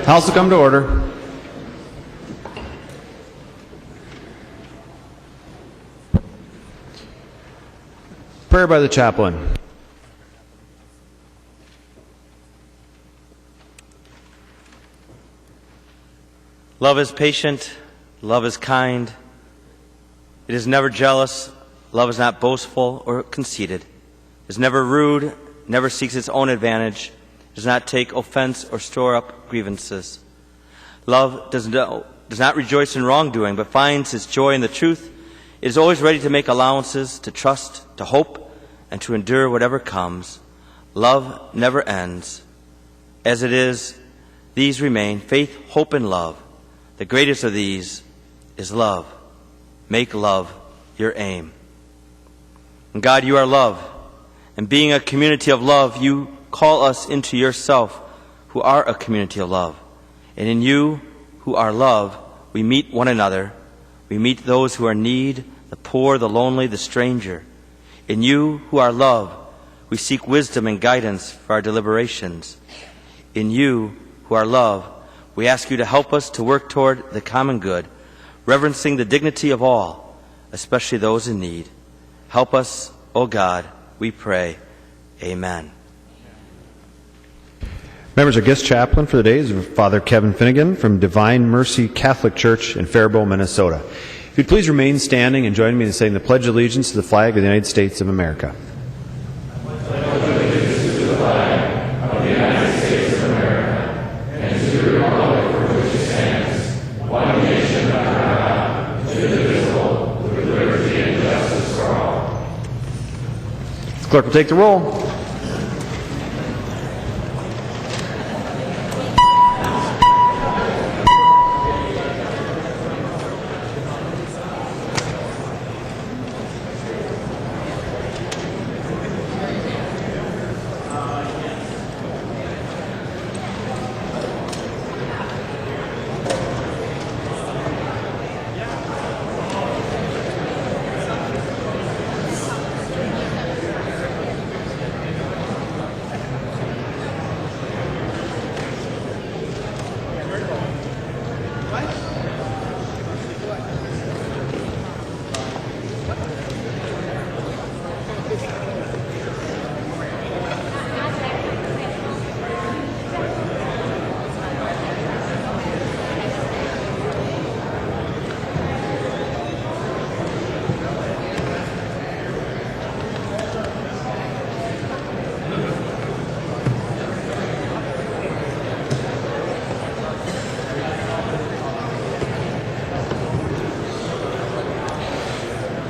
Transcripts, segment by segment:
House will come to order. Prayer by the chaplain. Love is patient, love is kind. It is never jealous, love is not boastful or conceited. It is never rude, never seeks its own advantage, does not take offense or store up grievances. Love does not rejoice in wrongdoing, but finds its joy in the truth. It is always ready to make allowances, to trust, to hope, and to endure whatever comes. Love never ends. As it is, these remain, faith, hope, and love. The greatest of these is love. Make love your aim. And God, you are love. And being a community of love, you call us into yourself, who are a community of love. And in you, who are love, we meet one another. We meet those who are in need, the poor, the lonely, the stranger. In you, who are love, we seek wisdom and guidance for our deliberations. In you, who are love, we ask you to help us to work toward the common good, reverencing the dignity of all, especially those in need. Help us, O God, we pray. Amen. Members, our guest chaplain for the day is Father Kevin Finnegan from Divine Mercy Catholic Church in Faribault, Minnesota. If you'd please remain standing and join me in saying the Pledge of Allegiance to the flag of the United States of America. Clerk will take the roll.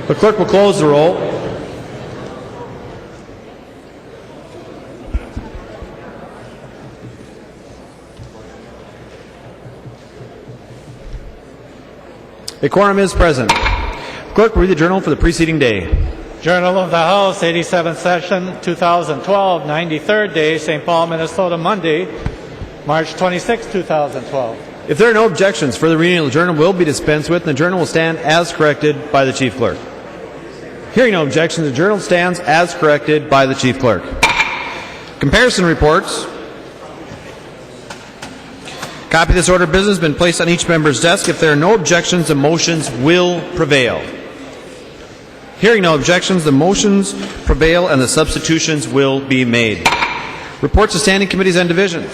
The clerk will close the roll. A quorum is present. Clerk will read the journal for the preceding day. Journal of the House, 87th Session, 2012, 93rd day, St. Paul, Minnesota, Monday, March 26, 2012. If there are no objections, further reading of the journal will be dispensed with, and the journal will stand as corrected by the Chief Clerk. Hearing no objections, the journal stands as corrected by the Chief Clerk. Comparison reports. Copy of this order of business has been placed on each member's desk. If there are no objections, the motions will prevail. Hearing no objections, the motions prevail and the substitutions will be made. Reports of standing committees and divisions.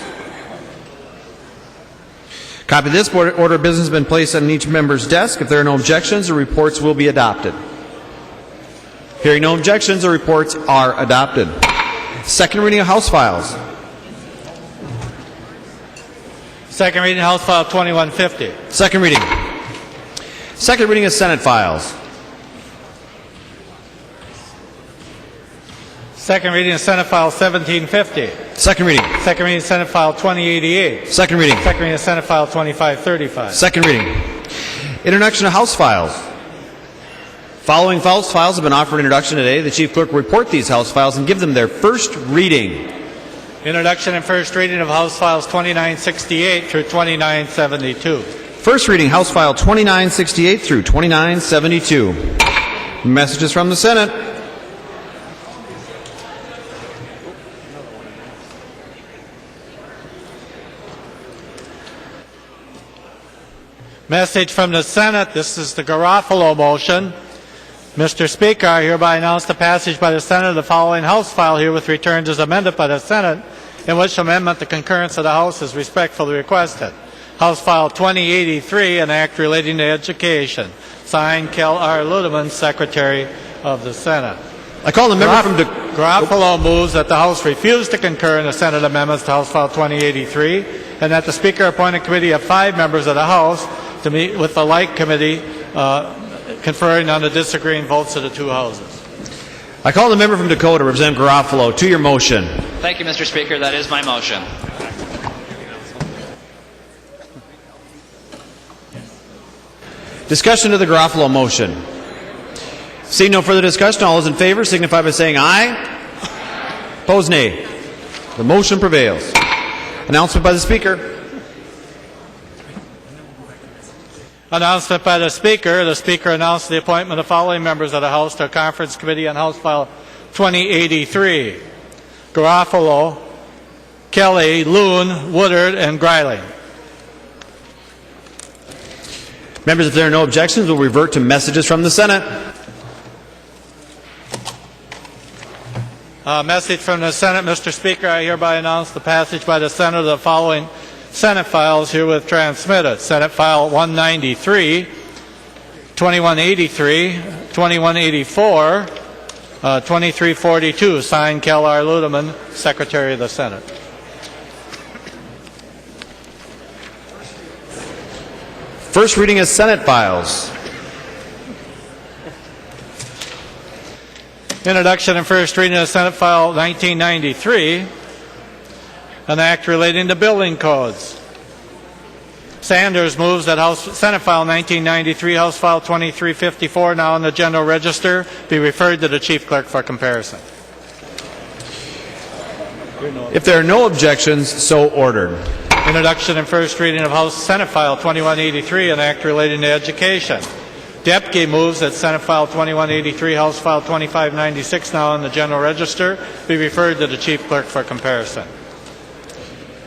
Copy of this order of business has been placed on each member's desk. If there are no objections, the reports will be adopted. Hearing no objections, the reports are adopted. Second reading of House files. Second reading, House File 2150. Second reading. Second reading of Senate files. Second reading of Senate File 1750. Second reading. Second reading of Senate File 2088. Second reading. Second reading of Senate File 2535. Second reading. Introduction of House files. Following House files have been offered introduction today. The Chief Clerk will report these House files and give them their first reading. Introduction and first reading of House Files 2968 through 2972. First reading, House File 2968 through 2972. Messages from the Senate. Message from the Senate. This is the Garofalo motion. Mr. Speaker, I hereby announce the passage by the Senate of the following House file herewith returned as amended by the Senate, in which amendment the concurrence of the House is respectfully requested. House File 2083, an act relating to education. Signed, Kel R. Ludeman, Secretary of the Senate. I call the member from Garofalo moves that the House refuse to concur in the Senate amendments to House File 2083, and that the Speaker appoint a committee of 5 members of the House to meet with the like committee, conferring on the disagreeing votes of the 2 houses. I call the member from Dakota, Representative Garofalo, to your motion. Thank you, Mr. Speaker. That is my motion. Discussion of the Garofalo motion. Seeing no further discussion, all those in favor signify by saying aye. Opposed, nay. The motion prevails. Announcement by the Speaker. Announcement by the Speaker. The Speaker announced the appointment of following members of the House to a conference committee on House File 2083. Garofalo, Kelly, Loon, Woodard, and Greiling. Members, if there are no objections, we'll revert to messages from the Senate. Message from the Senate. Mr. Speaker, I hereby announce the passage by the Senate of the following Senate files herewith transmitted. Senate File 193, 2183, 2184, 2342. Signed, Kel R. Ludeman, Secretary of the Senate. First reading of Senate files. Introduction and first reading of Senate File 1993, an act relating to building codes. Sanders moves that Senate File 1993, House File 2354, now in the General Register, be referred to the Chief Clerk for comparison. If there are no objections, so ordered. Introduction and first reading of Senate File 2183, an act relating to education. Depke moves that Senate File 2183, House File 2596, now in the General Register, be referred to the Chief Clerk for comparison.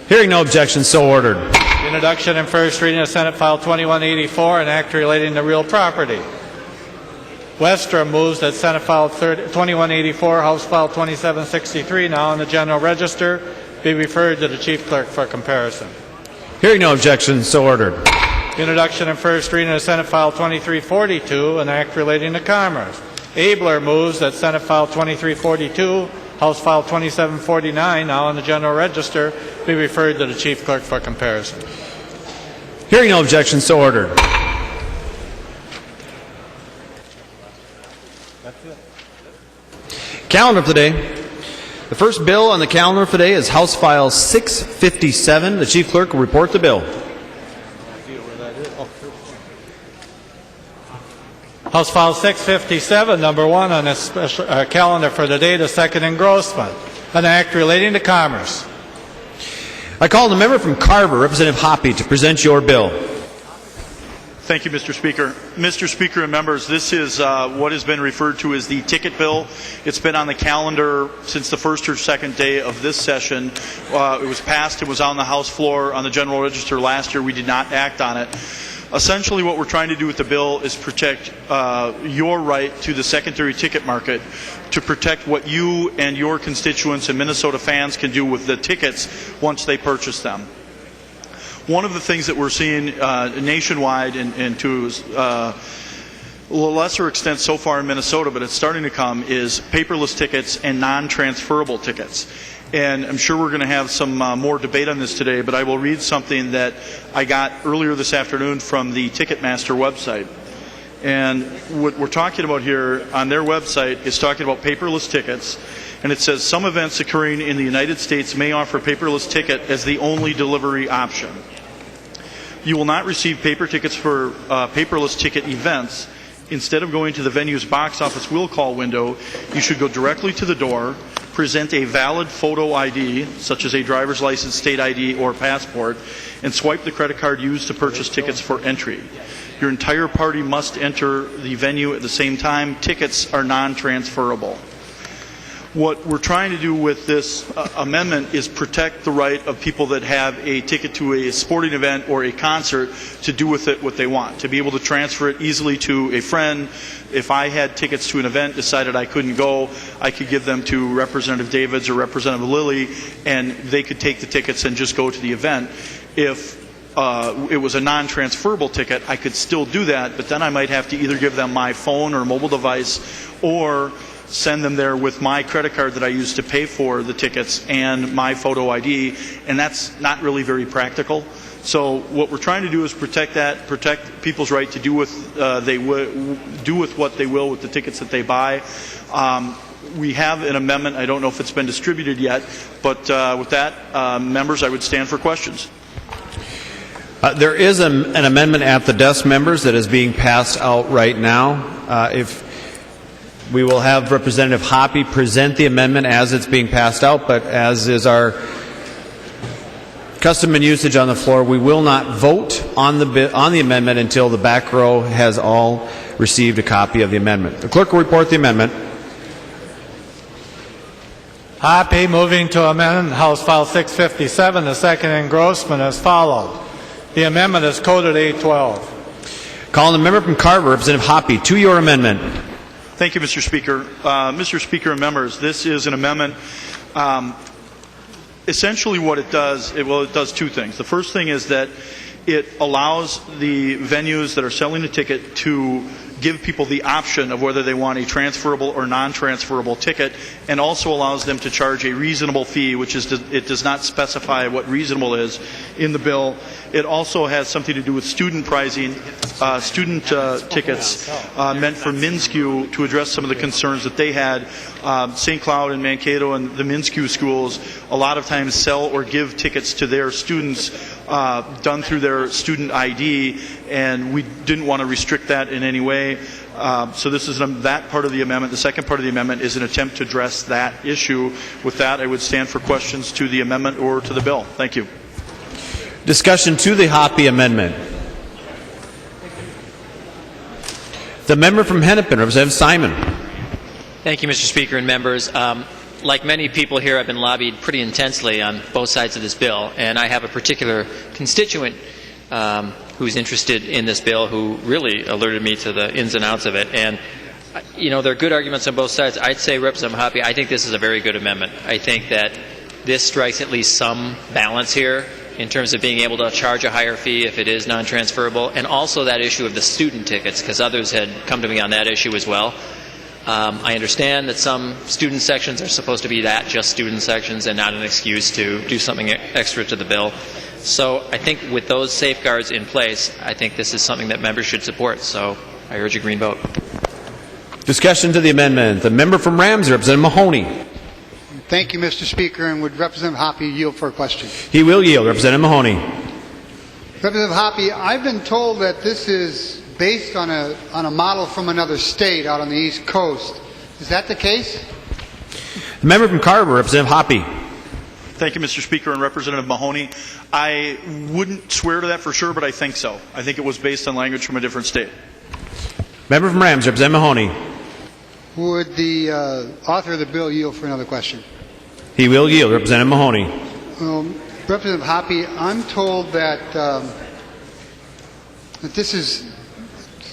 Hearing no objections, so ordered. Introduction and first reading of Senate File 2184, an act relating to real property. Westrom moves that Senate File 2184, House File 2763, now in the General Register, be referred to the Chief Clerk for comparison. Hearing no objections, so ordered. Introduction and first reading of Senate File 2342, an act relating to commerce. Abler moves that Senate File 2342, House File 2749, now in the General Register, be referred to the Chief Clerk for comparison. Hearing no objections, so ordered. Calendar for today. The first bill on the calendar for today is House File 657. The Chief Clerk will report the bill. House File 657, number 1 on this special calendar for today, the second engrossment, an act relating to commerce. I call the member from Carver, Representative Hoppe, to present your bill. Thank you, Mr. Speaker. Mr. Speaker and members, this is what has been referred to as the ticket bill. It's been on the calendar since the first or second day of this session. It was passed. It was on the House floor on the General Register last year. We did not act on it. Essentially, what we're trying to do with the bill is protect your right to the secondary ticket market, to protect what you and your constituents and Minnesota fans can do with the tickets once they purchase them. One of the things that we're seeing nationwide and to a lesser extent so far in Minnesota, but it's starting to come, is paperless tickets and non-transferable tickets. And I'm sure we're going to have some more debate on this today, but I will read something that I got earlier this afternoon from the Ticketmaster website. And what we're talking about here on their website is talking about paperless tickets. And it says, some events occurring in the United States may offer paperless ticket as the only delivery option. You will not receive paper tickets for paperless ticket events. Instead of going to the venue's box office will call window, you should go directly to the door, present a valid photo ID, such as a driver's license, state ID, or passport, and swipe the credit card used to purchase tickets for entry. Your entire party must enter the venue at the same time. Tickets are non-transferable. What we're trying to do with this amendment is protect the right of people that have a ticket to a sporting event or a concert to do with it what they want, to be able to transfer it easily to a friend. If I had tickets to an event, decided I couldn't go, I could give them to Representative Davids or Representative Lilly, and they could take the tickets and just go to the event. If it was a non-transferable ticket, I could still do that, but then I might have to either give them my phone or mobile device or send them there with my credit card that I use to pay for the tickets and my photo ID, and that's not really very practical. So what we're trying to do is protect people's right to do with what they will with the tickets that they buy. We have an amendment. I don't know if it's been distributed yet, but with that, members, I would stand for questions. There is an amendment at the desk, members, that is being passed out right now. If we will have Representative Hoppe present the amendment as it's being passed out, but as is our custom and usage on the floor, we will not vote on the amendment until the back row has all received a copy of the amendment. The clerk will report the amendment. Hoppe moving to amend House File 657. The second engrossment as follows. The amendment is coded 812. Calling the member from Carver, Representative Hoppe, to your amendment. Thank you, Mr. Speaker. Mr. Speaker and members, this is an amendment. Essentially what it does, it does two things. The first thing is that it allows the venues that are selling a ticket to give people the option of whether they want a transferable or non-transferable ticket, and also allows them to charge a reasonable fee, which is it does not specify what reasonable is in the bill. It also has something to do with student pricing, student tickets meant for MnSCU to address some of the concerns that they had. St. Cloud and Mankato and the MnSCU schools a lot of times sell or give tickets to their students done through their student ID, and we didn't want to restrict that in any way. So this is that part of the amendment. The second part of the amendment is an attempt to address that issue. With that, I would stand for questions to the amendment or to the bill. Thank you. Discussion to the Hoppe amendment. The member from Hennepin, Representative Simon. Thank you, Mr. Speaker and members. Like many people here, I've been lobbied pretty intensely on both sides of this bill, and I have a particular constituent who's interested in this bill who really alerted me to the ins and outs of it. And, you know, there are good arguments on both sides. I'd say, Representative Hoppe, I think this is a very good amendment. I think that this strikes at least some balance here in terms of being able to charge a higher fee if it is non-transferable, and also that issue of the student tickets, because others had come to me on that issue as well. I understand that some student sections are supposed to be just student sections and not an excuse to do something extra to the bill. So I think with those safeguards in place, I think this is something that members should support. So I urge a green vote. Discussion to the amendment. The member from Ramsey, Representative Mahoney. Thank you, Mr. Speaker, and would Representative Hoppe yield for a question? He will yield. Representative Mahoney. Representative Hoppe, I've been told that this is based on a model from another state out on the East Coast. Is that the case? The member from Carver, Representative Hoppe. Thank you, Mr. Speaker and Representative Mahoney. I wouldn't swear to that for sure, but I think so. I think it was based on language from a different state. Member from Ramsey, Representative Mahoney. Would the author of the bill yield for another question? He will yield. Representative Mahoney. Representative Hoppe, I'm told that that this is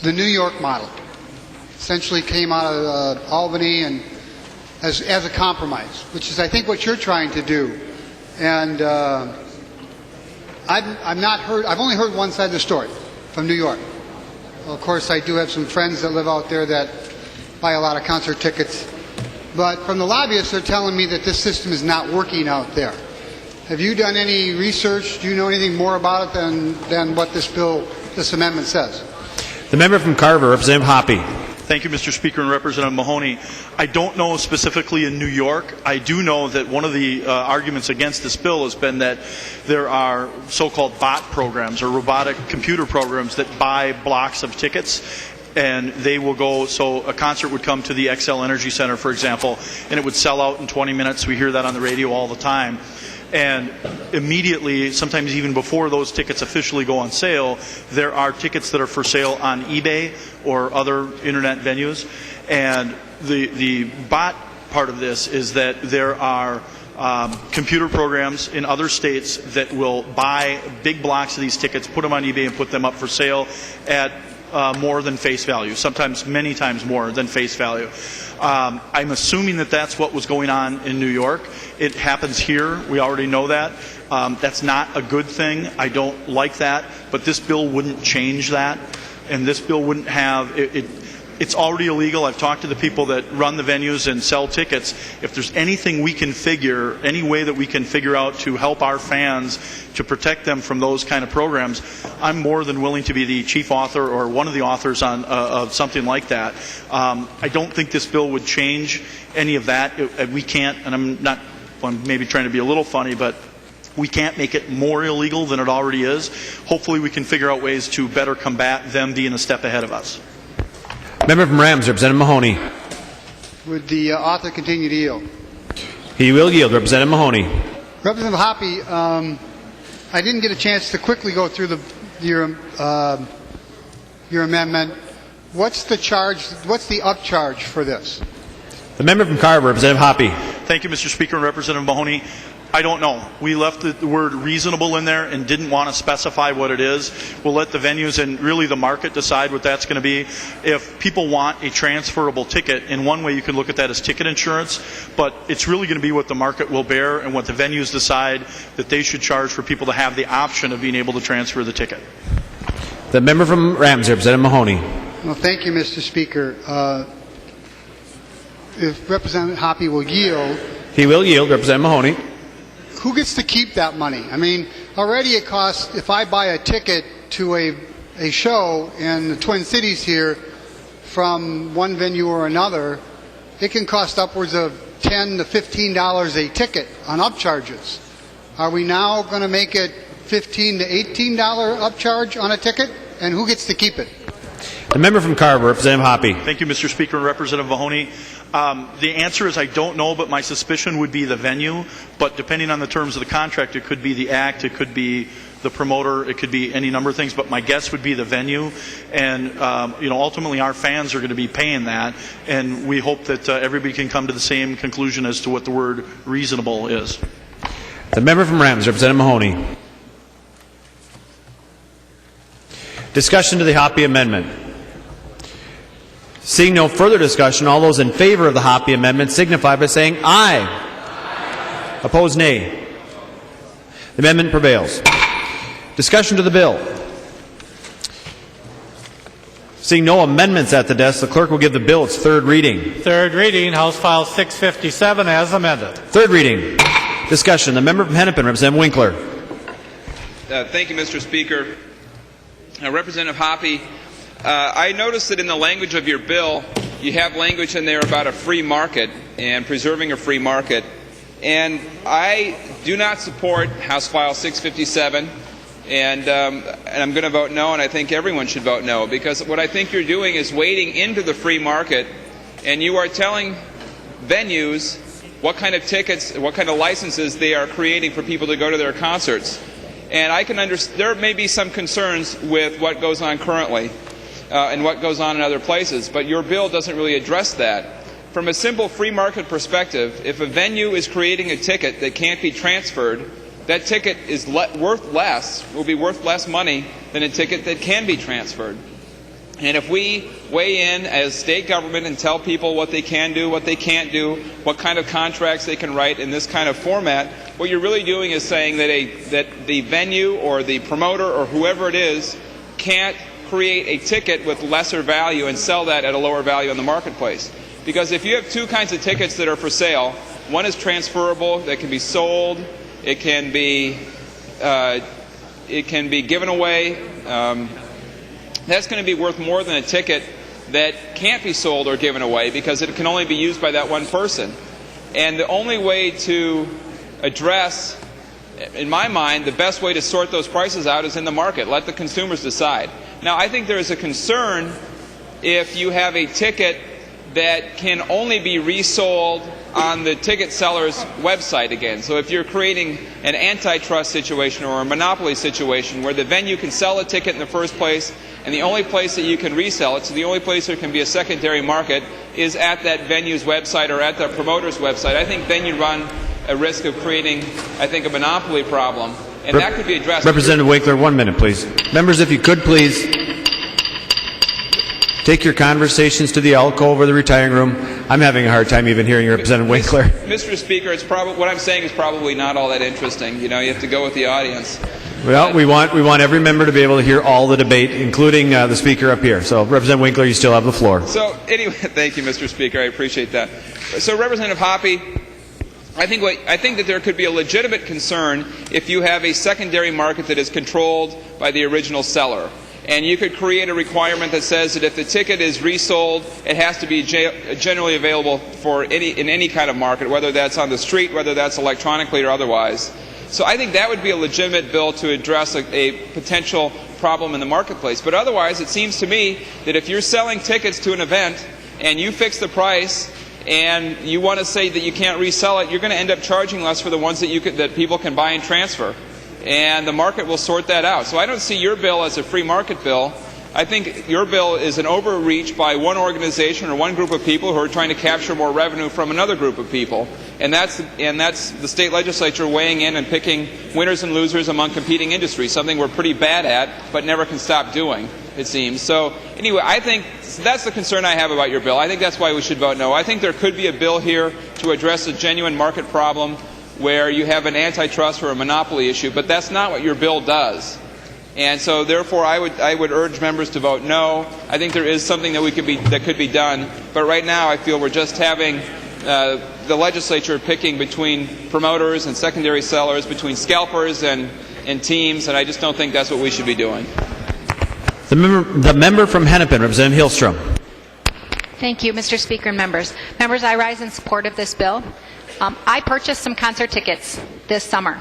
the New York model. Essentially came out of Albany and as a compromise, which is I think what you're trying to do. And I've only heard one side of the story from New York. Well, of course, I do have some friends that live out there that buy a lot of concert tickets. But from the lobbyists, they're telling me that this system is not working out there. Have you done any research? Do you know anything more about it than what this amendment says? The member from Carver, Representative Hoppe. Thank you, Mr. Speaker and Representative Mahoney. I don't know specifically in New York. I do know that one of the arguments against this bill has been that there are so-called bot programs or robotic computer programs that buy blocks of tickets, and they will go, so a concert would come to the Xcel Energy Center, for example, and it would sell out in 20 minutes. We hear that on the radio all the time. And immediately, sometimes even before those tickets officially go on sale, there are tickets that are for sale on eBay or other internet venues. And the bot part of this is that there are computer programs in other states that will buy big blocks of these tickets, put them on eBay, and put them up for sale at more than face value, sometimes many times more than face value. I'm assuming that that's what was going on in New York. It happens here. We already know that. That's not a good thing. I don't like that. But this bill wouldn't change that. And this bill wouldn't have... It's already illegal. I've talked to the people that run the venues and sell tickets. If there's anything we can figure, any way that we can figure out to help our fans, to protect them from those kind of programs, I'm more than willing to be the chief author or one of the authors on of something like that. I don't think this bill would change any of that. We can't, and I'm maybe trying to be a little funny, but we can't make it more illegal than it already is. Hopefully we can figure out ways to better combat them being a step ahead of us. Member from Rams, Representative Mahoney. Would the author continue to yield? He will yield. Representative Mahoney. Representative Hoppe, I didn't get a chance to quickly go through your amendment. What's the charge? What's the upcharge for this? The member from Carver, Representative Hoppe. Thank you, Mr. Speaker and Representative Mahoney. I don't know. We left the word reasonable in there and didn't want to specify what it is. We'll let the venues and really the market decide what that's going to be. If people want a transferable ticket, in one way you can look at that as ticket insurance, but it's really going to be what the market will bear and what the venues decide that they should charge for people to have the option of being able to transfer the ticket. The member from Ramsey, Representative Mahoney. Well, thank you, Mr. Speaker. If Representative Hoppe will yield... He will yield. Representative Mahoney. Who gets to keep that money? I mean, already it costs, if I buy a ticket to a show in the Twin Cities here from one venue or another, it can cost upwards of $10 to $15 a ticket on upcharges. Are we now going to make it $15 to $18 upcharge on a ticket? And who gets to keep it? The member from Carver, Representative Hoppe. Thank you, Mr. Speaker and Representative Mahoney. The answer is I don't know, but my suspicion would be the venue. But depending on the terms of the contract, it could be the act, it could be the promoter, it could be any number of things. But my guess would be the venue. And ultimately our fans are going to be paying that. And we hope that everybody can come to the same conclusion as to what the word reasonable is. The member from Rams, Representative Mahoney. Discussion to the Hoppe Amendment. Seeing no further discussion, all those in favor of the Hoppe Amendment signify by saying aye. Aye. Opposed, nay. The amendment prevails. Discussion to the bill. Seeing no amendments at the desk, the clerk will give the bill its third reading. Third reading, House File 657 as amended. Third reading. Discussion. The member from Hennepin, Representative Winkler. Thank you, Mr. Speaker. Representative Hoppe, I noticed that in the language of your bill, you have language in there about a free market and preserving a free market. And I do not support House File 657, and I'm going to vote no, and I think everyone should vote no, because what I think you're doing is wading into the free market, and you are telling venues what kind of tickets, what kind of licenses they are creating for people to go to their concerts. And I can understand there may be some concerns with what goes on currently and what goes on in other places, but your bill doesn't really address that. From a simple free market perspective, if a venue is creating a ticket that can't be transferred, that ticket is will be worth less money than a ticket that can be transferred. And if we weigh in as state government and tell people what they can do, what they can't do, what kind of contracts they can write in this kind of format, what you're really doing is saying that the venue or the promoter or whoever it is can't create a ticket with lesser value and sell that at a lower value in the marketplace. Because if you have two kinds of tickets that are for sale, one is transferable, that can be sold, it can be given away. That's going to be worth more than a ticket that can't be sold or given away because it can only be used by that one person. And the only way to address, in my mind, the best way to sort those prices out is in the market. Let the consumers decide. Now, I think there is a concern if you have a ticket that can only be resold on the ticket seller's website again. So if you're creating an antitrust situation or a monopoly situation where the venue can sell a ticket in the first place and the only place that you can resell it, so the only place there can be a secondary market, is at that venue's website or at the promoter's website, I think then you run a risk of creating, I think, a monopoly problem, and that could be addressed. Representative Winkler, 1 minute, please. Members, if you could, please take your conversations to the alcove or the retiring room. I'm having a hard time even hearing Representative Winkler. Mr. Speaker, what I'm saying is probably not all that interesting. You know, you have to go with the audience. Well, we want every member to be able to hear all the debate, including the speaker up here. So, Representative Winkler, you still have the floor. So, anyway, thank you, Mr. Speaker. I appreciate that. So, Representative Hoppe, I think that there could be a legitimate concern if you have a secondary market that is controlled by the original seller. And you could create a requirement that says that if the ticket is resold, it has to be generally available in any kind of market, whether that's on the street, whether that's electronically or otherwise. So I think that would be a legitimate bill to address a potential problem in the marketplace. But otherwise, it seems to me that if you're selling tickets to an event and you fix the price and you want to say that you can't resell it, you're going to end up charging less for the ones that people can buy and transfer. And the market will sort that out. So I don't see your bill as a free market bill. I think your bill is an overreach by one organization or one group of people who are trying to capture more revenue from another group of people. And that's the state legislature weighing in and picking winners and losers among competing industries, something we're pretty bad at but never can stop doing, it seems. So anyway, I think that's the concern I have about your bill. I think that's why we should vote no. I think there could be a bill here to address a genuine market problem where you have an antitrust or a monopoly issue, but that's not what your bill does. And so therefore I would urge members to vote no. I think there is something that could be done, but right now I feel we're just having the legislature picking between promoters and secondary sellers, between scalpers and teams, and I just don't think that's what we should be doing. The member from Hennepin, Representative Hillstrom. Thank you, Mr. Speaker and members. Members, I rise in support of this bill. I purchased some concert tickets for this summer.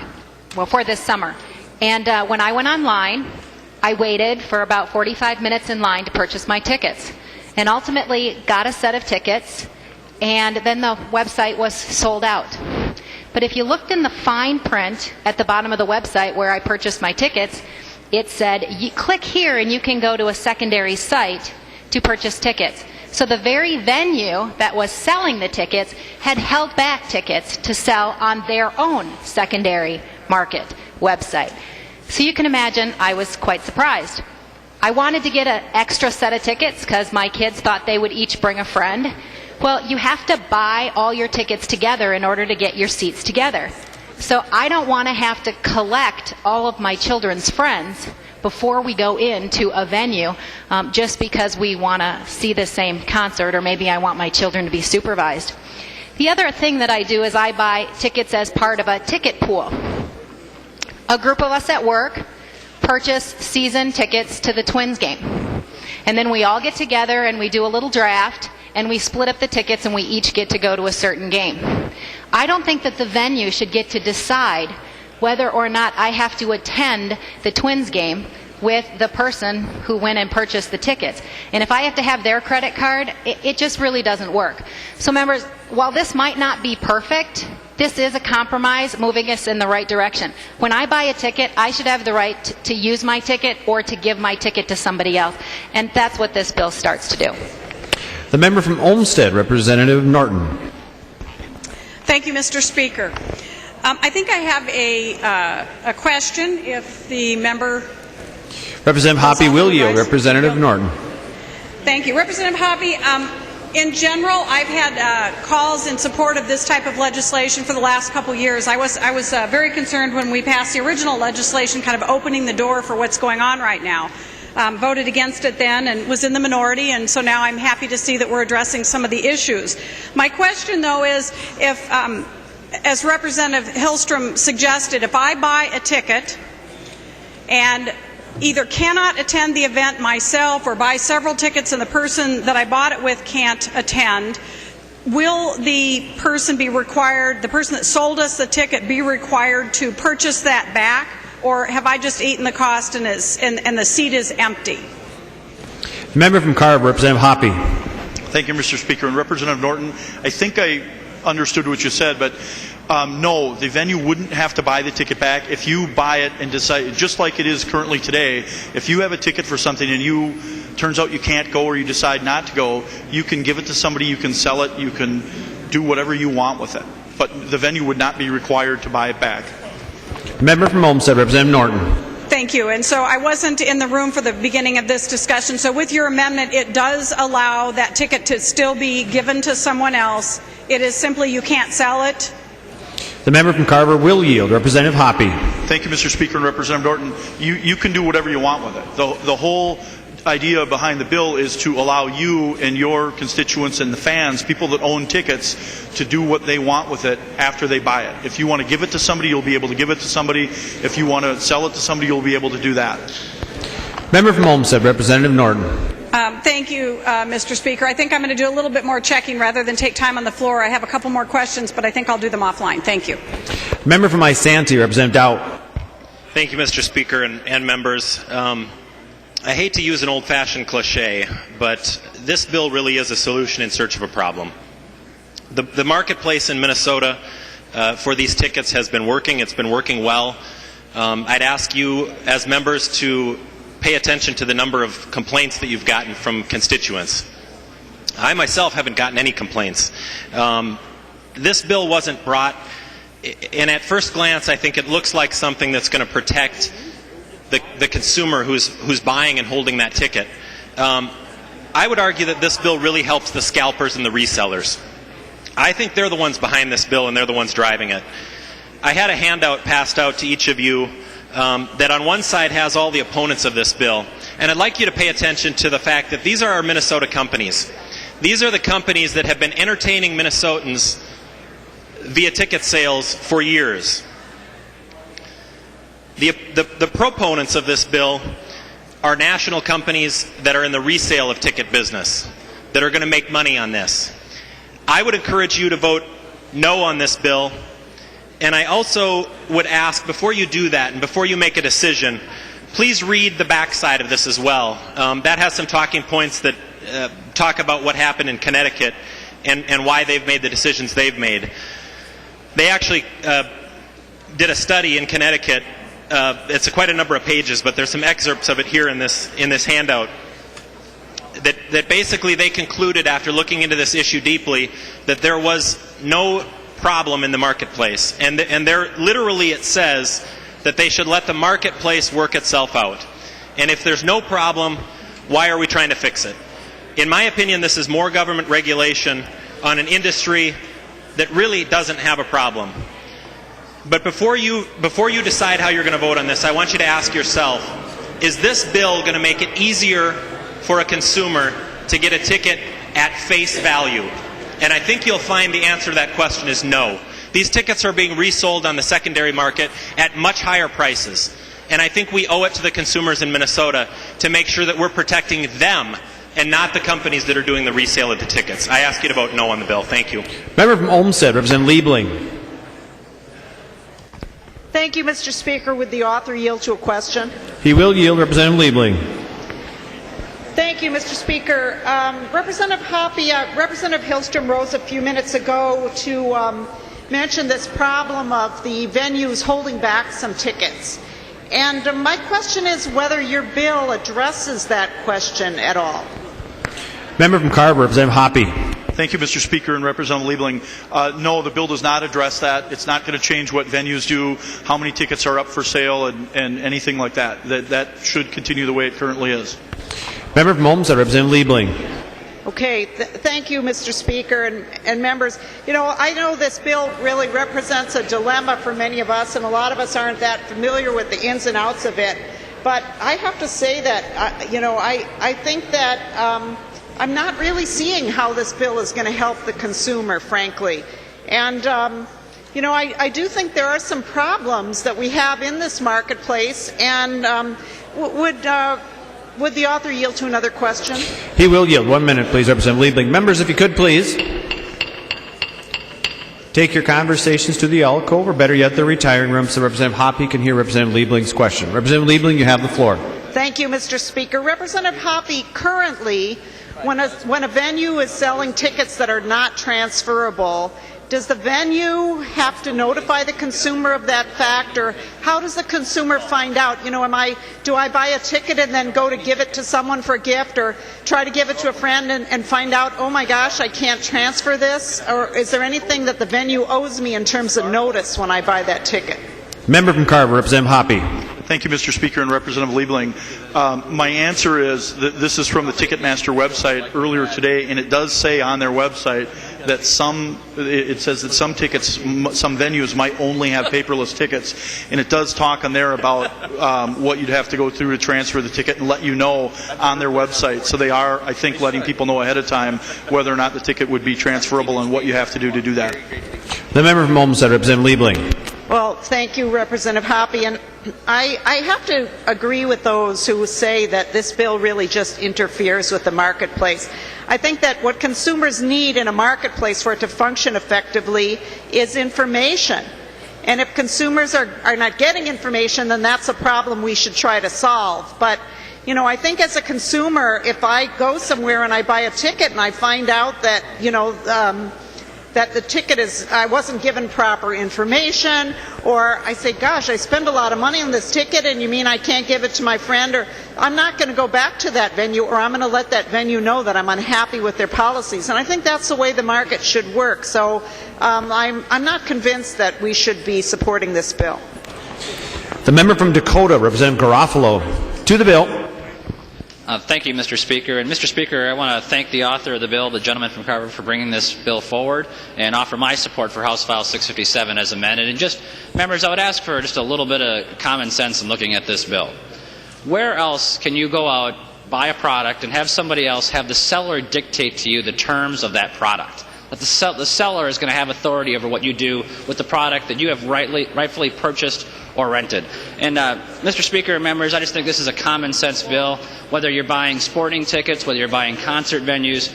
And when I went online, I waited for about 45 minutes in line to purchase my tickets. And ultimately got a set of tickets, and then the website was sold out. But if you looked in the fine print at the bottom of the website where I purchased my tickets, it said, click here and you can go to a secondary site to purchase tickets. So the very venue that was selling the tickets had held back tickets to sell on their own secondary market website. So you can imagine I was quite surprised. I wanted to get an extra set of tickets because my kids thought they would each bring a friend. Well, you have to buy all your tickets together in order to get your seats together. So I don't want to have to collect all of my children's friends before we go into a venue just because we want to see the same concert, or maybe I want my children to be supervised. The other thing that I do is I buy tickets as part of a ticket pool. A group of us at work purchase season tickets to the Twins game. And then we all get together and we do a little draft and we split up the tickets and we each get to go to a certain game. I don't think that the venue should get to decide whether or not I have to attend the Twins game with the person who went and purchased the tickets. And if I have to have their credit card, it just really doesn't work. So members, while this might not be perfect, this is a compromise moving us in the right direction. When I buy a ticket, I should have the right to use my ticket or to give my ticket to somebody else. And that's what this bill starts to do. The member from Olmsted, Representative Norton. Thank you, Mr. Speaker. I think I have a question, if the member... Representative Hoppe will yield. Representative Norton. Thank you. Representative Hoppe, in general, I've had calls in support of this type of legislation for the last couple years. I was very concerned when we passed the original legislation, kind of opening the door for what's going on right now. Voted against it then and was in the minority, and so now I'm happy to see that we're addressing some of the issues. My question, though, is if, as Representative Hillstrom suggested, if I buy a ticket and either cannot attend the event myself or buy several tickets and the person that I bought it with can't attend, will the person be required, the person that sold us the ticket, be required to purchase that back? Or have I just eaten the cost and the seat is empty? Member from Carver, Representative Hoppe. Thank you, Mr. Speaker. And Representative Norton, I think I understood what you said, but No, the venue wouldn't have to buy the ticket back. If you buy it and decide, just like it is currently today, if you have a ticket for something and turns out you can't go or you decide not to go, you can give it to somebody, you can sell it, you can do whatever you want with it. But the venue would not be required to buy it back. Member from Olmsted, Representative Norton. Thank you. And so I wasn't in the room for the beginning of this discussion. So with your amendment, it does allow that ticket to still be given to someone else. It is simply you can't sell it. The member from Carver will yield. Representative Hoppe. Thank you, Mr. Speaker and Representative Norton. You can do whatever you want with it. The whole idea behind the bill is to allow you and your constituents and the fans, people that own tickets, to do what they want with it after they buy it. If you want to give it to somebody, you'll be able to give it to somebody. If you want to sell it to somebody, you'll be able to do that. Member from Olmsted, Representative Norton. Thank you, Mr. Speaker. I think I'm going to do a little bit more checking rather than take time on the floor. I have a couple more questions, but I think I'll do them offline. Thank you. Member from Isanti, Representative Dowd. Thank you, Mr. Speaker and members. I hate to use an old-fashioned cliche, but this bill really is a solution in search of a problem. The marketplace in Minnesota for these tickets has been working. It's been working well. I'd ask you as members to pay attention to the number of complaints that you've gotten from constituents. I myself haven't gotten any complaints. This bill wasn't brought, and at first glance I think it looks like something that's going to protect the consumer who's buying and holding that ticket. I would argue that this bill really helps the scalpers and the resellers. I think they're the ones behind this bill and they're the ones driving it. I had a handout passed out to each of you that on one side has all the opponents of this bill, and I'd like you to pay attention to the fact that these are our Minnesota companies. These are the companies that have been entertaining Minnesotans via ticket sales for years. The proponents of this bill are national companies that are in the resale of ticket business, that are going to make money on this. I would encourage you to vote no on this bill, and I also would ask, before you do that and before you make a decision, please read the backside of this as well. That has some talking points that talk about what happened in Connecticut and why they've made the decisions they've made. They actually did a study in Connecticut. It's quite a number of pages, but there's some excerpts of it here in this handout. That basically they concluded, after looking into this issue deeply, that there was no problem in the marketplace, and there literally it says that they should let the marketplace work itself out. And if there's no problem, why are we trying to fix it? In my opinion, this is more government regulation on an industry that really doesn't have a problem. But before you decide how you're going to vote on this, I want you to ask yourself, is this bill going to make it easier for a consumer to get a ticket at face value? And I think you'll find the answer to that question is no. These tickets are being resold on the secondary market at much higher prices. And I think we owe it to the consumers in Minnesota to make sure that we're protecting them and not the companies that are doing the resale of the tickets. I ask you to vote no on the bill. Thank you. Member from Olmsted, Representative Liebling. Thank you, Mr. Speaker. Would the author yield to a question? He will yield. Representative Liebling. Thank you, Mr. Speaker. Representative Hoppe, Representative Hillstrom rose a few minutes ago to mention this problem of the venues holding back some tickets. And my question is whether your bill addresses that question at all. Member from Carver, Representative Hoppe. Thank you, Mr. Speaker and Representative Liebling. No, the bill does not address that. It's not going to change what venues do, how many tickets are up for sale, and anything like that. That should continue the way it currently is. Member from Olmsted, Representative Liebling. Okay, thank you, Mr. Speaker and members. You know, I know this bill really represents a dilemma for many of us, and a lot of us aren't that familiar with the ins and outs of it. But I have to say that, I think that I'm not really seeing how this bill is going to help the consumer, frankly. And, I do think there are some problems that we have in this marketplace, and would the author yield to another question? He will yield. 1 minute, please, Representative Liebling. Members, if you could, please take your conversations to the alcove, or better yet, the retiring room, so Representative Hoppe can hear Representative Liebling's question. Representative Liebling, you have the floor. Thank you, Mr. Speaker. Representative Hoppe, currently, when a venue is selling tickets that are not transferable, does the venue have to notify the consumer of that fact, or how does the consumer find out? You know, do I buy a ticket and then go to give it to someone for a gift, or try to give it to a friend and find out, oh my gosh, I can't transfer this? Or is there anything that the venue owes me in terms of notice when I buy that ticket? Member from Carver, Representative Hoppe. Thank you, Mr. Speaker and Representative Liebling. My answer is that this is from the Ticketmaster website earlier today, and it does say on their website that it says that some tickets, some venues might only have paperless tickets, and it does talk on there about what you'd have to go through to transfer the ticket and let you know on their website. So they are, I think, letting people know ahead of time whether or not the ticket would be transferable and what you have to do that. The member from Olmsted, Representative Liebling. Well, thank you, Representative Hoppe. And I have to agree with those who say that this bill really just interferes with the marketplace. I think that what consumers need in a marketplace for it to function effectively is information. And if consumers are not getting information, then that's a problem we should try to solve. But, you know, I think as a consumer, if I go somewhere and I buy a ticket and I find out that, you know, that the ticket I wasn't given proper information, or I say, gosh, I spend a lot of money on this ticket and you mean I can't give it to my friend, or I'm not going to go back to that venue, or I'm going to let that venue know that I'm unhappy with their policies. And I think that's the way the market should work. So I'm not convinced that we should be supporting this bill. The member from Dakota, Representative Garofalo. To the bill. Thank you, Mr. Speaker. And Mr. Speaker, I want to thank the author of the bill, the gentleman from Carver, for bringing this bill forward, and offer my support for House File 657 as amended. And just, members, I would ask for just a little bit of common sense in looking at this bill. Where else can you go out, buy a product, and have somebody else have the seller dictate to you the terms of that product? That the seller is going to have authority over what you do with the product that you have rightfully purchased or rented. And Mr. Speaker and members, I just think this is a common sense bill. Whether you're buying sporting tickets, whether you're buying concert venues,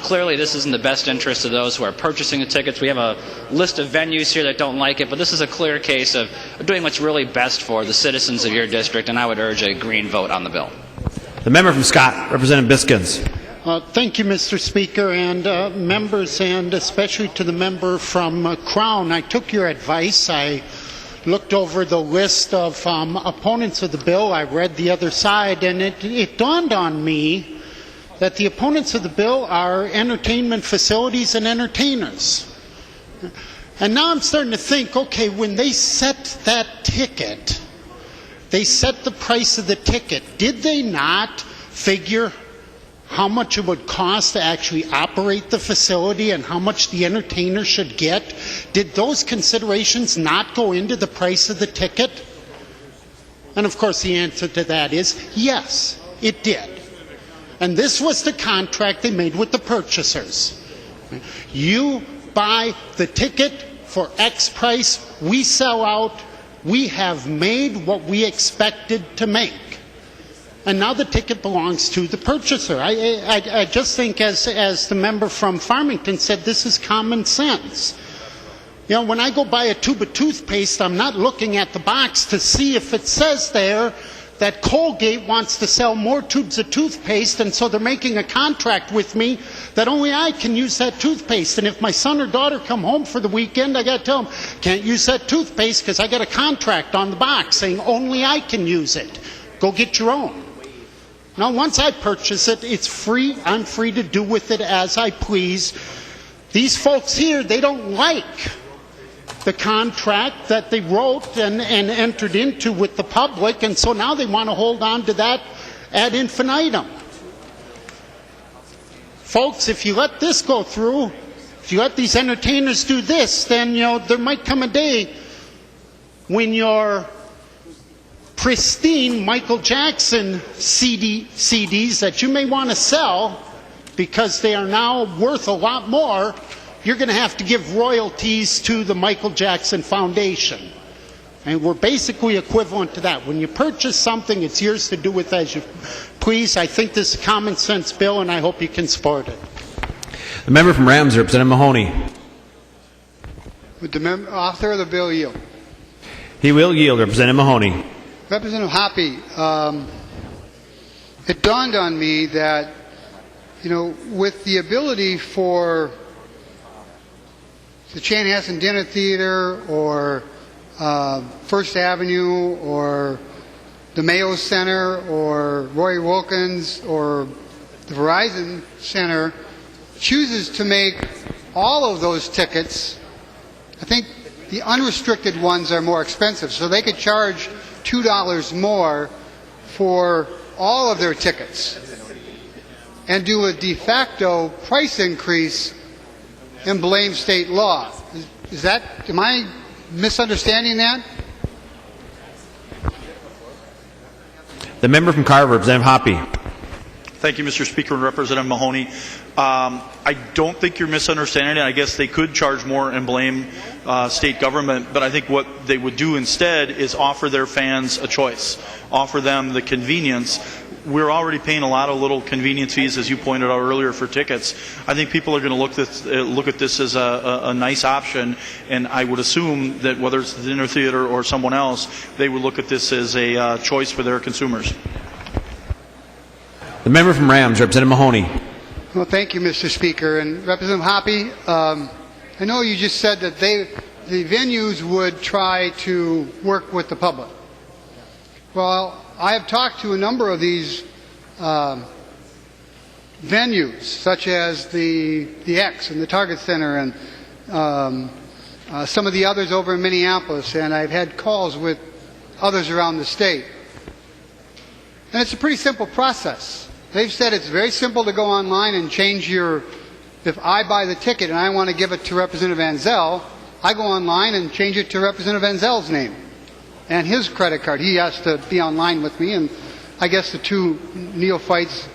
clearly this is in the best interest of those who are purchasing the tickets. We have a list of venues here that don't like it, but this is a clear case of doing what's really best for the citizens of your district, and I would urge a green vote on the bill. The member from Scott, Representative Biskins. Thank you, Mr. Speaker, and members, and especially to the member from Crown. I took your advice. I looked over the list of opponents of the bill. I read the other side, and it dawned on me that the opponents of the bill are entertainment facilities and entertainers. And now I'm starting to think, okay, when they set that ticket, they set the price of the ticket. Did they not figure how much it would cost to actually operate the facility and how much the entertainer should get? Did those considerations not go into the price of the ticket? And of course the answer to that is yes, it did. And this was the contract they made with the purchasers. You buy the ticket for X price, we sell out, we have made what we expected to make. And now the ticket belongs to the purchaser. I just think, as the member from Farmington said, this is common sense. You know, when I go buy a tube of toothpaste, I'm not looking at the box to see if it says there that Colgate wants to sell more tubes of toothpaste, and so they're making a contract with me that only I can use that toothpaste. And if my son or daughter come home for the weekend, I got to tell them, can't use that toothpaste because I got a contract on the box saying only I can use it. Go get your own. Now, once I purchase it, it's free. I'm free to do with it as I please. These folks here, they don't like the contract that they wrote and entered into with the public, and so now they want to hold on to that ad infinitum. Folks, if you let this go through, if you let these entertainers do this, then, you know, there might come a day when your pristine Michael Jackson CDs that you may want to sell because they are now worth a lot more, you're going to have to give royalties to the Michael Jackson Foundation. And we're basically equivalent to that. When you purchase something, it's yours to do with as you please. I think this is a common sense bill, and I hope you can support it. The member from Ramsey, Representative Mahoney. Would the author of the bill yield? He will yield, Representative Mahoney. Representative Hoppe, it dawned on me that, you know, with the ability for the Chanhassen Dinner Theater or First Avenue or the Mayo Center or Roy Wilkins or the Verizon Center chooses to make all of those tickets, I think the unrestricted ones are more expensive, so they could charge $2 more for all of their tickets and do a de facto price increase and blame state law. Am I misunderstanding that? The member from Carver, Representative Hoppe. Thank you, Mr. Speaker and Representative Mahoney. I don't think you're misunderstanding it. I guess they could charge more and blame state government, but I think what they would do instead is offer their fans a choice, offer them the convenience. We're already paying a lot of little convenience fees, as you pointed out earlier, for tickets. I think people are going to look at this as a nice option, and I would assume that whether it's the dinner theater or someone else, they would look at this as a choice for their consumers. The member from Rams, Representative Mahoney. Well, thank you, Mr. Speaker. And Representative Hoppe, I know you just said that the venues would try to work with the public. Well, I have talked to a number of these venues, such as the X and the Target Center and some of the others over in Minneapolis, and I've had calls with others around the state. And it's a pretty simple process. They've said it's very simple to go online and change if I buy the ticket and I want to give it to Representative Anzel, I go online and change it to Representative Anzel's name and his credit card. He has to be online with me, and I guess the two neophytes,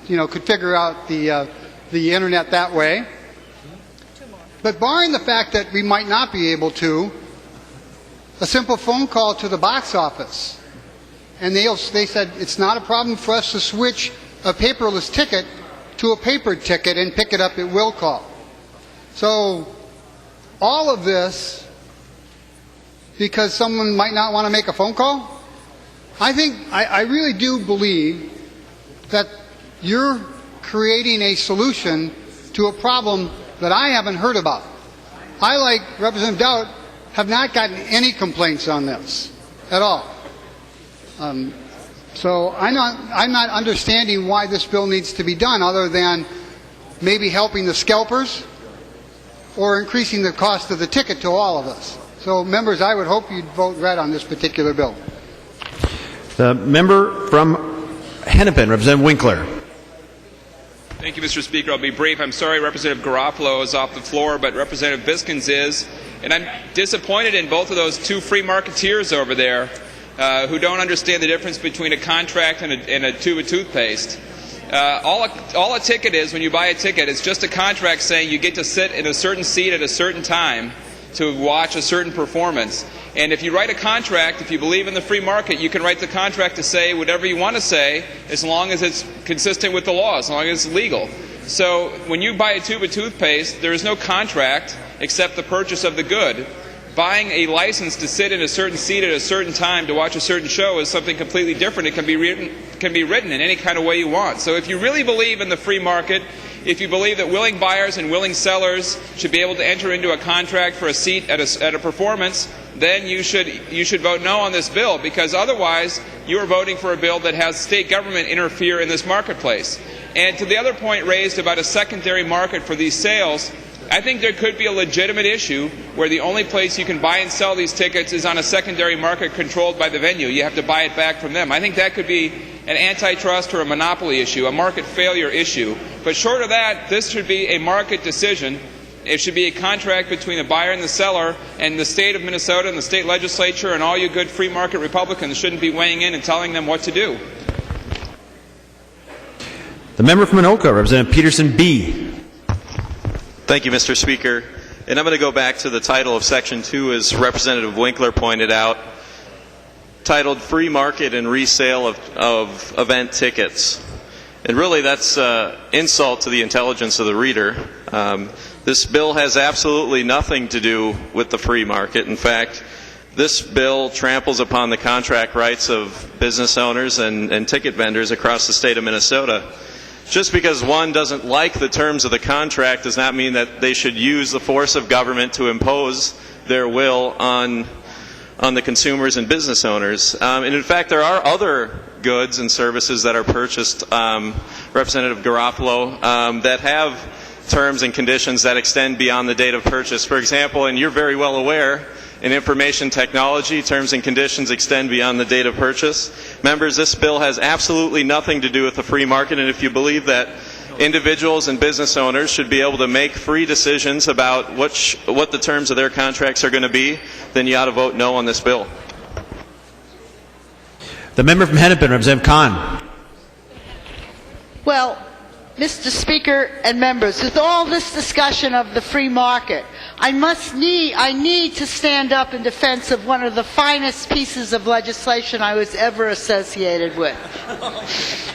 could figure out the internet that way. But barring the fact that we might not be able to, a simple phone call to the box office, and they said it's not a problem for us to switch a paperless ticket to a papered ticket and pick it up at will call. So all of this because someone might not want to make a phone call? I really do believe that you're creating a solution to a problem that I haven't heard about. I, like Representative Dowd, have not gotten any complaints on this at all. So I'm not understanding why this bill needs to be done other than maybe helping the scalpers or increasing the cost of the ticket to all of us. So, members, I would hope you'd vote red on this particular bill. The member from Hennepin, Representative Winkler. Thank you, Mr. Speaker. I'll be brief. I'm sorry Representative Garofalo is off the floor, but Representative Biskins is. And I'm disappointed in both of those two free marketeers over there who don't understand the difference between a contract and a tube of toothpaste. All a ticket is, when you buy a ticket, it's just a contract saying you get to sit in a certain seat at a certain time to watch a certain performance. And if you write a contract, if you believe in the free market, you can write the contract to say whatever you want to say as long as it's consistent with the law, as long as it's legal. So when you buy a tube of toothpaste, there is no contract except the purchase of the good. Buying a license to sit in a certain seat at a certain time to watch a certain show is something completely different. It can be written in any kind of way you want. So if you really believe in the free market, if you believe that willing buyers and willing sellers should be able to enter into a contract for a seat at a performance, then you should vote no on this bill, because otherwise you are voting for a bill that has state government interfere in this marketplace. And to the other point raised about a secondary market for these sales, I think there could be a legitimate issue where the only place you can buy and sell these tickets is on a secondary market controlled by the venue. You have to buy it back from them. I think that could be an antitrust or a monopoly issue, a market failure issue. But short of that, this should be a market decision. It should be a contract between the buyer and the seller, and the state of Minnesota and the state legislature and all you good free market Republicans shouldn't be weighing in and telling them what to do. The member from Anoka, Representative Peterson B. Thank you, Mr. Speaker. And I'm going to go back to the title of Section 2, as Representative Winkler pointed out, titled Free Market and Resale of Event Tickets. And really that's insult to the intelligence of the reader. This bill has absolutely nothing to do with the free market. In fact, this bill tramples upon the contract rights of business owners and ticket vendors across the state of Minnesota. Just because one doesn't like the terms of the contract does not mean that they should use the force of government to impose their will on the consumers and business owners. And in fact, there are other goods and services that are purchased, Representative Garofalo, that have terms and conditions that extend beyond the date of purchase. For example, and you're very well aware, in information technology, terms and conditions extend beyond the date of purchase. Members, this bill has absolutely nothing to do with the free market, and if you believe that individuals and business owners should be able to make free decisions about what the terms of their contracts are going to be, then you ought to vote no on this bill. The member from Hennepin, Representative Kahn. Well, Mr. Speaker and members, with all this discussion of the free market, I need to stand up in defense of one of the finest pieces of legislation I was ever associated with.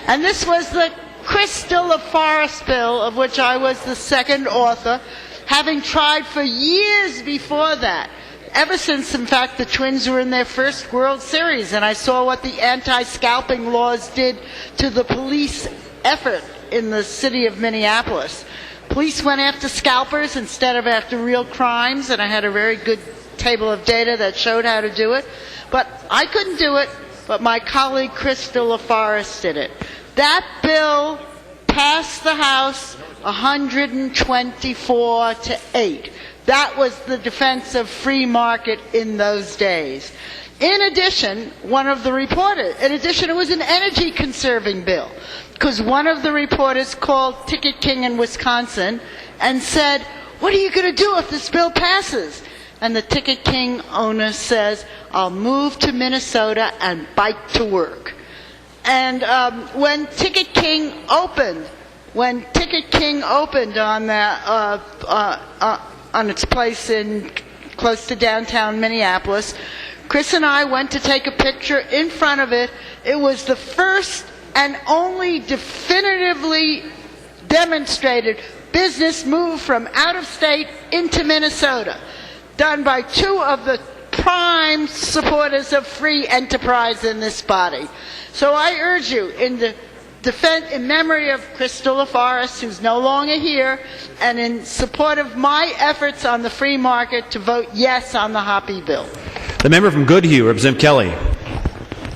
And this was the Crystal of Forest Bill, of which I was the second author, having tried for years before that, ever since, in fact, the Twins were in their first World Series, and I saw what the anti-scalping laws did to the police effort in the city of Minneapolis. Police went after scalpers instead of after real crimes, and I had a very good table of data that showed how to do it. But I couldn't do it, but my colleague Crystal LaForest did it. That bill passed the House 124-8. That was the defense of free market in those days. In addition, it was an energy conserving bill, because one of the reporters called Ticket King in Wisconsin and said, "What are you going to do if this bill passes?" And the Ticket King owner says, "I'll move to Minnesota and bike to work." And when Ticket King opened on its place close to downtown Minneapolis, Chris and I went to take a picture in front of it. It was the first and only definitively demonstrated business move from out of state into Minnesota, done by two of the prime supporters of free enterprise in this body. So I urge you, in memory of Crystal LaForest, who's no longer here, and in support of my efforts on the free market, to vote yes on the Hoppe bill. The member from Goodhue, Representative Kelly.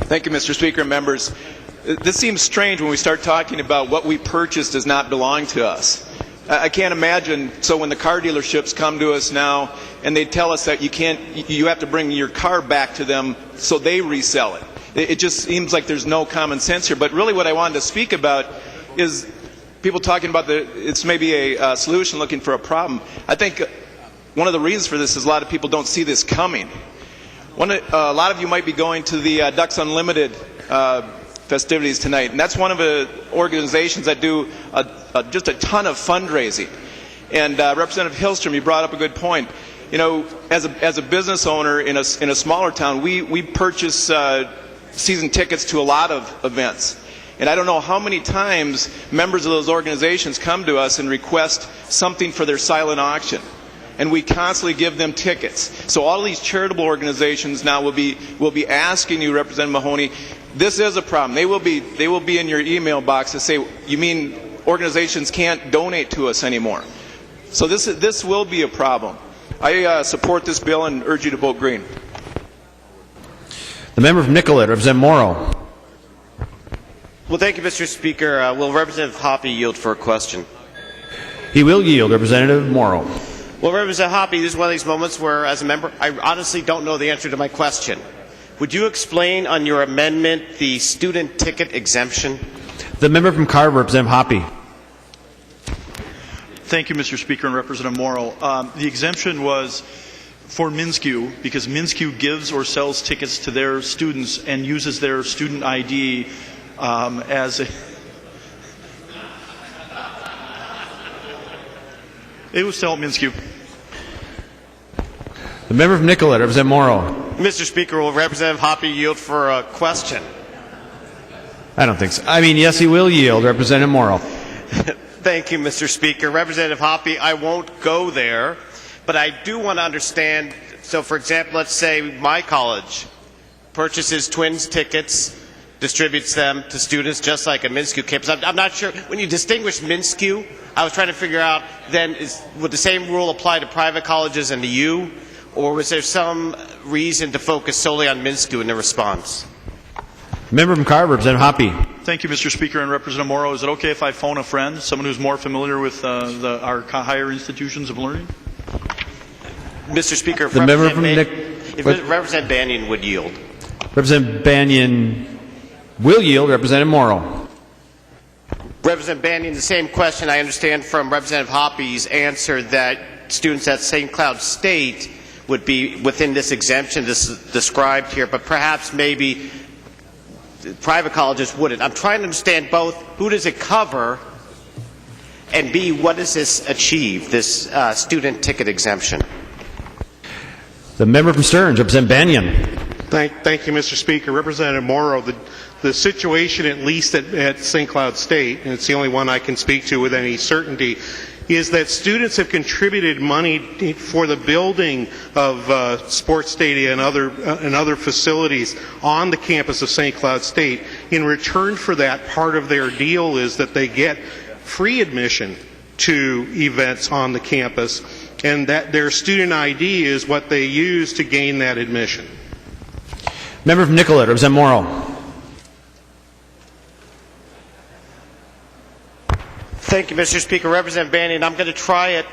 Thank you, Mr. Speaker and members. This seems strange when we start talking about what we purchased does not belong to us. I can't imagine, so when the car dealerships come to us now and they tell us that you have to bring your car back to them so they resell it. It just seems like there's no common sense here. But really what I wanted to speak about is people talking about it's maybe a solution looking for a problem. I think one of the reasons for this is a lot of people don't see this coming. A lot of you might be going to the Ducks Unlimited festivities tonight, and that's one of the organizations that do just a ton of fundraising. And Representative Hillstrom, you brought up a good point. You know, as a business owner in a smaller town, we purchase season tickets to a lot of events. And I don't know how many times members of those organizations come to us and request something for their silent auction. And we constantly give them tickets. So all these charitable organizations now will be asking you, Representative Mahoney, this is a problem. They will be in your email box to say, you mean organizations can't donate to us anymore? So this will be a problem. I support this bill and urge you to vote green. The member from Nicollet, Representative Morrow. Well, thank you, Mr. Speaker. Will Representative Hoppe yield for a question? He will yield, Representative Morrow. Well, Representative Hoppe, this is one of these moments where, as a member, I honestly don't know the answer to my question. Would you explain on your amendment the student ticket exemption? The member from Carver, Representative Hoppe. Thank you, Mr. Speaker and Representative Morrow. The exemption was for MnSCU because MnSCU gives or sells tickets to their students and uses their student ID as a... It was still MnSCU. The member from Nicollet, Representative Morrow. Mr. Speaker, will Representative Hoppe yield for a question? I don't think so. I mean, yes, he will yield, Representative Morrow. Thank you, Mr. Speaker. Representative Hoppe, I won't go there, but I do want to understand. So, for example, let's say my college purchases Twins tickets distributes them to students just like a MNSCU campus. I'm not sure. When you distinguish MNSCU, I was trying to figure out then would the same rule apply to private colleges and to you, or was there some reason to focus solely on MNSCU in the response? Member from Carver, Representative Hoppe. Thank you, Mr. Speaker. And Representative Morrow, is it okay if I phone a friend, someone who's more familiar with our higher institutions of learning? Mr. Speaker, if The member from Representative Banyan would yield. Representative Banyan will yield. Representative Morrow. Representative Banyan, the same question. I understand from Representative Hoppe's answer that students at St. Cloud State would be within this exemption described here, but perhaps maybe private colleges wouldn't. I'm trying to understand both who does it cover, and B, what does this achieve, this student ticket exemption? The member from Stearns, Representative Banyan. Thank you, Mr. Speaker. Representative Morrow, the situation, at least at St. Cloud State, and it's the only one I can speak to with any certainty, is that students have contributed money for the building of sports stadia and other facilities on the campus of St. Cloud State. In return for that, part of their deal is that they get free admission to events on the campus, and that their student ID is what they use to gain that admission. Member from Nicollet, Representative Morrow. Thank you, Mr. Speaker. Representative Banyan, I'm going to try it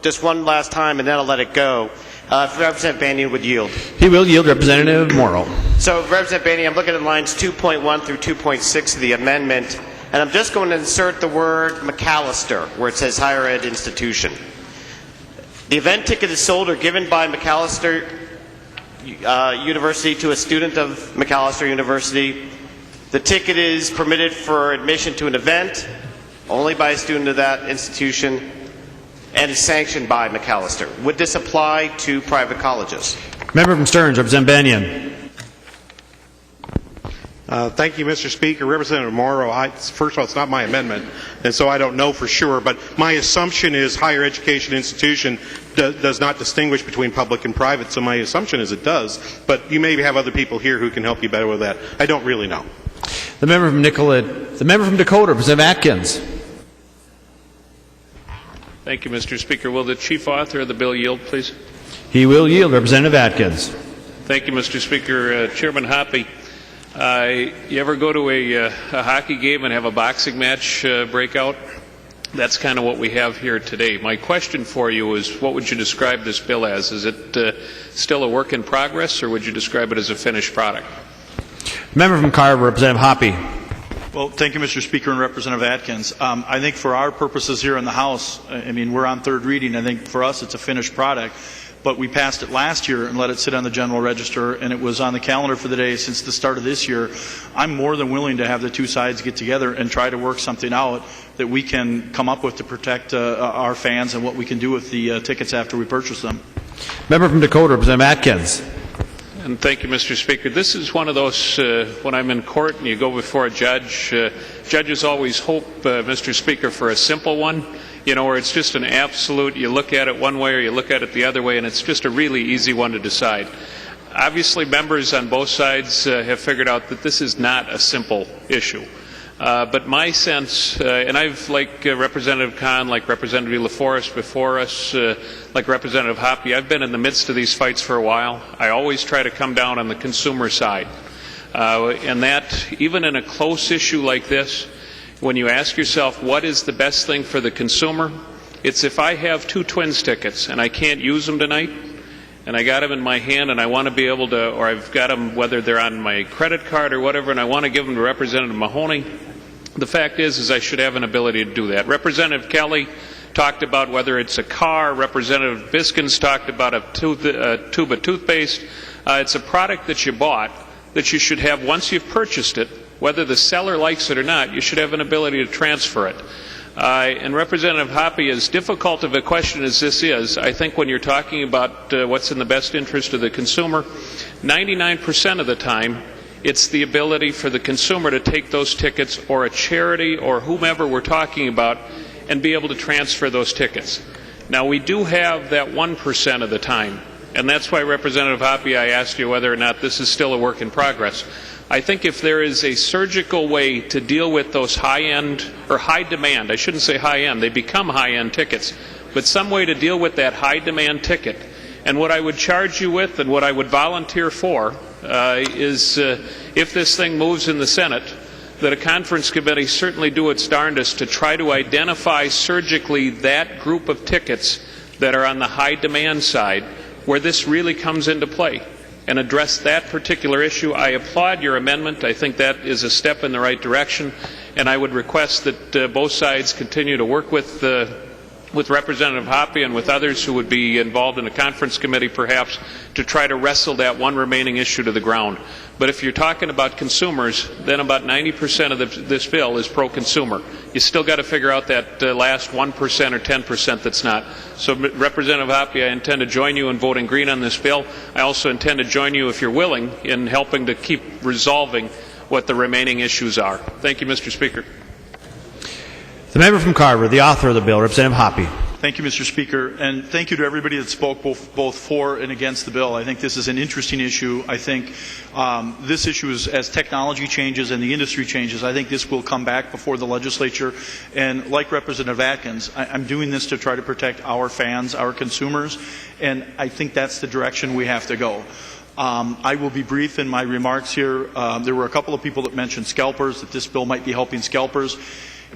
just one last time and then I'll let it go. If Representative Banyan would yield. He will yield. Representative Morrow. So, Representative Banyan, I'm looking at lines 2.1 through 2.6 of the amendment, and I'm just going to insert the word McAllister where it says higher ed institution. The event ticket is sold or given by McAllister University to a student of McAllister University. The ticket is permitted for admission to an event only by a student of that institution and is sanctioned by McAllister. Would this apply to private colleges? Member from Stearns, Representative Banyan. Thank you, Mr. Speaker. Representative Morrow, first of all, it's not my amendment, and so I don't know for sure, but my assumption is higher education institution does not distinguish between public and private, so my assumption is it does, but you may have other people here who can help you better with that. I don't really know. The member from Nicollet. The member from Dakota, Representative Atkins. Thank you, Mr. Speaker. Will the chief author of the bill yield, please? He will yield. Representative Atkins. Thank you, Mr. Speaker. Chairman Hoppe, you ever go to a hockey game and have a boxing match break out? That's kind of what we have here today. My question for you is, what would you describe this bill as? Is it still a work in progress, or would you describe it as a finished product? Member from Carver, Representative Hoppe. Well, thank you, Mr. Speaker and Representative Atkins. I think for our purposes here in the House, I mean, we're on third reading. I think for us it's a finished product. But we passed it last year and let it sit on the general register, and it was on the calendar for the day since the start of this year. I'm more than willing to have the two sides get together and try to work something out that we can come up with to protect our fans and what we can do with the tickets after we purchase them. Member from Dakota, Representative Atkins. And thank you, Mr. Speaker. This is one of those, when I'm in court and you go before a judge, judges always hope, Mr. Speaker, for a simple one, you know, where it's just an absolute, you look at it one way or you look at it the other way, and it's just a really easy one to decide. Obviously, members on both sides have figured out that this is not a simple issue. But my sense, and I've, like Representative Kahn, like Representative LaForest before us, like Representative Hoppe, I've been in the midst of these fights for a while. I always try to come down on the consumer side. And that, even in a close issue like this, when you ask yourself what is the best thing for the consumer, it's if I have two Twins tickets and I can't use them tonight, and I got them in my hand and I want to be able to, or I've got them whether they're on my credit card or whatever, and I want to give them to Representative Mahoney, the fact is I should have an ability to do that. Representative Kelly talked about whether it's a car. Representative Biskins talked about a tube of toothpaste. It's a product that you bought that you should have once you've purchased it, whether the seller likes it or not, you should have an ability to transfer it. And Representative Hoppe, as difficult of a question as this is, I think when you're talking about what's in the best interest of the consumer, 99% of the time, it's the ability for the consumer to take those tickets, or a charity or whomever we're talking about, and be able to transfer those tickets. Now, we do have that 1% of the time, and that's why, Representative Hoppe, I asked you whether or not this is still a work in progress. I think if there is a surgical way to deal with those high-end, or high-demand, I shouldn't say high-end, they become high-end tickets, but some way to deal with that high-demand ticket. And what I would charge you with and what I would volunteer for is if this thing moves in the Senate, that a conference committee certainly do its darndest to try to identify surgically that group of tickets that are on the high-demand side where this really comes into play, and address that particular issue. I applaud your amendment. I think that is a step in the right direction, and I would request that both sides continue to work with Representative Hoppe and with others who would be involved in a conference committee perhaps to try to wrestle that one remaining issue to the ground. But if you're talking about consumers, then about 90% of this bill is pro-consumer. You still got to figure out that last 1% or 10% that's not. So, Representative Hoppe, I intend to join you in voting green on this bill. I also intend to join you, if you're willing, in helping to keep resolving what the remaining issues are. Thank you, Mr. Speaker. The member from Carver, the author of the bill, Representative Hoppe. Thank you, Mr. Speaker, and thank you to everybody that spoke both for and against the bill. I think this is an interesting issue. I think this issue is, as technology changes and the industry changes, I think this will come back before the legislature. And like Representative Atkins, I'm doing this to try to protect our fans, our consumers, and I think that's the direction we have to go. I will be brief in my remarks here. There were a couple of people that mentioned scalpers, that this bill might be helping scalpers.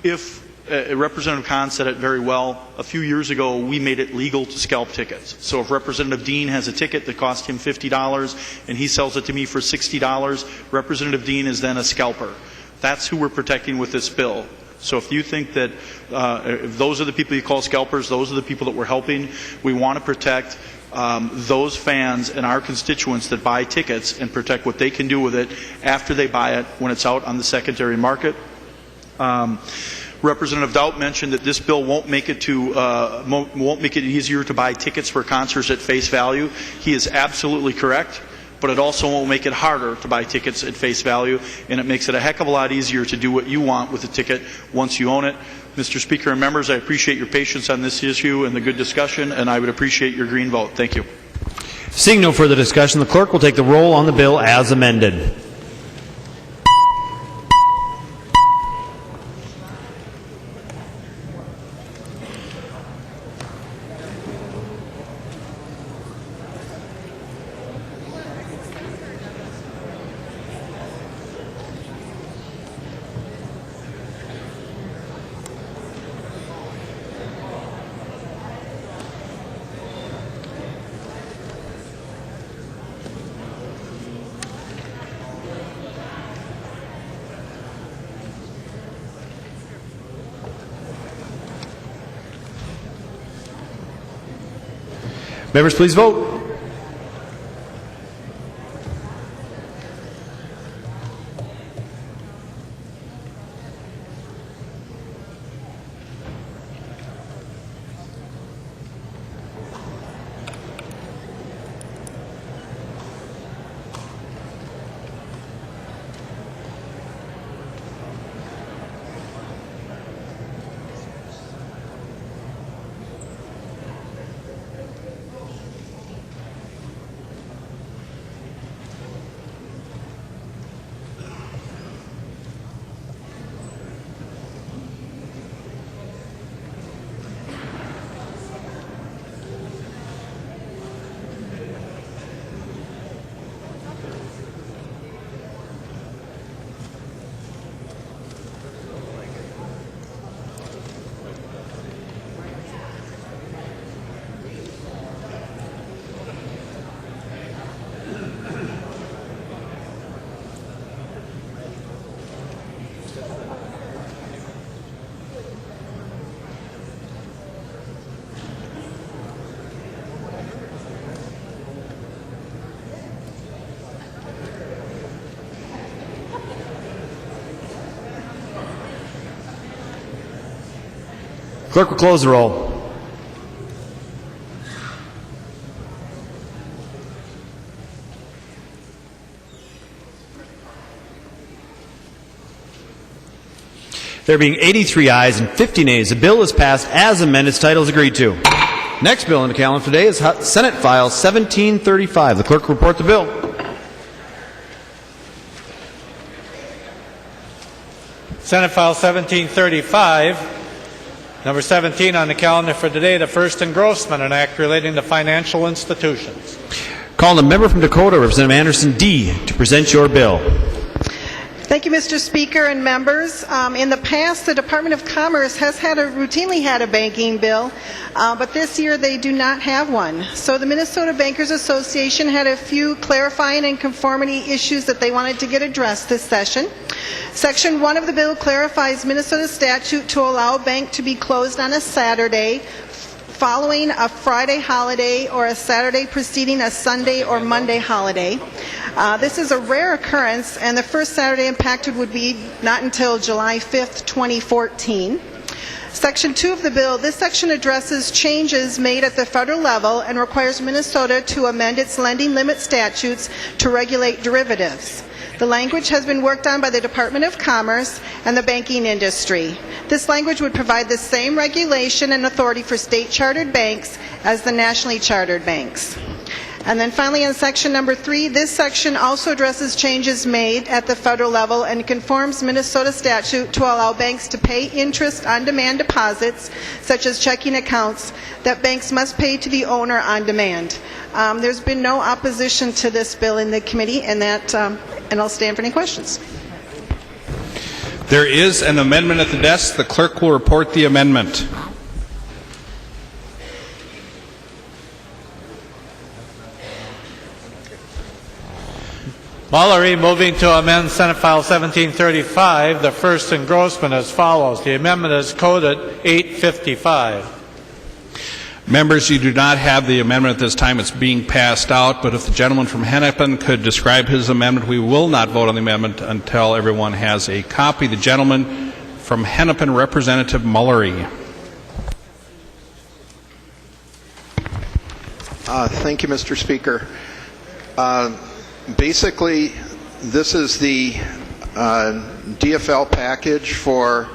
If Representative Kahn said it very well. A few years ago, we made it legal to scalp tickets. So if Representative Dean has a ticket that cost him $50 and he sells it to me for $60, Representative Dean is then a scalper. That's who we're protecting with this bill. So if you think that if those are the people you call scalpers, those are the people that we're helping, we want to protect those fans and our constituents that buy tickets and protect what they can do with it after they buy it when it's out on the secondary market. Representative Doubt mentioned that this bill won't make it easier to buy tickets for concerts at face value. He is absolutely correct, but it also won't make it harder to buy tickets at face value, and it makes it a heck of a lot easier to do what you want with the ticket once you own it. Mr. Speaker and members, I appreciate your patience on this issue and the good discussion, and I would appreciate your green vote. Thank you. Seeing no further discussion, the clerk will take the roll on the bill as amended. Members, please vote. Clerk will close the roll. There being 83 ayes and 50 nays, the bill is passed as amended. Its title is agreed to. Next bill on the calendar today is Senate File 1735. The clerk will report the bill. Senate File 1735. Number 17 on the calendar for today, the first engrossment, an act relating to financial institutions. Call the member from Dakota, Representative Anderson D., to present your bill. Thank you, Mr. Speaker and members. In the past, the Department of Commerce has routinely had a banking bill, but this year they do not have one. So the Minnesota Bankers Association had a few clarifying and conformity issues that they wanted to get addressed this session. Section 1 of the bill clarifies Minnesota statute to allow a bank to be closed on a Saturday following a Friday holiday or a Saturday preceding a Sunday or Monday holiday. This is a rare occurrence, and the first Saturday impacted would be not until July 5th, 2014. Section 2 of the bill, this section addresses changes made at the federal level and requires Minnesota to amend its lending limit statutes to regulate derivatives. The language has been worked on by the Department of Commerce and the banking industry. This language would provide the same regulation and authority for state-chartered banks as the nationally chartered banks. And then finally, in section number 3, this section also addresses changes made at the federal level and conforms Minnesota statute to allow banks to pay interest on demand deposits, such as checking accounts, that banks must pay to the owner on demand. There's been no opposition to this bill in the committee, and I'll stand for any questions. There is an amendment at the desk. The clerk will report the amendment. Mullery moving to amend Senate File 1735, the first engrossment as follows. The amendment is coded 855. Members, you do not have the amendment at this time. It's being passed out, but if the gentleman from Hennepin could describe his amendment, we will not vote on the amendment until everyone has a copy. The gentleman from Hennepin, Representative Mullery. Thank you, Mr. Speaker. Basically, this is the DFL package for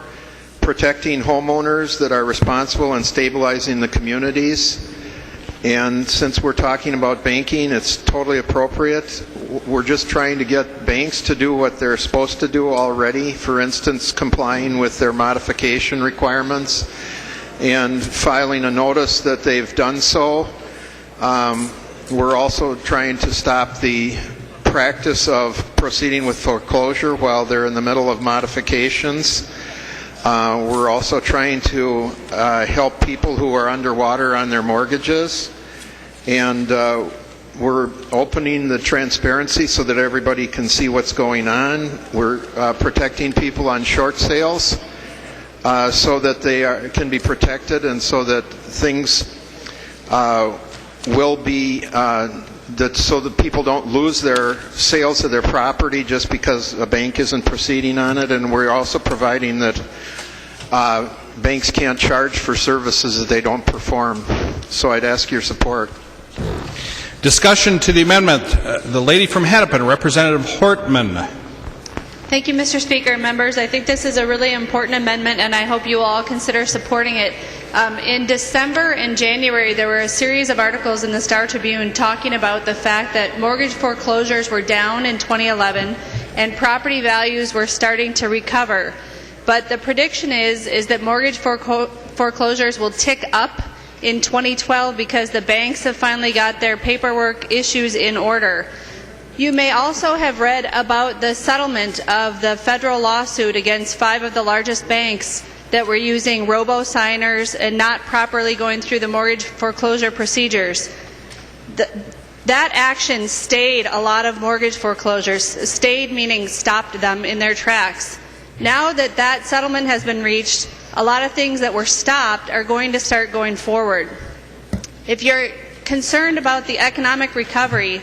protecting homeowners that are responsible and stabilizing the communities. And since we're talking about banking, it's totally appropriate. We're just trying to get banks to do what they're supposed to do already, for instance, complying with their modification requirements and filing a notice that they've done so. We're also trying to stop the practice of proceeding with foreclosure while they're in the middle of modifications. We're also trying to help people who are underwater on their mortgages, and we're opening the transparency so that everybody can see what's going on. We're protecting people on short sales so that they can be protected, and so that things will be so that people don't lose their sales of their property just because a bank isn't proceeding on it. And we're also providing that banks can't charge for services that they don't perform. So I'd ask your support. Discussion to the amendment. The lady from Hennepin, Representative Hortman. Thank you, Mr. Speaker and members. I think this is a really important amendment, and I hope you all consider supporting it. In December and January, there were a series of articles in the Star Tribune talking about the fact that mortgage foreclosures were down in 2011 and property values were starting to recover. But the prediction is that mortgage foreclosures will tick up in 2012 because the banks have finally got their paperwork issues in order. You may also have read about the settlement of the federal lawsuit against 5 of the largest banks that were using robo-signers and not properly going through the mortgage foreclosure procedures. That action stayed a lot of mortgage foreclosures. Stayed meaning stopped them in their tracks. Now that that settlement has been reached, a lot of things that were stopped are going to start going forward. If you're concerned about the economic recovery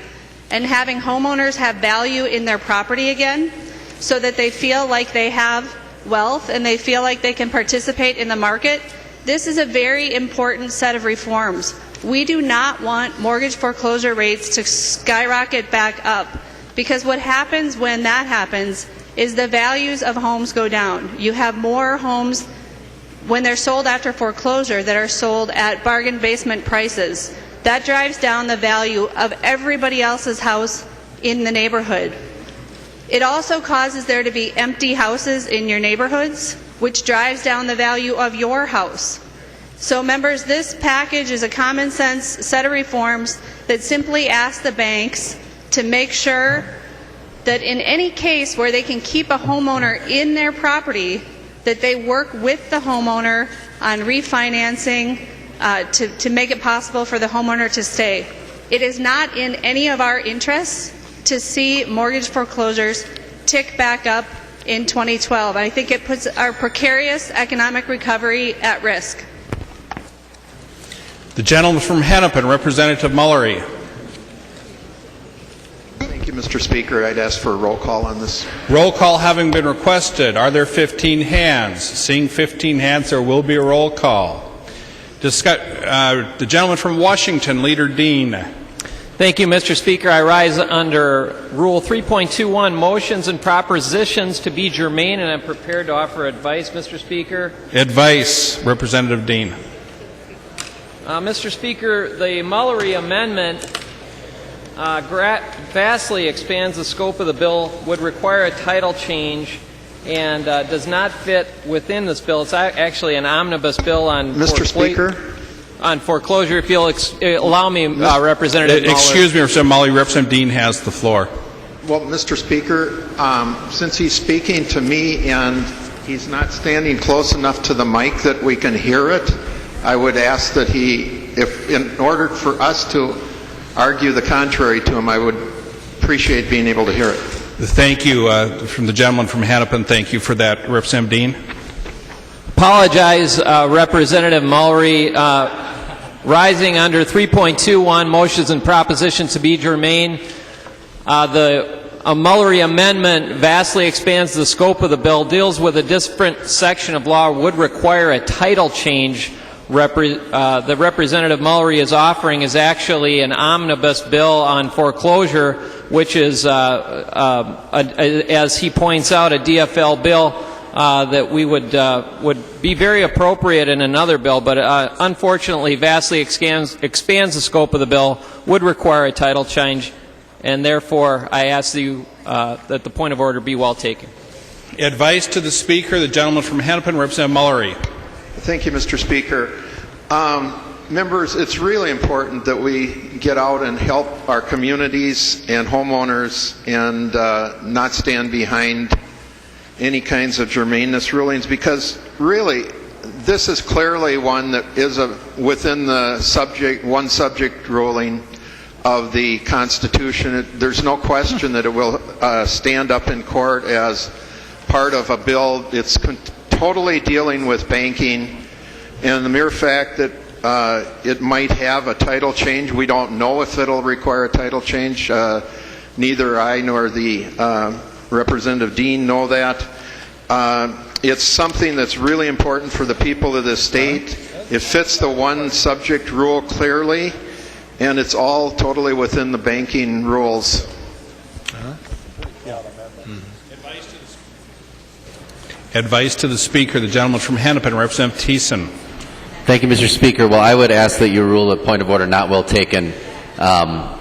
and having homeowners have value in their property again so that they feel like they have wealth and they feel like they can participate in the market, this is a very important set of reforms. We do not want mortgage foreclosure rates to skyrocket back up, because what happens when that happens is the values of homes go down. You have more homes when they're sold after foreclosure that are sold at bargain basement prices. That drives down the value of everybody else's house in the neighborhood. It also causes there to be empty houses in your neighborhoods, which drives down the value of your house. So members, this package is a common sense set of reforms that simply ask the banks to make sure that in any case where they can keep a homeowner in their property, that they work with the homeowner on refinancing to make it possible for the homeowner to stay. It is not in any of our interests to see mortgage foreclosures tick back up in 2012. I think it puts our precarious economic recovery at risk. The gentleman from Hennepin, Representative Mullery. Thank you, Mr. Speaker. I'd ask for a roll call on this. Roll call having been requested. Are there 15 hands? Seeing 15 hands, there will be a roll call. The gentleman from Washington, Leader Dean. Thank you, Mr. Speaker. I rise under Rule 3.21, motions and propositions to be germane, and I'm prepared to offer advice, Mr. Speaker. Advice, Representative Dean. Mr. Speaker, the Mullery Amendment vastly expands the scope of the bill, would require a title change, and does not fit within this bill. It's actually an omnibus bill on Mr. Speaker? On foreclosure. If you'll allow me, Representative Muller. Excuse me, Mr. Mullery. Representative Dean has the floor. Well, Mr. Speaker, since he's speaking to me and he's not standing close enough to the mic that we can hear it, I would ask that in order for us to argue the contrary to him, I would appreciate being able to hear it. Thank you from the gentleman from Hennepin. Thank you for that, Representative Dean. Apologize, Representative Mullery. Rising under 3.21, motions and propositions to be germane. The Mullery Amendment vastly expands the scope of the bill, deals with a different section of law, would require a title change. The Representative Mullery is offering is actually an omnibus bill on foreclosure, which is, as he points out, a DFL bill that we would be very appropriate in another bill, but unfortunately vastly expands the scope of the bill, would require a title change, and therefore I ask that the point of order be well taken. Advice to the Speaker, the gentleman from Hennepin, Representative Mullery. Thank you, Mr. Speaker. Members, it's really important that we get out and help our communities and homeowners and not stand behind any kinds of germaneness rulings, because really this is clearly one that is within the one subject ruling of the Constitution. There's no question that it will stand up in court as part of a bill. It's totally dealing with banking, and the mere fact that it might have a title change, we don't know if it'll require a title change. Neither I nor the Representative Dean know that. It's something that's really important for the people of this state. It fits the one subject rule clearly, and it's all totally within the banking rules. Advice to the Speaker, the gentleman from Hennepin, Representative Thiessen. Thank you, Mr. Speaker. Well, I would ask that you rule a point of order not well taken.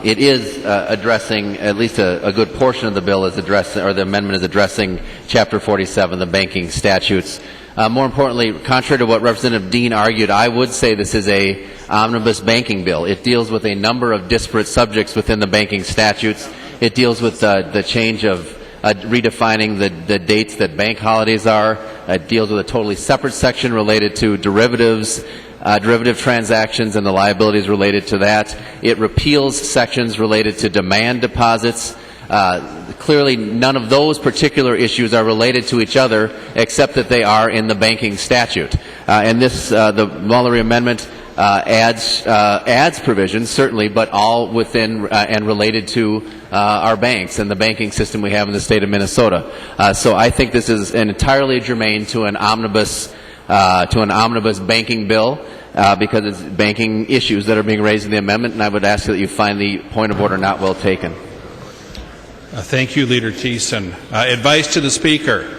It is addressing, at least a good portion of the bill is addressing, or the amendment is addressing Chapter 47, the banking statutes. More importantly, contrary to what Representative Dean argued, I would say this is a omnibus banking bill. It deals with a number of disparate subjects within the banking statutes. It deals with the change of redefining the dates that bank holidays are. It deals with a totally separate section related to derivatives, derivative transactions and the liabilities related to that. It repeals sections related to demand deposits. Clearly, none of those particular issues are related to each other, except that they are in the banking statute. And this, the Mullery Amendment, adds provisions, certainly, but all within and related to our banks and the banking system we have in the state of Minnesota. So I think this is entirely germane to an omnibus banking bill, because it's banking issues that are being raised in the amendment, and I would ask that you find the point of order not well taken. Thank you, Leader Thiessen. Advice to the Speaker.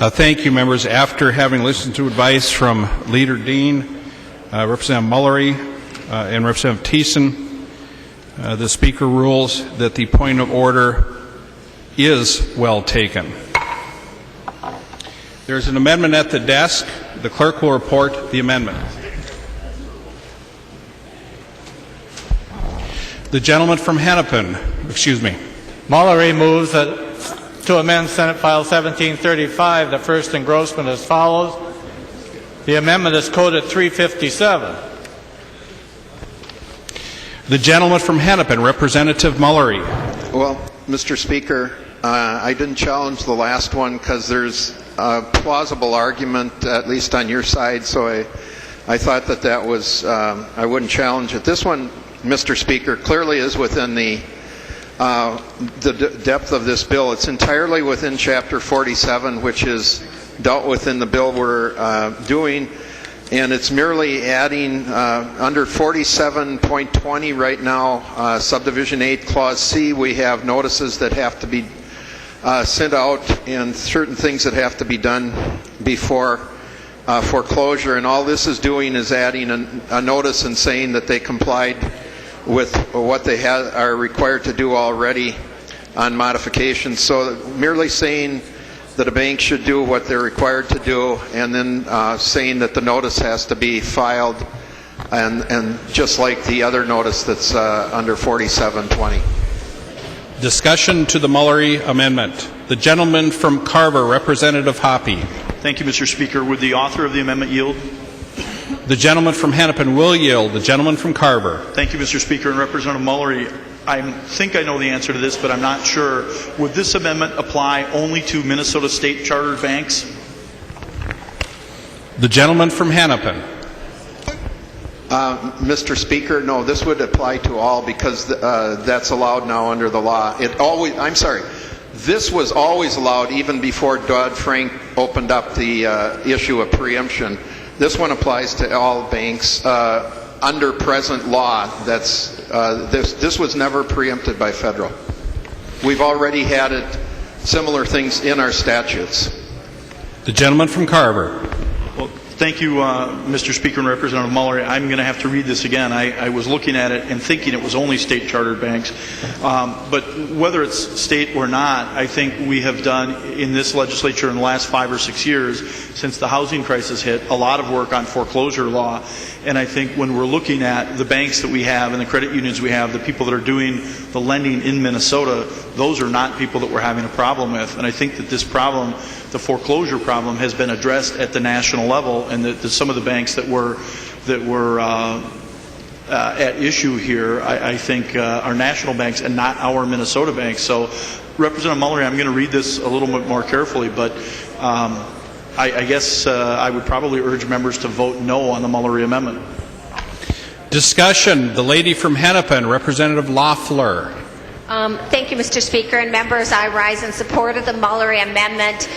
Thank you, members. After having listened to advice from Leader Dean, Representative Mullery, and Representative Thiessen, the Speaker rules that the point of order is well taken. There is an amendment at the desk. The clerk will report the amendment. The gentleman from Hennepin, Mullery moves to amend Senate File 1735, the first engrossment as follows. The amendment is coded 357. The gentleman from Hennepin, Representative Mullery. Well, Mr. Speaker, I didn't challenge the last one because there's a plausible argument, at least on your side, so I thought that was, I wouldn't challenge it. This one, Mr. Speaker, clearly is within the depth of this bill. It's entirely within Chapter 47, which is dealt with in the bill we're doing, and it's merely adding under 47.20 right now, Subdivision 8, Clause C, we have notices that have to be sent out and certain things that have to be done before foreclosure, and all this is doing is adding a notice and saying that they complied with what they are required to do already on modifications. So merely saying that a bank should do what they're required to do, and then saying that the notice has to be filed, and just like the other notice that's under 4720. Discussion to the Mullery amendment. The gentleman from Carver, Representative Hoppe. Thank you, Mr. Speaker. Would the author of the amendment yield? The gentleman from Hennepin will yield. The gentleman from Carver. Thank you, Mr. Speaker. And Representative Mullery, I think I know the answer to this, but I'm not sure. Would this amendment apply only to Minnesota state chartered banks? The gentleman from Hennepin. Mr. Speaker, no, this would apply to all because that's allowed now under the law. This was always allowed even before Dodd-Frank opened up the issue of preemption. This one applies to all banks under present law. This was never preempted by federal. We've already had it, similar things in our statutes. The gentleman from Carver. Well, thank you, Mr. Speaker and Representative Mullery. I'm going to have to read this again. I was looking at it and thinking it was only state chartered banks. But whether it's state or not, I think we have done in this legislature in the last 5 or 6 years since the housing crisis hit a lot of work on foreclosure law. And I think when we're looking at the banks that we have and the credit unions we have, the people that are doing the lending in Minnesota, those are not people that we're having a problem with. And I think that this problem, the foreclosure problem, has been addressed at the national level, and that some of the banks that were at issue here, I think, are national banks and not our Minnesota banks. So, Representative Mullery, I'm going to read this a little bit more carefully, but I guess I would probably urge members to vote no on the Mullery amendment. Discussion. The lady from Hennepin, Representative Loeffler. Thank you, Mr. Speaker, and members. I rise in support of the Mullery amendment.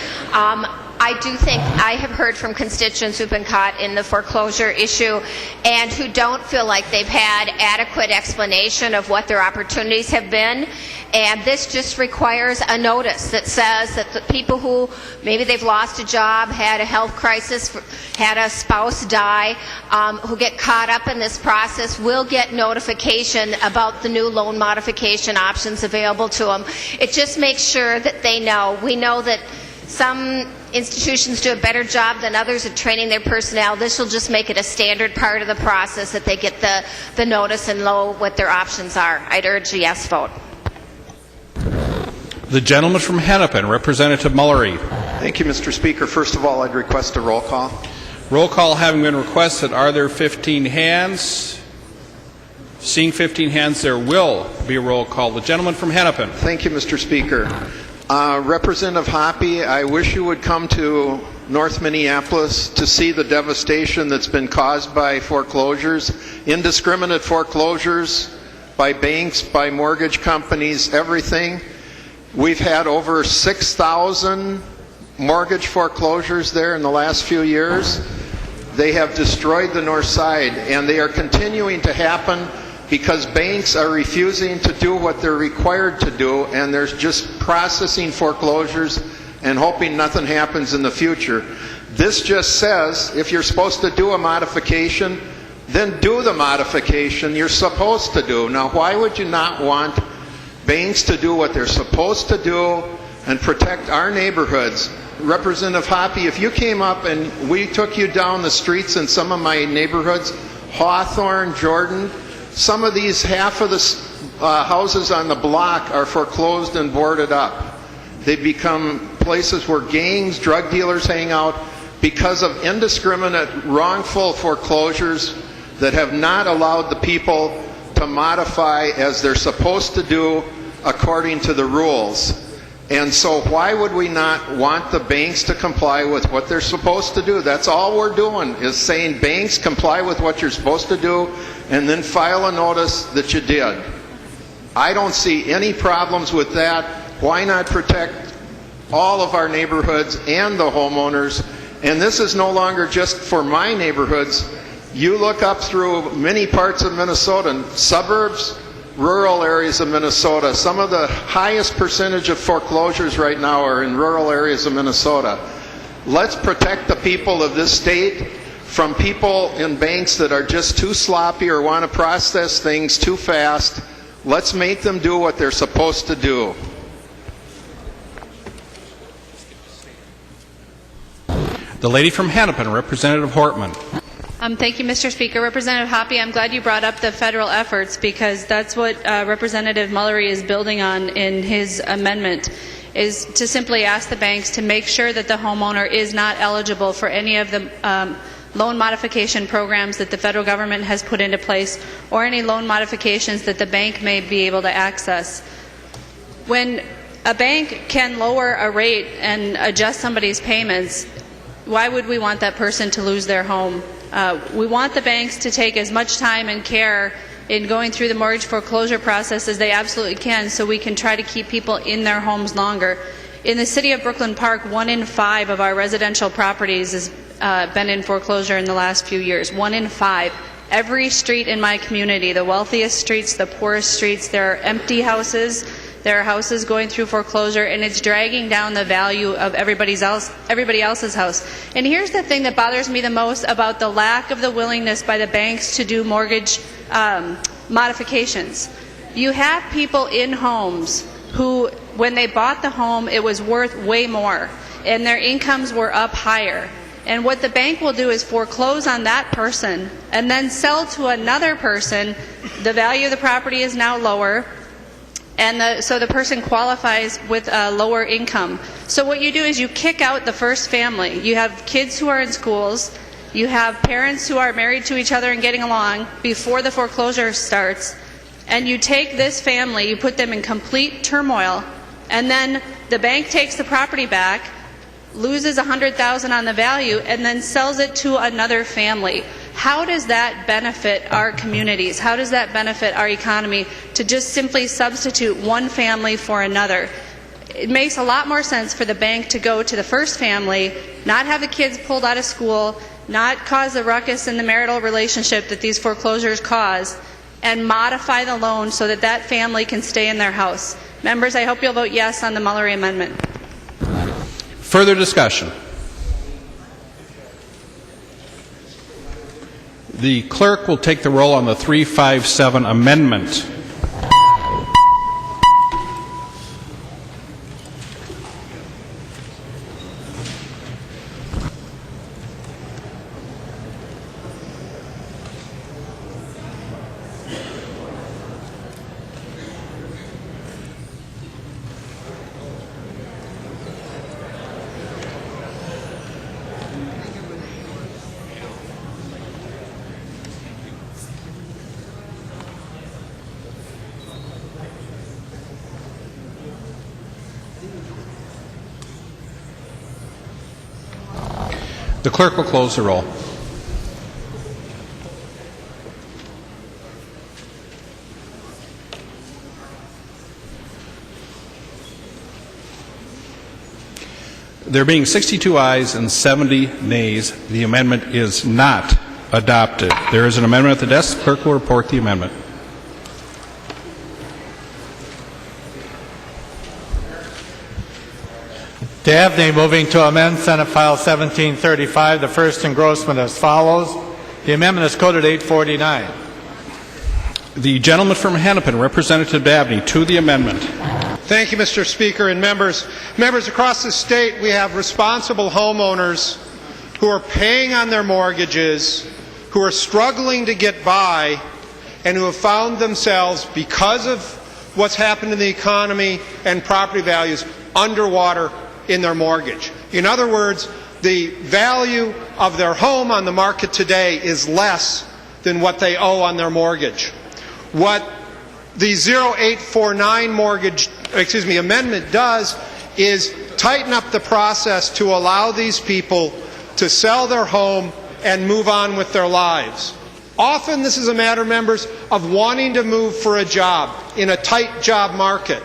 I do think I have heard from constituents who've been caught in the foreclosure issue and who don't feel like they've had adequate explanation of what their opportunities have been. And this just requires a notice that says that the people who maybe they've lost a job, had a health crisis, had a spouse die, who get caught up in this process will get notification about the new loan modification options available to them. It just makes sure that they know. We know that some institutions do a better job than others at training their personnel. This will just make it a standard part of the process that they get the notice and know what their options are. I'd urge a yes vote. The gentleman from Hennepin, Representative Mullery. Thank you, Mr. Speaker. First of all, I'd request a roll call. Roll call having been requested, are there 15 hands? Seeing 15 hands, there will be a roll call. The gentleman from Hennepin. Thank you, Mr. Speaker. Representative Hoppe, I wish you would come to North Minneapolis to see the devastation that's been caused by foreclosures, indiscriminate foreclosures by banks, by mortgage companies, everything. We've had over 6,000 mortgage foreclosures there in the last few years. They have destroyed the north side, and they are continuing to happen because banks are refusing to do what they're required to do, and they're just processing foreclosures and hoping nothing happens in the future. This just says if you're supposed to do a modification, then do the modification you're supposed to do. Now, why would you not want banks to do what they're supposed to do and protect our neighborhoods? Representative Hoppe, if you came up and we took you down the streets in some of my neighborhoods, Hawthorne, Jordan, some of these, half of the houses on the block are foreclosed and boarded up. They become places where gangs, drug dealers hang out because of indiscriminate, wrongful foreclosures that have not allowed the people to modify as they're supposed to do according to the rules. And so why would we not want the banks to comply with what they're supposed to do? That's all we're doing, is saying banks comply with what you're supposed to do and then file a notice that you did. I don't see any problems with that. Why not protect all of our neighborhoods and the homeowners? And this is no longer just for my neighborhoods. You look up through many parts of Minnesota, suburbs, rural areas of Minnesota. Some of the highest percentage of foreclosures right now are in rural areas of Minnesota. Let's protect the people of this state from people in banks that are just too sloppy or want to process things too fast. Let's make them do what they're supposed to do. The lady from Hennepin, Representative Hortman. Thank you, Mr. Speaker. Representative Hoppe, I'm glad you brought up the federal efforts, because that's what Representative Mullery is building on in his amendment, is to simply ask the banks to make sure that the homeowner is not eligible for any of the loan modification programs that the federal government has put into place, or any loan modifications that the bank may be able to access. When a bank can lower a rate and adjust somebody's payments, why would we want that person to lose their home? We want the banks to take as much time and care in going through the mortgage foreclosure process as they absolutely can, so we can try to keep people in their homes longer. In the city of Brooklyn Park, 1 in 5 of our residential properties has been in foreclosure in the last few years. 1 in 5. Every street in my community, the wealthiest streets, the poorest streets, there are empty houses. There are houses going through foreclosure, and it's dragging down the value of everybody else's house. And here's the thing that bothers me the most about the lack of the willingness by the banks to do mortgage modifications. You have people in homes who, when they bought the home, it was worth way more, and their incomes were up higher. And what the bank will do is foreclose on that person and then sell to another person. The value of the property is now lower, and so the person qualifies with a lower income. So what you do is you kick out the first family. You have kids who are in schools, you have parents who are married to each other and getting along before the foreclosure starts, and you take this family, you put them in complete turmoil, and then the bank takes the property back, loses $100,000 on the value, and then sells it to another family. How does that benefit our communities? How does that benefit our economy to just simply substitute one family for another? It makes a lot more sense for the bank to go to the first family, not have the kids pulled out of school, not cause the ruckus in the marital relationship that these foreclosures cause, and modify the loan so that that family can stay in their house. Members, I hope you'll vote yes on the Mullery Amendment. Further discussion? The clerk will take the roll on the 357 amendment. The clerk will close the roll. There being 62 ayes and 70 nays, the amendment is not adopted. There is an amendment at the desk. The clerk will report the amendment. Dabney moving to amend Senate File 1735, the first engrossment as follows. The amendment is coded 849. The gentleman from Hennepin, Representative Dabney, to the amendment. Thank you, Mr. Speaker and members. Members, across the state we have responsible homeowners who are paying on their mortgages, who are struggling to get by, and who have found themselves, because of what's happened in the economy and property values, underwater in their mortgage. In other words, the value of their home on the market today is less than what they owe on their mortgage. What the 0849 amendment does is tighten up the process to allow these people to sell their home and move on with their lives. Often this is a matter, members, of wanting to move for a job in a tight job market.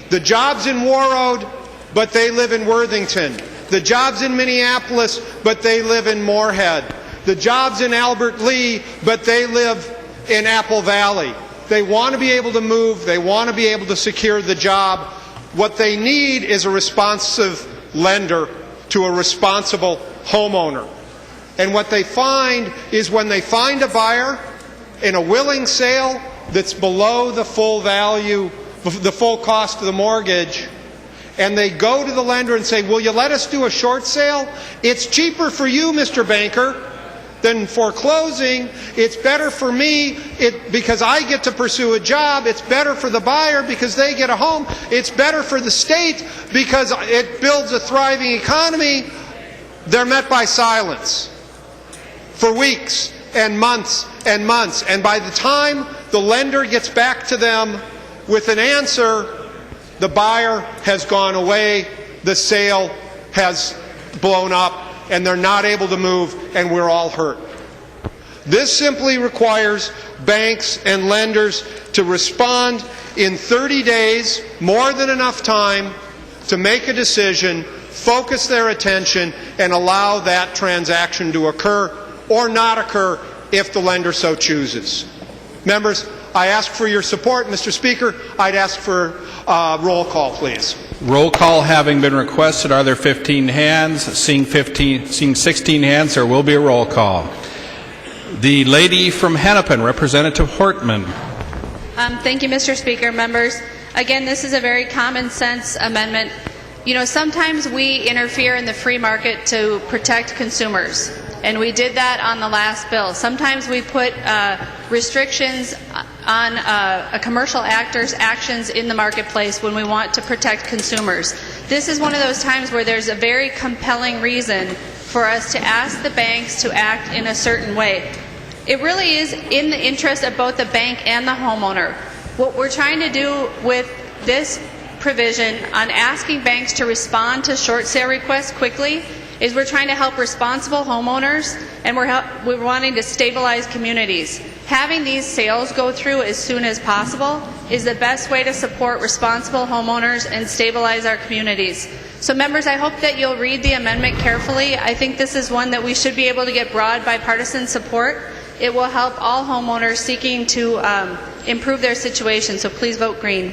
The job's in Warroad, but they live in Worthington. The job's in Minneapolis, but they live in Moorhead. The job's in Albert Lea, but they live in Apple Valley. They want to be able to move. They want to be able to secure the job. What they need is a responsive lender to a responsible homeowner. And what they find is when they find a buyer in a willing sale that's below the full value, the full cost of the mortgage, and they go to the lender and say, will you let us do a short sale? It's cheaper for you, Mr. Banker, than foreclosing. It's better for me because I get to pursue a job. It's better for the buyer because they get a home. It's better for the state because it builds a thriving economy. They're met by silence for weeks and months and months. And by the time the lender gets back to them with an answer, the buyer has gone away, the sale has blown up, and they're not able to move, and we're all hurt. This simply requires banks and lenders to respond in 30 days, more than enough time to make a decision, focus their attention, and allow that transaction to occur or not occur if the lender so chooses. Members, I ask for your support. Mr. Speaker, I'd ask for roll call, please. Roll call having been requested. Are there 15 hands? Seeing 16 hands, there will be a roll call. The lady from Hennepin, Representative Hortman. Thank you, Mr. Speaker. Members, again, this is a very common sense amendment. You know, sometimes we interfere in the free market to protect consumers, and we did that on the last bill. Sometimes we put restrictions on a commercial actor's actions in the marketplace when we want to protect consumers. This is one of those times where there's a very compelling reason for us to ask the banks to act in a certain way. It really is in the interest of both the bank and the homeowner. What we're trying to do with this provision on asking banks to respond to short sale requests quickly is we're trying to help responsible homeowners, and we're wanting to stabilize communities. Having these sales go through as soon as possible is the best way to support responsible homeowners and stabilize our communities. So members, I hope that you'll read the amendment carefully. I think this is one that we should be able to get broad bipartisan support. It will help all homeowners seeking to improve their situation, so please vote green.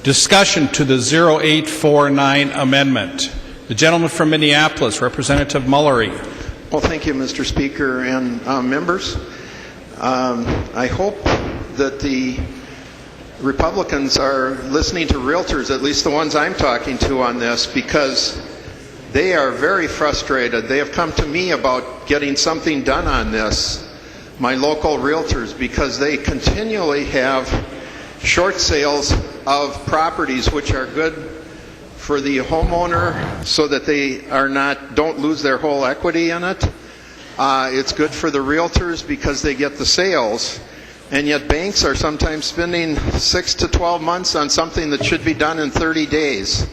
Discussion to the 0849 amendment. The gentleman from Minneapolis, Representative Mullery. Well, thank you, Mr. Speaker and members. I hope that the Republicans are listening to realtors, at least the ones I'm talking to on this, because they are very frustrated. They have come to me about getting something done on this, my local realtors, because they continually have short sales of properties which are good for the homeowner so that they don't lose their whole equity in it. It's good for the realtors because they get the sales, and yet banks are sometimes spending 6 to 12 months on something that should be done in 30 days.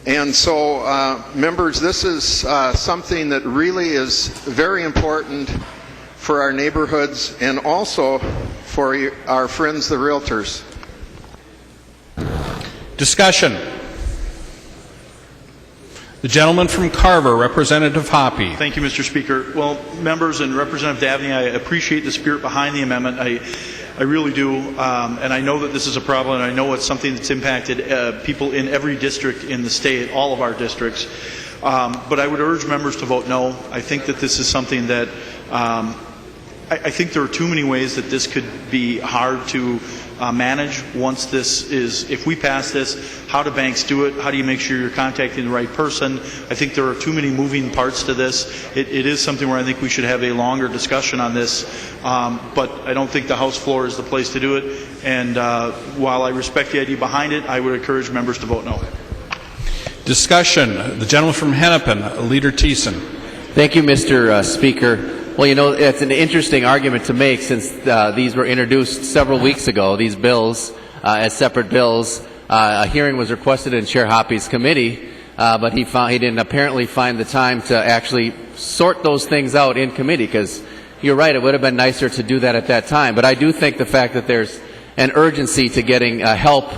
And so, members, this is something that really is very important for our neighborhoods and also for our friends, the realtors. The gentleman from Carver, Representative Hoppe. Thank you, Mr. Speaker. Well, members and Representative Dabney, I appreciate the spirit behind the amendment. I really do, and I know that this is a problem, and I know it's something that's impacted people in every district in the state, all of our districts. But I would urge members to vote no. I think that this is something that I think there are too many ways that this could be hard to manage once this is, if we pass this. How do banks do it? How do you make sure you're contacting the right person? I think there are too many moving parts to this. It is something where I think we should have a longer discussion on this, but I don't think the House floor is the place to do it. And while I respect the idea behind it, I would encourage members to vote no. Discussion. The gentleman from Hennepin, Leader Thiessen. Thank you, Mr. Speaker. Well, you know, it's an interesting argument to make since these were introduced several weeks ago, these bills, as separate bills. A hearing was requested in Chair Hoppe's committee, but he didn't apparently find the time to actually sort those things out in committee, because you're right, it would have been nicer to do that at that time. But I do think the fact that there's an urgency to getting help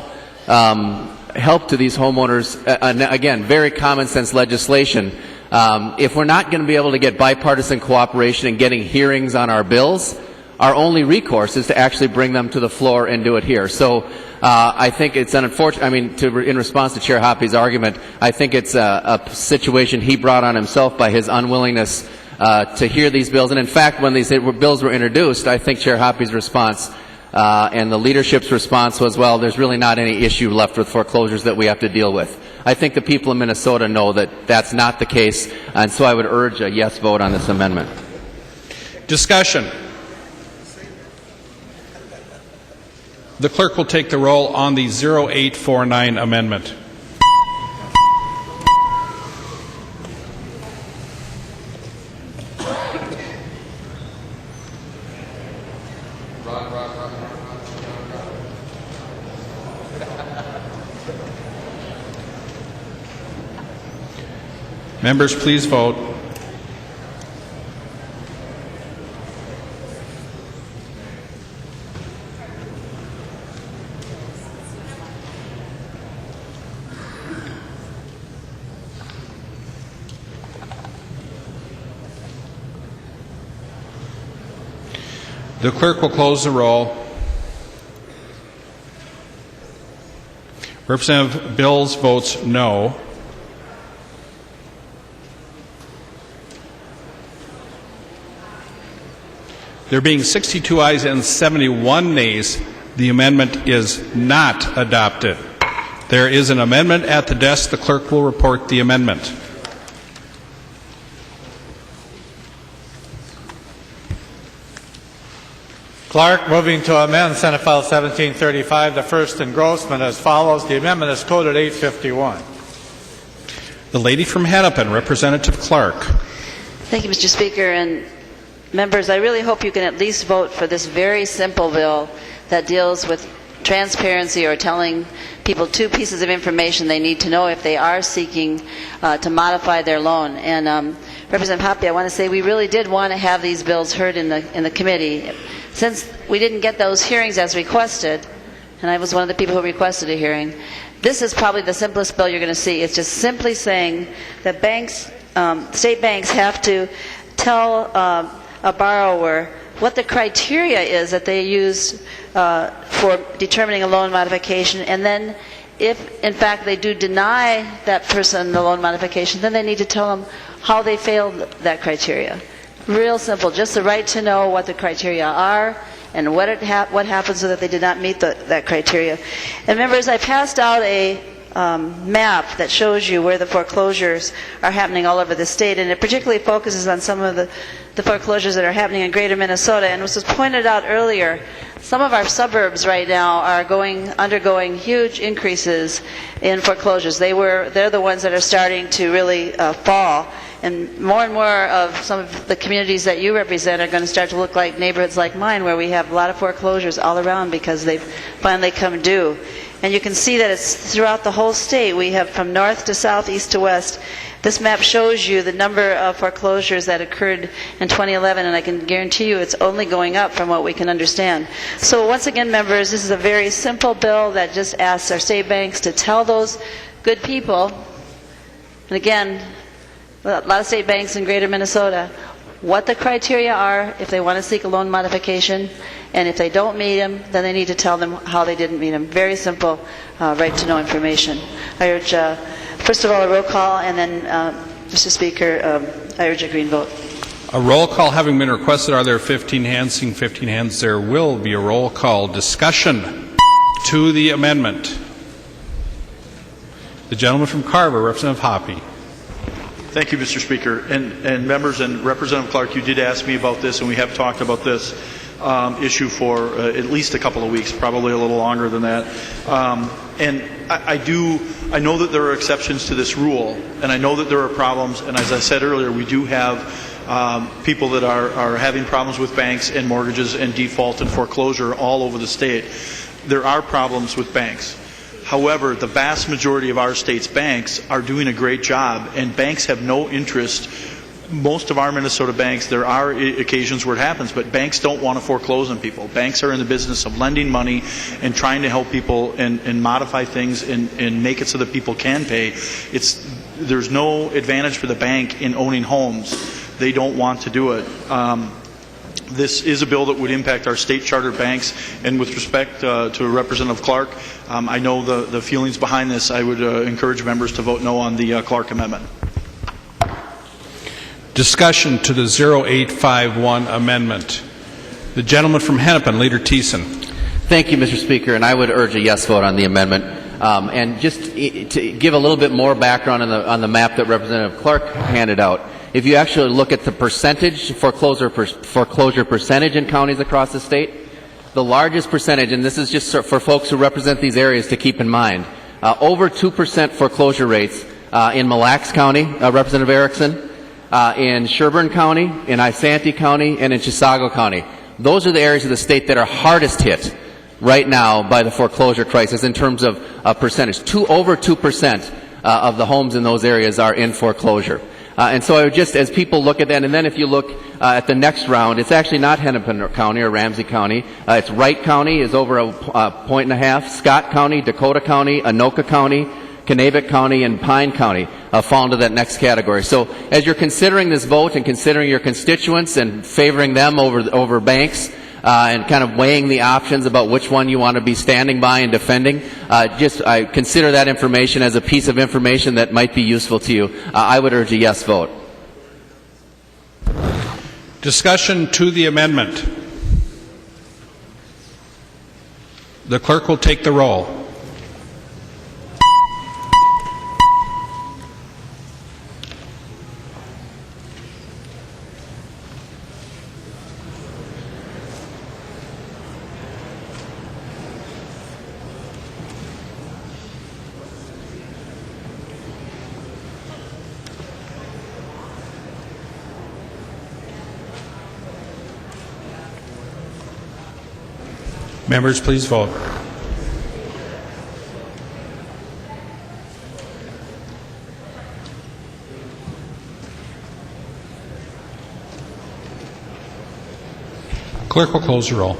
to these homeowners, again, very common sense legislation. If we're not going to be able to get bipartisan cooperation and getting hearings on our bills, our only recourse is to actually bring them to the floor and do it here. So I think it's unfortunate. I mean, in response to Chair Hoppe's argument, I think it's a situation he brought on himself by his unwillingness to hear these bills. And in fact, when these bills were introduced, I think Chair Hoppe's response and the leadership's response was, well, there's really not any issue left with foreclosures that we have to deal with. I think the people of Minnesota know that that's not the case, and so I would urge a yes vote on this amendment. Discussion. The clerk will take the roll on the 0849 amendment. Members, please vote. The clerk will close the roll. Representative Bills votes no. There being 62 ayes and 71 nays, the amendment is not adopted. There is an amendment at the desk. The clerk will report the amendment. Clerk, moving to amend Senate File 1735, the first engrossment as follows. The amendment is quoted 851. The lady from Hennepin, Representative Clark. Thank you, Mr. Speaker. And members, I really hope you can at least vote for this very simple bill that deals with transparency, or telling people two pieces of information they need to know if they are seeking to modify their loan. And Representative Hoppe, I want to say we really did want to have these bills heard in the committee. Since we didn't get those hearings as requested, and I was one of the people who requested a hearing, this is probably the simplest bill you're going to see. It's just simply saying that banks, state banks, have to tell a borrower what the criteria is that they use for determining a loan modification, and then if in fact they do deny that person the loan modification, then they need to tell them how they failed that criteria. Real simple, just the right to know what the criteria are and what happens so that they did not meet that criteria. And members, I passed out a map that shows you where the foreclosures are happening all over the state, and it particularly focuses on some of the foreclosures that are happening in greater Minnesota. And as was pointed out earlier, some of our suburbs right now are undergoing huge increases in foreclosures. They're the ones that are starting to really fall. And more of some of the communities that you represent are going to start to look like neighborhoods like mine, where we have a lot of foreclosures all around because they've finally come due. And you can see that it's throughout the whole state. We have from north to south, east to west. This map shows you the number of foreclosures that occurred in 2011, and I can guarantee you it's only going up from what we can understand. So once again, members, this is a very simple bill that just asks our state banks to tell those good people and again, a lot of state banks in greater Minnesota, what the criteria are if they want to seek a loan modification, and if they don't meet them, then they need to tell them how they didn't meet them. Very simple, right-to-know information. I urge, first of all, a roll call, and then, Mr. Speaker, I urge a green vote. A roll call having been requested. Are there 15 hands? Seeing 15 hands, there will be a roll call. Discussion to the amendment. The gentleman from Carver, Representative Hoppe. Thank you, Mr. Speaker. And members, and Representative Clark, you did ask me about this, and we have talked about this issue for at least a couple of weeks, probably a little longer than that. And I know that there are exceptions to this rule, and I know that there are problems, and as I said earlier, we do have people that are having problems with banks and mortgages and default and foreclosure all over the state. There are problems with banks. However, the vast majority of our state's banks are doing a great job, and banks have no interest. Most of our Minnesota banks, there are occasions where it happens, but banks don't want to foreclose on people. Banks are in the business of lending money and trying to help people and modify things and make it so that people can pay. There's no advantage for the bank in owning homes. They don't want to do it. This is a bill that would impact our state charter banks, and with respect to Representative Clark, I know the feelings behind this. I would encourage members to vote no on the Clark amendment. Discussion to the 0851 amendment. The gentleman from Hennepin, Leader Thiessen. Thank you, Mr. Speaker, and I would urge a yes vote on the amendment. And just to give a little bit more background on the map that Representative Clark handed out, if you actually look at the percentage, foreclosure percentage in counties across the state, the largest percentage, and this is just for folks who represent these areas to keep in mind, over 2% foreclosure rates in Mille Lacs County, Representative Erickson, in Sherburne County, in Isanti County, and in Chisago County. Those are the areas of the state that are hardest hit right now by the foreclosure crisis in terms of percentage. Over 2% of the homes in those areas are in foreclosure. And so I would just, as people look at that, and then if you look at the next round, it's actually not Hennepin County or Ramsey County. It's Wright County is over a point and a half. Scott County, Dakota County, Anoka County, Kanabec County, and Pine County fall into that next category. So as you're considering this vote and considering your constituents and favoring them over banks, and kind of weighing the options about which one you want to be standing by and defending, I consider that information as a piece of information that might be useful to you. I would urge a yes vote. Discussion to the amendment. The clerk will take the roll. Members, please vote. Clerk will close the roll.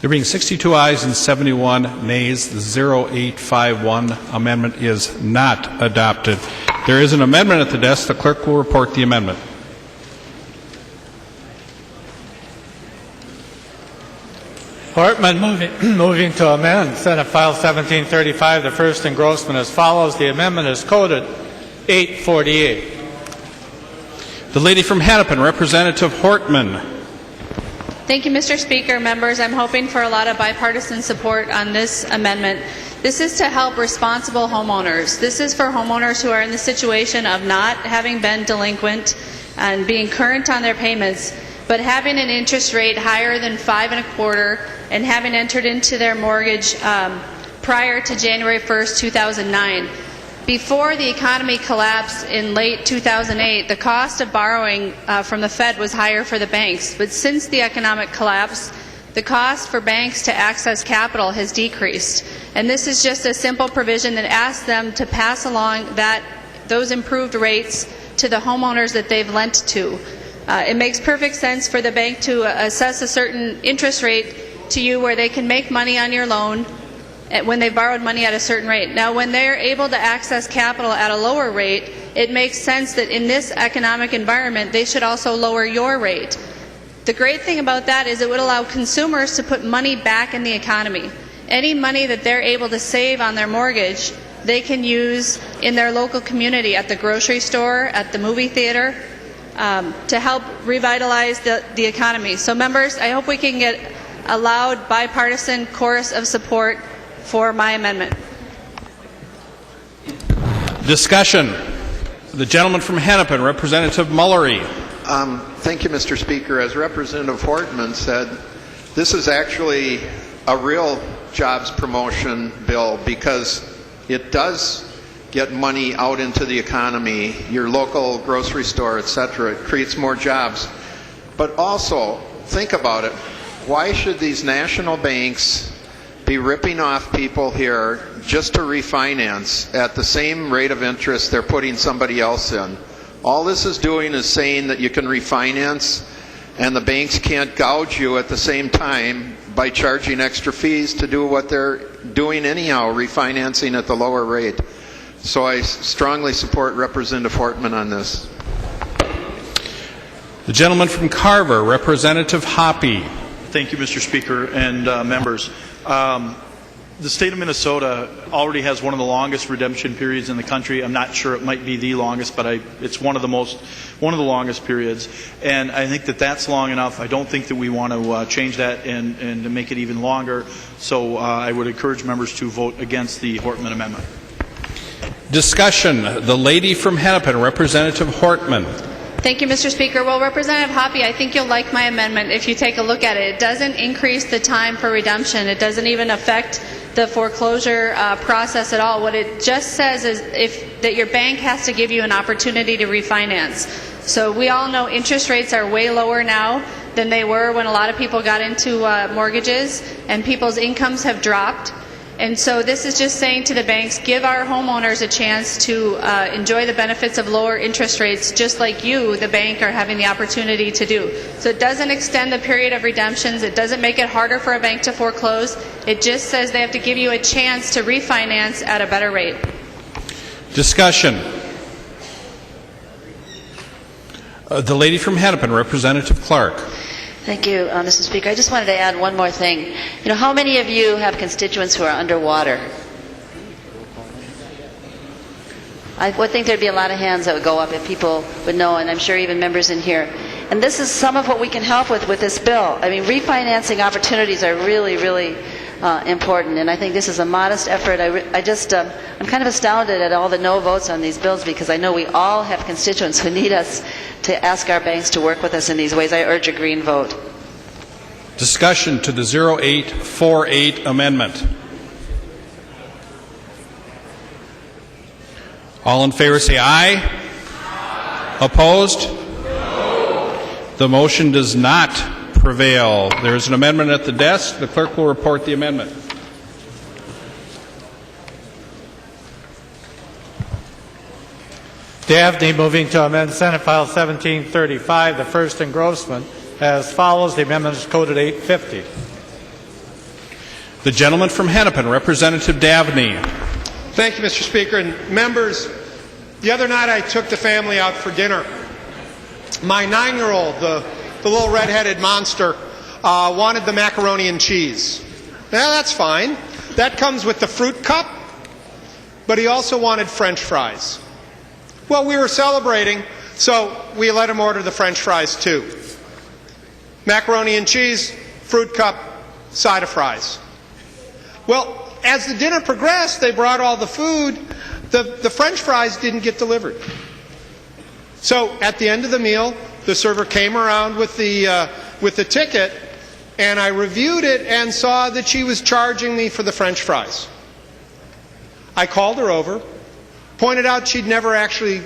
There being 62 ayes and 71 nays, the 0851 amendment is not adopted. There is an amendment at the desk. The clerk will report the amendment. Hortman moving to amend Senate File 1735, the first engrossment as follows. The amendment is coded 848. The lady from Hennepin, Representative Hortman. Thank you, Mr. Speaker. Members, I'm hoping for a lot of bipartisan support on this amendment. This is to help responsible homeowners. This is for homeowners who are in the situation of not having been delinquent and being current on their payments, but having an interest rate higher than 5 1/4 and having entered into their mortgage prior to January 1st, 2009. Before the economy collapsed in late 2008, the cost of borrowing from the Fed was higher for the banks. But since the economic collapse, the cost for banks to access capital has decreased. And this is just a simple provision that asks them to pass along those improved rates to the homeowners that they've lent to. It makes perfect sense for the bank to assess a certain interest rate to you where they can make money on your loan when they've borrowed money at a certain rate. Now, when they're able to access capital at a lower rate, it makes sense that in this economic environment, they should also lower your rate. The great thing about that is it would allow consumers to put money back in the economy. Any money that they're able to save on their mortgage, they can use in their local community, at the grocery store, at the movie theater, to help revitalize the economy. So members, I hope we can get a loud bipartisan chorus of support for my amendment. Discussion. The gentleman from Hennepin, Representative Mullery. Thank you, Mr. Speaker. As Representative Hortman said, this is actually a real jobs promotion bill because it does get money out into the economy, your local grocery store, etc. It creates more jobs. But also, think about it. Why should these national banks be ripping off people here just to refinance at the same rate of interest they're putting somebody else in? All this is doing is saying that you can refinance and the banks can't gouge you at the same time by charging extra fees to do what they're doing anyhow, refinancing at the lower rate. So I strongly support Representative Hortman on this. The gentleman from Carver, Representative Hoppe. Thank you, Mr. Speaker and members. The state of Minnesota already has one of the longest redemption periods in the country. I'm not sure it might be the longest, but it's one of the longest periods. And I think that that's long enough. I don't think that we want to change that and to make it even longer. So I would encourage members to vote against the Hortman amendment. Discussion. The lady from Hennepin, Representative Hortman. Thank you, Mr. Speaker. Well, Representative Hoppe, I think you'll like my amendment if you take a look at it. It doesn't increase the time for redemption. It doesn't even affect the foreclosure process at all. What it just says is that your bank has to give you an opportunity to refinance. So we all know interest rates are way lower now than they were when a lot of people got into mortgages, and people's incomes have dropped. And so this is just saying to the banks, give our homeowners a chance to enjoy the benefits of lower interest rates, just like you, the bank, are having the opportunity to do. So it doesn't extend the period of redemptions. It doesn't make it harder for a bank to foreclose. It just says they have to give you a chance to refinance at a better rate. Discussion. The lady from Hennepin, Representative Clark. Thank you, Mr. Speaker. I just wanted to add one more thing. You know, how many of you have constituents who are underwater? I would think there'd be a lot of hands that would go up if people would know, and I'm sure even members in here. And this is some of what we can help with this bill. I mean, refinancing opportunities are really, really important, and I think this is a modest effort. I'm kind of astounded at all the no votes on these bills because I know we all have constituents who need us to ask our banks to work with us in these ways. I urge a green vote. Discussion to the 0848 amendment. All in favor say aye. Opposed? No. The motion does not prevail. There is an amendment at the desk. The clerk will report the amendment. Dabney moving to amend Senate File 1735, the first engrossment, as follows. The amendment is coded 850. The gentleman from Hennepin, Representative Dabney. Thank you, Mr. Speaker. And members, the other night I took the family out for dinner. My 9-year-old, the little red-headed monster, wanted the macaroni and cheese. Now, that's fine. That comes with the fruit cup, but he also wanted French fries. Well, we were celebrating, so we let him order the French fries too. Macaroni and cheese, fruit cup, side of fries. Well, as the dinner progressed, they brought all the food. The French fries didn't get delivered. So at the end of the meal, the server came around with the ticket, and I reviewed it and saw that she was charging me for the French fries. I called her over, pointed out she'd never actually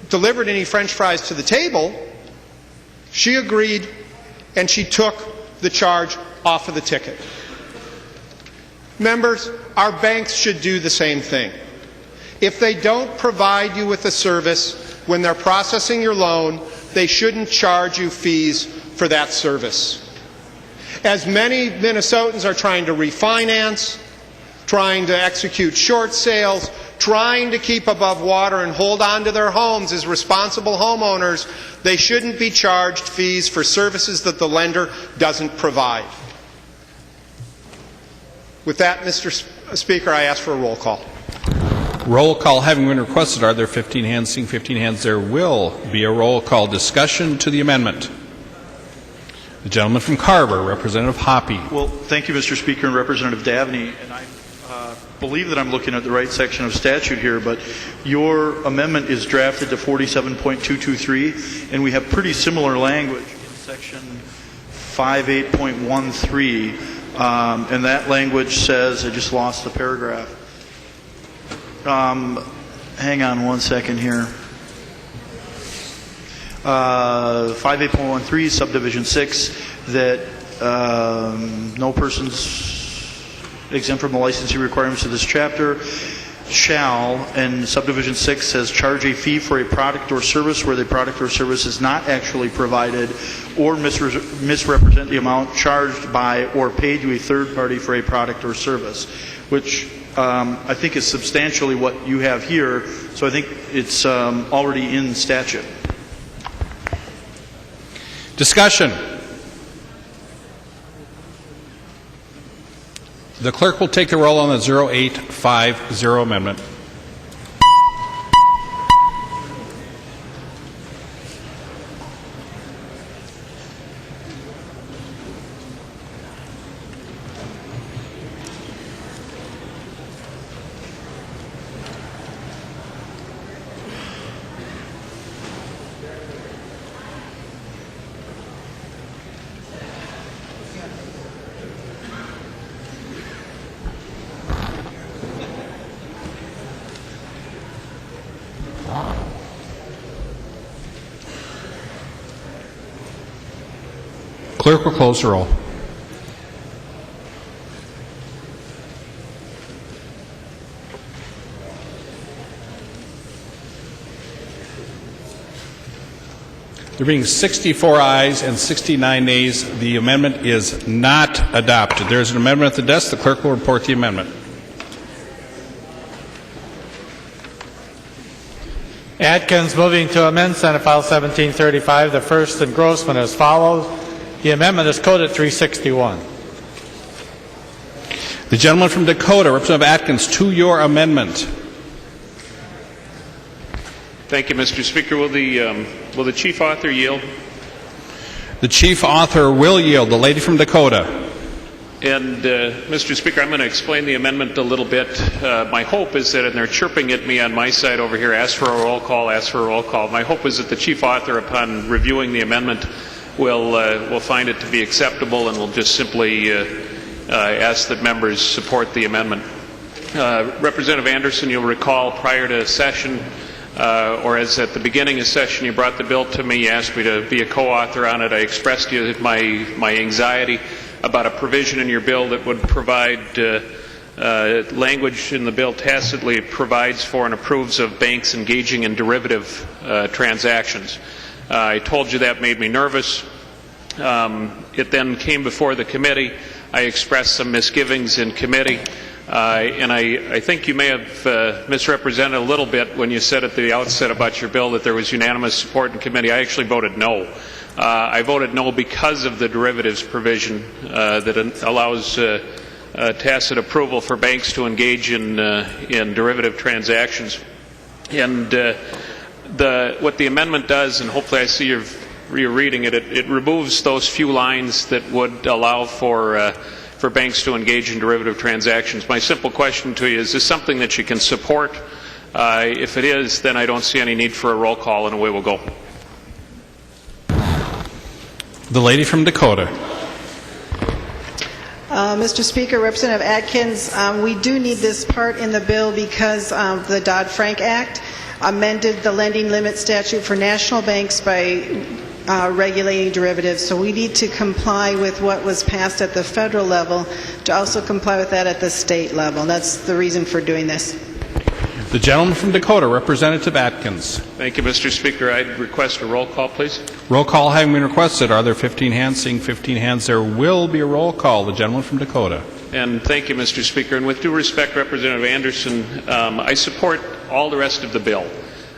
delivered any French fries to the table. She agreed, and she took the charge off of the ticket. Members, our banks should do the same thing. If they don't provide you with a service when they're processing your loan, they shouldn't charge you fees for that service. As many Minnesotans are trying to refinance, trying to execute short sales, trying to keep above water and hold on to their homes as responsible homeowners, they shouldn't be charged fees for services that the lender doesn't provide. With that, Mr. Speaker, I ask for a roll call. Roll call having been requested. Are there 15 hands? Seeing 15 hands, there will be a roll call. Discussion to the amendment. The gentleman from Carver, Representative Hoppe. Well, thank you, Mr. Speaker, and Representative Davney. And I believe that I'm looking at the right section of statute here, but your amendment is drafted to 47.223, and we have pretty similar language in section 58.13, and that language says, I just lost the paragraph. Hang on one second here. 58.13, subdivision 6, that no persons exempt from the licensing requirements of this chapter shall, and subdivision 6 says, charge a fee for a product or service where the product or service is not actually provided, or misrepresent the amount charged by or paid to a third party for a product or service, which I think is substantially what you have here, so I think it's already in statute. Discussion. The clerk will take the roll on the 0850 amendment. Clerk will close the roll. There being 64 ayes and 69 nays, the amendment is not adopted. There is an amendment at the desk. The clerk will report the amendment. Atkins moving to amend Senate File 1735, the first and Grossman as follows. The amendment is coded 361. The gentleman from Dakota, Representative Atkins, to your amendment. Thank you, Mr. Speaker. Will the chief author yield? The chief author will yield. The lady from Dakota. And, Mr. Speaker, I'm going to explain the amendment a little bit. My hope is that, and they're chirping at me on my side over here, ask for a roll call, ask for a roll call. My hope is that the chief author, upon reviewing the amendment, will find it to be acceptable and will just simply ask that members support the amendment. Representative Anderson, you'll recall prior to session, or as at the beginning of session, you brought the bill to me, you asked me to be a co-author on it. I expressed to you my anxiety about a provision in your bill that would provide language in the bill tacitly provides for and approves of banks engaging in derivative transactions. I told you that made me nervous. It then came before the committee. I expressed some misgivings in committee. And I think you may have misrepresented a little bit when you said at the outset about your bill that there was unanimous support in committee. I actually voted no. I voted no because of the derivatives provision that allows tacit approval for banks to engage in derivative transactions. And what the amendment does, and hopefully I see you're reading it, it removes those few lines that would allow for banks to engage in derivative transactions. My simple question to you is this something that you can support? If it is, then I don't see any need for a roll call, and away we'll go. The lady from Dakota. Mr. Speaker, Representative Atkins, we do need this part in the bill because the Dodd-Frank Act amended the lending limit statute for national banks by regulating derivatives. So we need to comply with what was passed at the federal level to also comply with that at the state level. That's the reason for doing this. The gentleman from Dakota, Representative Atkins. Thank you, Mr. Speaker. I'd request a roll call, please. Roll call having been requested. Are there 15 hands? Seeing 15 hands, there will be a roll call. The gentleman from Dakota. And thank you, Mr. Speaker. And with due respect, Representative Anderson, I support all the rest of the bill.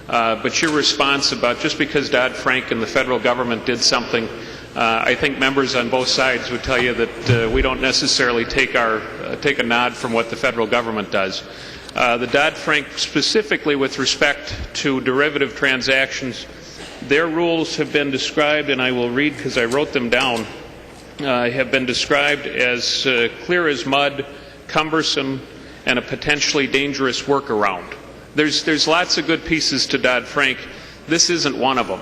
But your response about just because Dodd-Frank and the federal government did something, I think members on both sides would tell you that we don't necessarily take a nod from what the federal government does. The Dodd-Frank, specifically with respect to derivative transactions, their rules have been described, and I will read because I wrote them down, have been described as clear as mud, cumbersome, and a potentially dangerous workaround. There's lots of good pieces to Dodd-Frank. This isn't one of them.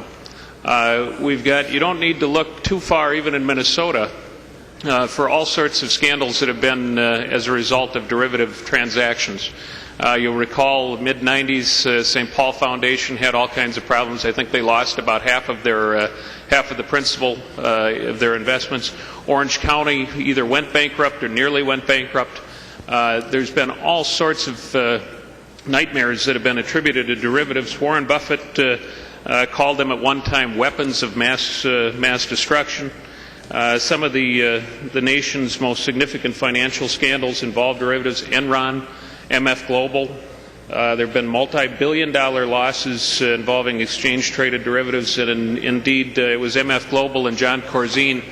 You don't need to look too far, even in Minnesota, for all sorts of scandals that have been as a result of derivative transactions. You'll recall mid-90s, St. Paul Foundation had all kinds of problems. I think they lost about half of the principal of their investments. Orange County either went bankrupt or nearly went bankrupt. There's been all sorts of nightmares that have been attributed to derivatives. Warren Buffett called them at one time weapons of mass destruction. Some of the nation's most significant financial scandals involved derivatives: Enron, MF Global. There have been multi-billion-dollar losses involving exchange-traded derivatives, and indeed it was MF Global and John Corzine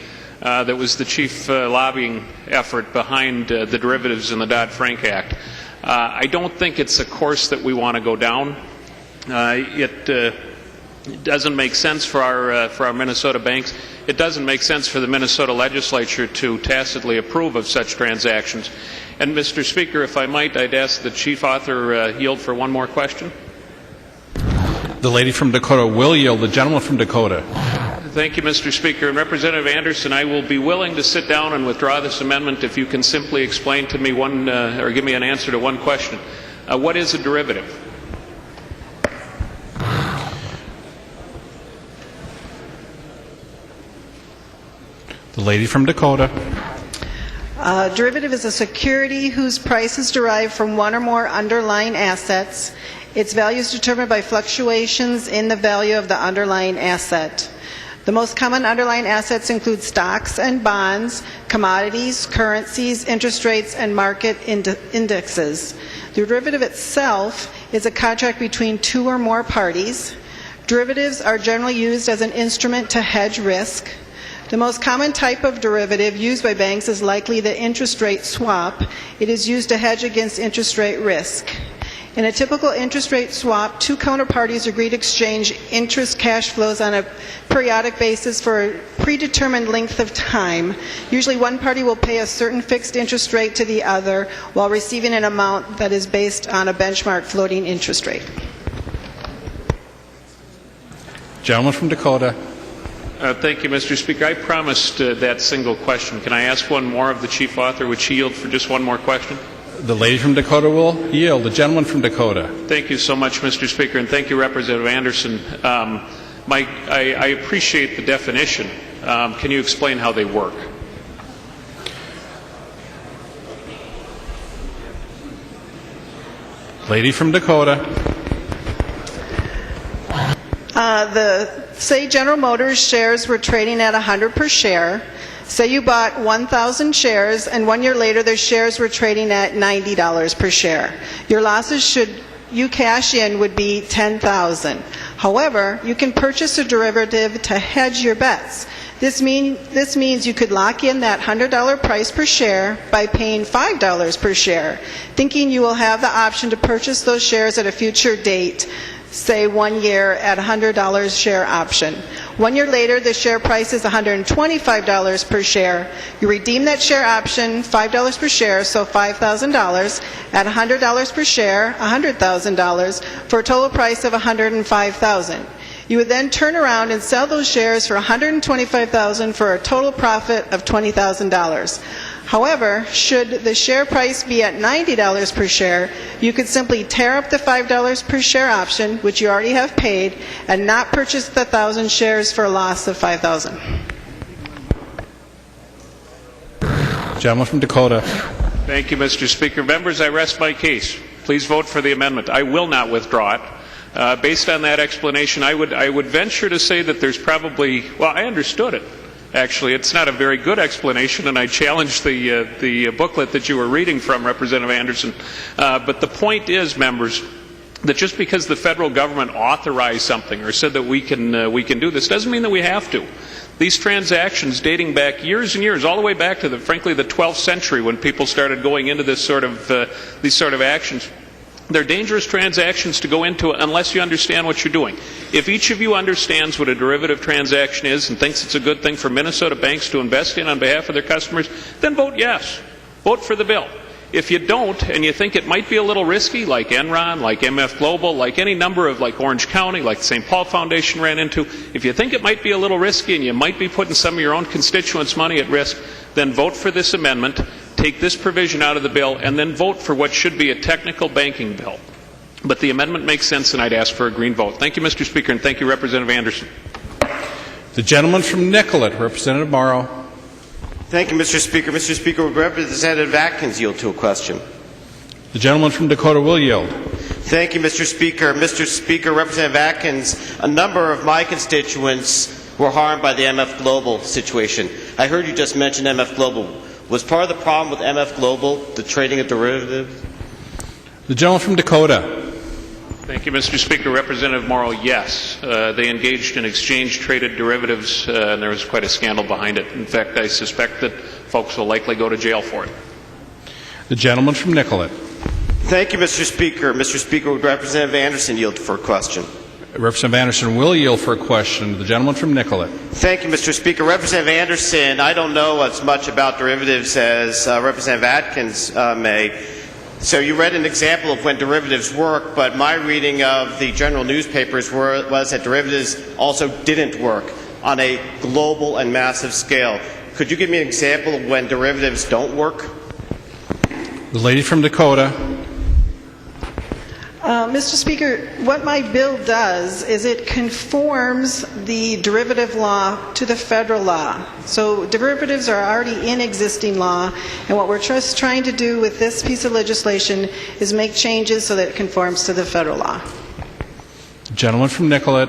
that was the chief lobbying effort behind the derivatives in the Dodd-Frank Act. I don't think it's a course that we want to go down. It doesn't make sense for our Minnesota banks. It doesn't make sense for the Minnesota legislature to tacitly approve of such transactions. And Mr. Speaker, if I might, I'd ask the chief author yield for one more question. The lady from Dakota will yield. The gentleman from Dakota. Thank you, Mr. Speaker. And Representative Anderson, I will be willing to sit down and withdraw this amendment if you can simply explain to me or give me an answer to one question. What is a derivative? The lady from Dakota. Derivative is a security whose price is derived from one or more underlying assets. Its value is determined by fluctuations in the value of the underlying asset. The most common underlying assets include stocks and bonds, commodities, currencies, interest rates, and market indexes. The derivative itself is a contract between two or more parties. Derivatives are generally used as an instrument to hedge risk. The most common type of derivative used by banks is likely the interest rate swap. It is used to hedge against interest rate risk. In a typical interest rate swap, two counterparties agree to exchange interest cash flows on a periodic basis for a predetermined length of time. Usually one party will pay a certain fixed interest rate to the other while receiving an amount that is based on a benchmark floating interest rate. Gentleman from Dakota. Thank you, Mr. Speaker. I promised that single question. Can I ask one more of the chief author? Would she yield for just one more question? The lady from Dakota will yield. The gentleman from Dakota. Thank you so much, Mr. Speaker, and thank you, Representative Anderson. I appreciate the definition. Can you explain how they work? Lady from Dakota. Say General Motors shares were trading at 100 per share. Say you bought 1,000 shares, and 1 year later their shares were trading at $90 per share. Your losses should you cash in would be $10,000. However, you can purchase a derivative to hedge your bets. This means you could lock in that $100 price per share by paying $5 per share, thinking you will have the option to purchase those shares at a future date, say 1 year at $100 share option. 1 year later, the share price is $125 per share. You redeem that share option, $5 per share, so $5,000, at $100 per share, $100,000, for a total price of $105,000. You would then turn around and sell those shares for $125,000 for a total profit of $20,000. However, should the share price be at $90 per share, you could simply tear up the $5 per share option, which you already have paid, and not purchase the 1,000 shares for a loss of $5,000. Gentleman from Dakota. Thank you, Mr. Speaker. Members, I rest my case. please vote for the amendment. I will not withdraw it. Based on that explanation, I would venture to say that there's probably, well, I understood it. Actually, it's not a very good explanation, and I challenge the booklet that you were reading from, Representative Anderson. But the point is, members, that just because the federal government authorized something or said that we can do this doesn't mean that we have to. These transactions dating back years and years, all the way back to frankly the 12th century when people started going into these sort of actions, they're dangerous transactions to go into unless you understand what you're doing. If each of you understands what a derivative transaction is and thinks it's a good thing for Minnesota banks to invest in on behalf of their customers, then vote yes. Vote for the bill. If you don't, and you think it might be a little risky, like Enron, like MF Global, like any number of, like Orange County, like the St. Paul Foundation ran into, if you think it might be a little risky and you might be putting some of your own constituents' money at risk, then vote for this amendment, take this provision out of the bill, and then vote for what should be a technical banking bill. But the amendment makes sense, and I'd ask for a green vote. Thank you, Mr. Speaker, and thank you, Representative Anderson. The gentleman from Nicollet, Representative Morrow. Thank you, Mr. Speaker. Mr. Speaker, would Representative Atkins yield to a question? The gentleman from Dakota will yield. Thank you, Mr. Speaker. Mr. Speaker, Representative Atkins, a number of my constituents were harmed by the MF Global situation. I heard you just mention MF Global. Was part of the problem with MF Global the trading of derivatives? The gentleman from Dakota. Thank you, Mr. Speaker. Representative Morrow, yes. They engaged in exchange-traded derivatives, and there was quite a scandal behind it. In fact, I suspect that folks will likely go to jail for it. The gentleman from Nicollet. Thank you, Mr. Speaker. Mr. Speaker, would Representative Anderson yield for a question? Representative Anderson will yield for a question. The gentleman from Nicollet. Thank you, Mr. Speaker. Representative Anderson, I don't know as much about derivatives as Representative Atkins may. So you read an example of when derivatives work, but my reading of the general newspapers was that derivatives also didn't work on a global and massive scale. Could you give me an example of when derivatives don't work? The lady from Dakota. Mr. Speaker, what my bill does is it conforms the derivative law to the federal law. So derivatives are already in existing law, and what we're just trying to do with this piece of legislation is make changes so that it conforms to the federal law. The gentleman from Nicollet.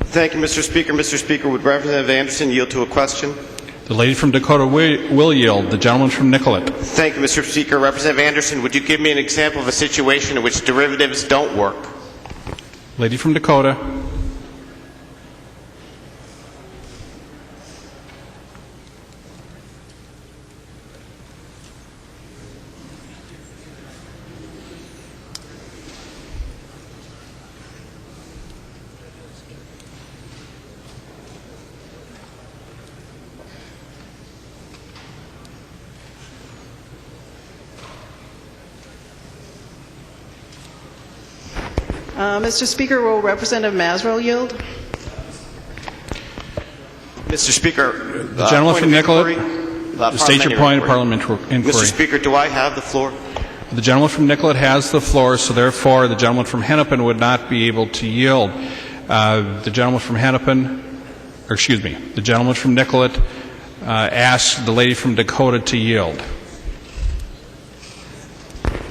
Thank you, Mr. Speaker. Mr. Speaker, would Representative Anderson yield to a question? The lady from Dakota will yield. The gentleman from Nicollet. Thank you, Mr. Speaker. Representative Anderson, would you give me an example of a situation in which derivatives don't work? Lady from Dakota. Mr. Speaker, will Representative Masrell yield? Mr. Speaker, the gentleman from Nicollet. State your point of parliamentary inquiry. Mr. Speaker, do I have the floor? The gentleman from Nicollet has the floor, so therefore the gentleman from Hennepin would not be able to yield. The gentleman from the gentleman from Nicollet asked the lady from Dakota to yield.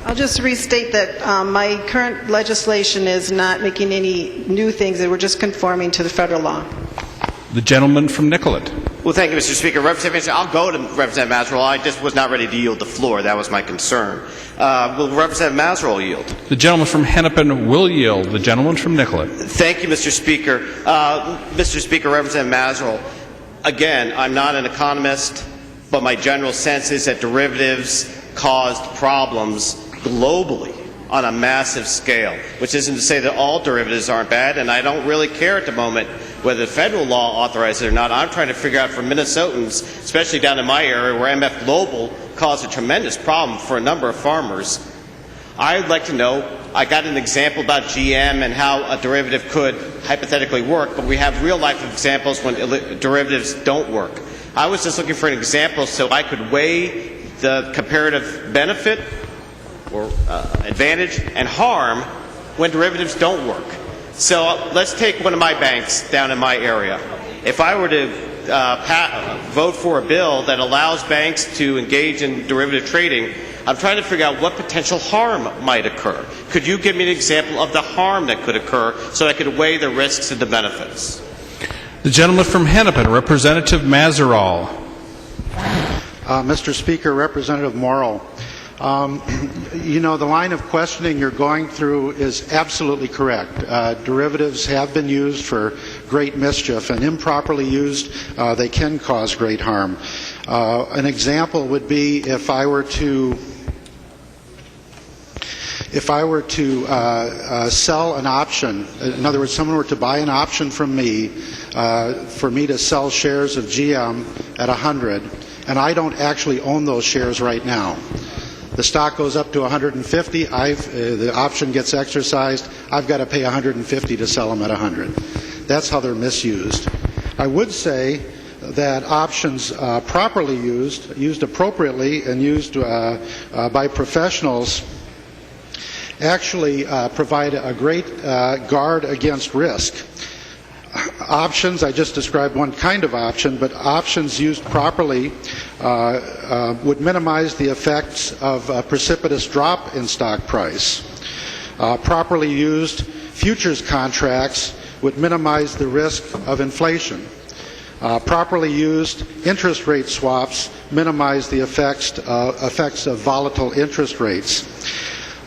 I'll just restate that my current legislation is not making any new things, that we're just conforming to the federal law. The gentleman from Nicollet. Well, thank you, Mr. Speaker. Representative Anderson, I'll go to Representative Masrell. I just was not ready to yield the floor. That was my concern. Will Representative Masrell yield? The gentleman from Hennepin will yield. The gentleman from Nicollet. Thank you, Mr. Speaker. Mr. Speaker, Representative Masrell, again, I'm not an economist, but my general sense is that derivatives caused problems globally on a massive scale, which isn't to say that all derivatives aren't bad, and I don't really care at the moment whether the federal law authorizes it or not. I'm trying to figure out for Minnesotans, especially down in my area where MF Global caused a tremendous problem for a number of farmers. I'd like to know, I got an example about GM and how a derivative could hypothetically work, but we have real life examples when derivatives don't work. I was just looking for an example so I could weigh the comparative benefit or advantage and harm when derivatives don't work. So let's take one of my banks down in my area. If I were to vote for a bill that allows banks to engage in derivative trading, I'm trying to figure out what potential harm might occur. Could you give me an example of the harm that could occur so I could weigh the risks and the benefits? The gentleman from Hennepin, Representative Mazeral. Mr. Speaker, Representative Morrow, you know, the line of questioning you're going through is absolutely correct. Derivatives have been used for great mischief, and improperly used, they can cause great harm. An example would be if I were to sell an option, in other words, someone were to buy an option from me for me to sell shares of GM at 100, and I don't actually own those shares right now. The stock goes up to 150, the option gets exercised, I've got to pay 150 to sell them at 100. That's how they're misused. I would say that options properly used appropriately, and used by professionals actually provide a great guard against risk. Options, I just described one kind of option, but options used properly would minimize the effects of a precipitous drop in stock price. Properly used futures contracts would minimize the risk of inflation. Properly used interest rate swaps minimize the effects of volatile interest rates.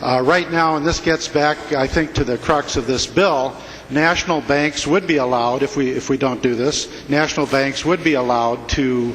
Right now, and this gets back, I think, to the crux of this bill, national banks would be allowed, if we don't do this, national banks would be allowed to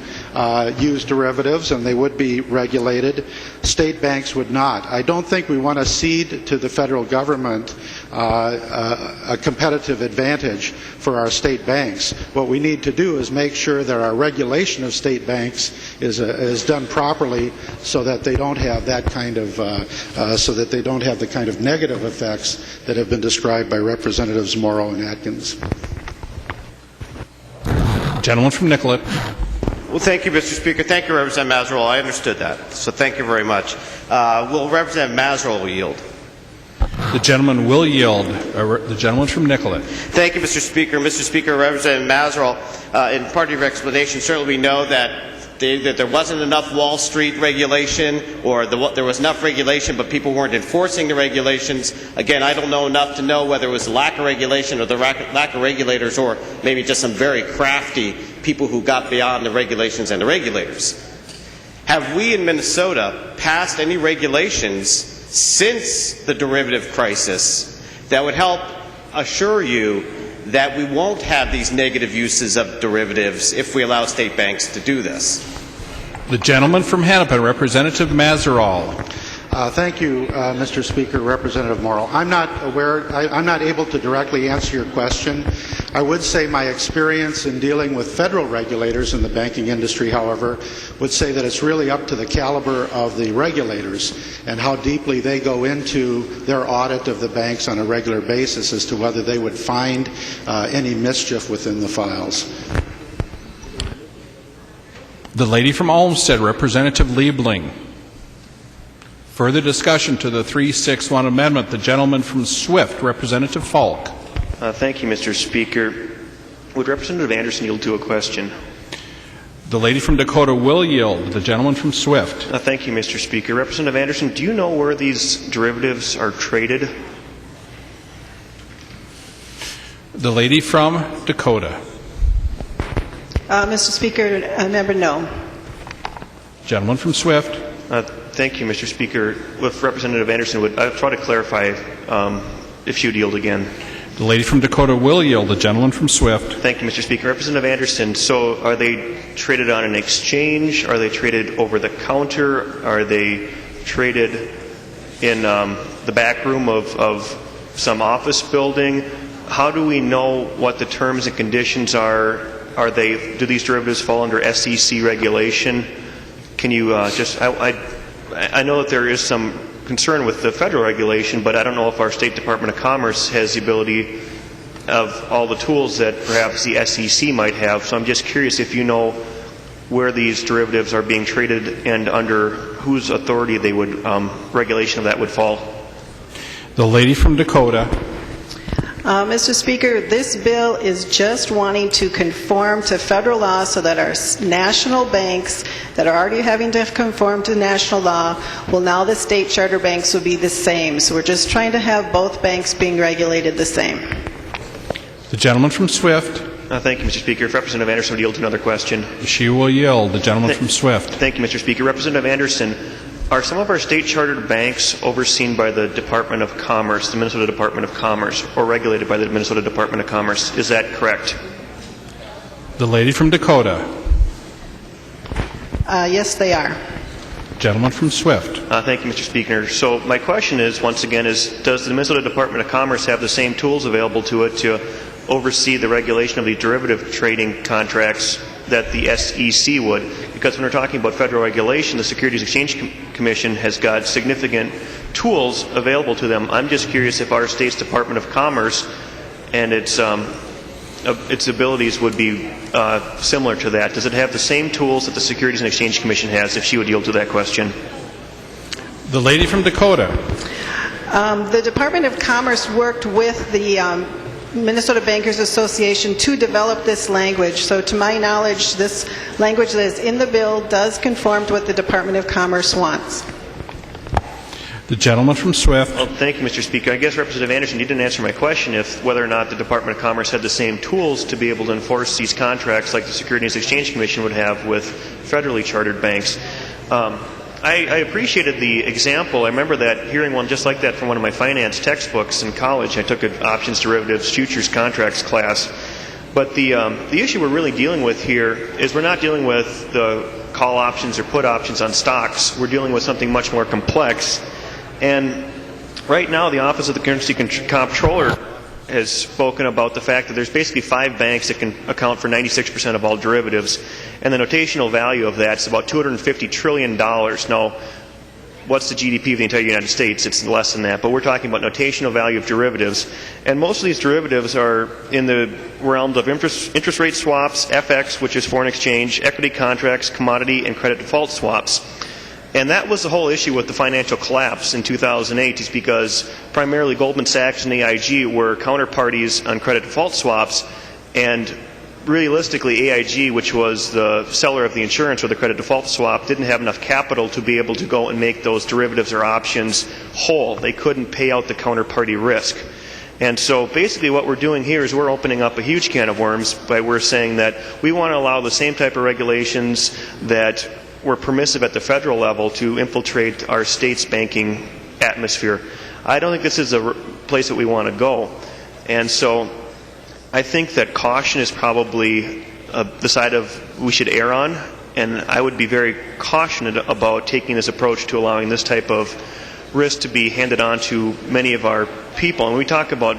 use derivatives, and they would be regulated. State banks would not. I don't think we want to cede to the federal government a competitive advantage for our state banks. What we need to do is make sure that our regulation of state banks is done properly, so that they don't have that kind of the kind of negative effects that have been described by Representatives Morrow and Atkins. Gentleman from Nicollet. Well, thank you, Mr. Speaker. Thank you, Representative Mazeral. I understood that, so thank you very much. Will Representative Mazeral yield? The gentleman will yield. The gentleman from Nicollet. Thank you, Mr. Speaker. Mr. Speaker, Representative Mazeral, in part of your explanation, certainly we know that there wasn't enough Wall Street regulation, or there was enough regulation but people weren't enforcing the regulations. Again, I don't know enough to know whether it was the lack of regulation or the lack of regulators, or maybe just some very crafty people who got beyond the regulations and the regulators. Have we in Minnesota passed any regulations since the derivative crisis that would help assure you that we won't have these negative uses of derivatives if we allow state banks to do this? The gentleman from Hennepin, Representative Mazeral. Thank you, Mr. Speaker, Representative Morrow. I'm not able to directly answer your question. I would say my experience in dealing with federal regulators in the banking industry, however, would say that it's really up to the caliber of the regulators and how deeply they go into their audit of the banks on a regular basis as to whether they would find any mischief within the files. The lady from Olmsted, Representative Liebling. Further discussion to the 361 amendment. The gentleman from Swift, Representative Falk. Thank you, Mr. Speaker. Would Representative Anderson yield to a question? The lady from Dakota will yield. The gentleman from Swift. Thank you, Mr. Speaker. Representative Anderson, do you know where these derivatives are traded? The lady from Dakota. Mr. Speaker, member no. Gentleman from Swift. Thank you, Mr. Speaker. With Representative Anderson, I'll try to clarify if she would yield again. The lady from Dakota will yield. The gentleman from Swift. Thank you, Mr. Speaker. Representative Anderson, so are they traded on an exchange? Are they traded over the counter? Are they traded in the back room of some office building? How do we know what the terms and conditions are? Do these derivatives fall under SEC regulation? Can you I know that there is some concern with the federal regulation, but I don't know if our State Department of Commerce has the ability of all the tools that perhaps the SEC might have. So I'm just curious if you know where these derivatives are being traded and under whose authority they would regulation of that would fall. The lady from Dakota. Mr. Speaker, this bill is just wanting to conform to federal law so that our national banks that are already having to conform to national law, well, now the state charter banks will be the same. So we're just trying to have both banks being regulated the same. The gentleman from Swift. Thank you, Mr. Speaker. If Representative Anderson would yield to another question. She will yield. The gentleman from Swift. Thank you, Mr. Speaker. Representative Anderson, are some of our state-chartered banks overseen by the Department of Commerce, the Minnesota Department of Commerce, or regulated by the Minnesota Department of Commerce? Is that correct? The lady from Dakota. Yes, they are. Gentleman from Swift. Thank you, Mr. Speaker. So my question is, once again, does the Minnesota Department of Commerce have the same tools available to it to oversee the regulation of the derivative trading contracts that the SEC would? Because when we're talking about federal regulation, the Securities Exchange Commission has got significant tools available to them. I'm just curious if our state's Department of Commerce and its abilities would be similar to that. Does it have the same tools that the Securities and Exchange Commission has, if she would yield to that question? The lady from Dakota. The Department of Commerce worked with the Minnesota Bankers Association to develop this language. So to my knowledge, this language that is in the bill does conform to what the Department of Commerce wants. The gentleman from Swift. Well, thank you, Mr. Speaker. I guess, Representative Anderson, you didn't answer my question if whether or not the Department of Commerce had the same tools to be able to enforce these contracts like the Securities and Exchange Commission would have with federally chartered banks. I appreciated the example. I remember hearing one just like that from one of my finance textbooks in college. I took an options, derivatives, futures, contracts class. But the issue we're really dealing with here is we're not dealing with the call options or put options on stocks. We're dealing with something much more complex. And right now, the Office of the Currency Comptroller has spoken about the fact that there's basically 5 banks that can account for 96% of all derivatives, and the notational value of that is about $250 trillion. Now, what's the GDP of the entire United States? It's less than that, but we're talking about notational value of derivatives, and most of these derivatives are in the realms of interest rate swaps, FX, which is foreign exchange, equity contracts, commodity, and credit default swaps. And that was the whole issue with the financial collapse in 2008, is because primarily Goldman Sachs and AIG were counterparties on credit default swaps, and realistically AIG, which was the seller of the insurance or the credit default swap, didn't have enough capital to be able to go and make those derivatives or options whole. They couldn't pay out the counterparty risk. And so basically what we're doing here is we're opening up a huge can of worms by we're saying that we want to allow the same type of regulations that were permissive at the federal level to infiltrate our state's banking atmosphere. I don't think this is a place that we want to go. And so I think that caution is probably the side of we should err on, and I would be very cautious about taking this approach to allowing this type of risk to be handed on to many of our people. And when we talk about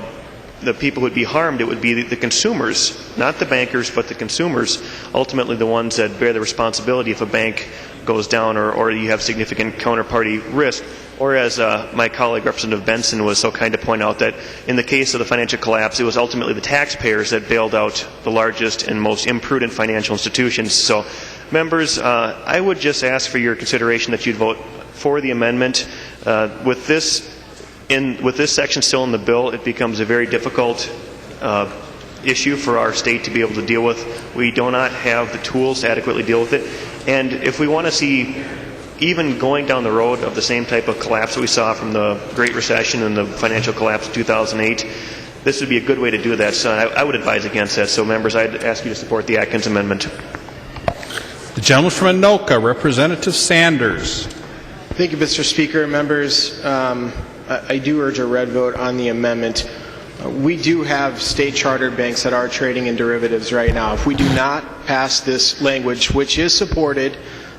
the people who would be harmed, it would be the consumers, not the bankers, but the consumers, ultimately the ones that bear the responsibility if a bank goes down or you have significant counterparty risk. Or as my colleague Representative Benson was so kind to point out, that in the case of the financial collapse, it was ultimately the taxpayers that bailed out the largest and most imprudent financial institutions. So, members, I would just ask for your consideration that you'd vote for the amendment. With this section still in the bill, it becomes a very difficult issue for our state to be able to deal with. We do not have the tools to adequately deal with it. And if we want to see even going down the road of the same type of collapse that we saw from the Great Recession and the financial collapse of 2008, this would be a good way to do that. So I would advise against that. So, members, I'd ask you to support the Atkins amendment. The gentleman from Anoka, Representative Sanders. Thank you, Mr. Speaker. Members, I do urge a red vote on the amendment. We do have state chartered banks that are trading in derivatives right now. If we do not pass this language, which is supported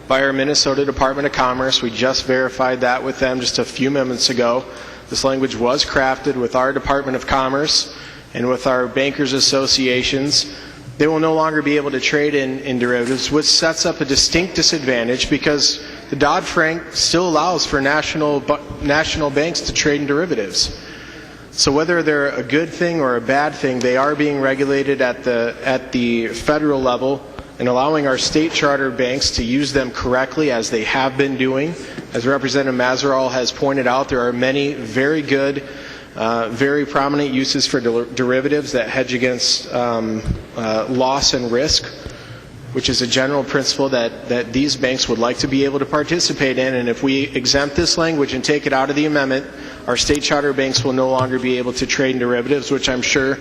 by our Minnesota Department of Commerce, we just verified that with them just a few minutes ago. This language was crafted with our Department of Commerce and with our bankers associations. They will no longer be able to trade in derivatives, which sets up a distinct disadvantage because the Dodd-Frank still allows for national banks to trade in derivatives. So whether they're a good thing or a bad thing, they are being regulated at the federal level and allowing our state charter banks to use them correctly as they have been doing. As Representative Mazeral has pointed out, there are many very good very prominent uses for derivatives that hedge against loss and risk, which is a general principle that these banks would like to be able to participate in. And if we exempt this language and take it out of the amendment, our state charter banks will no longer be able to trade in derivatives, which I'm sure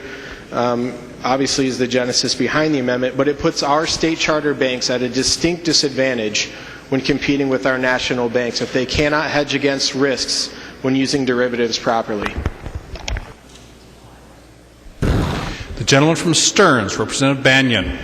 obviously is the genesis behind the amendment, but it puts our state charter banks at a distinct disadvantage when competing with our national banks if they cannot hedge against risks when using derivatives properly. The gentleman from Stearns, Representative Banyan.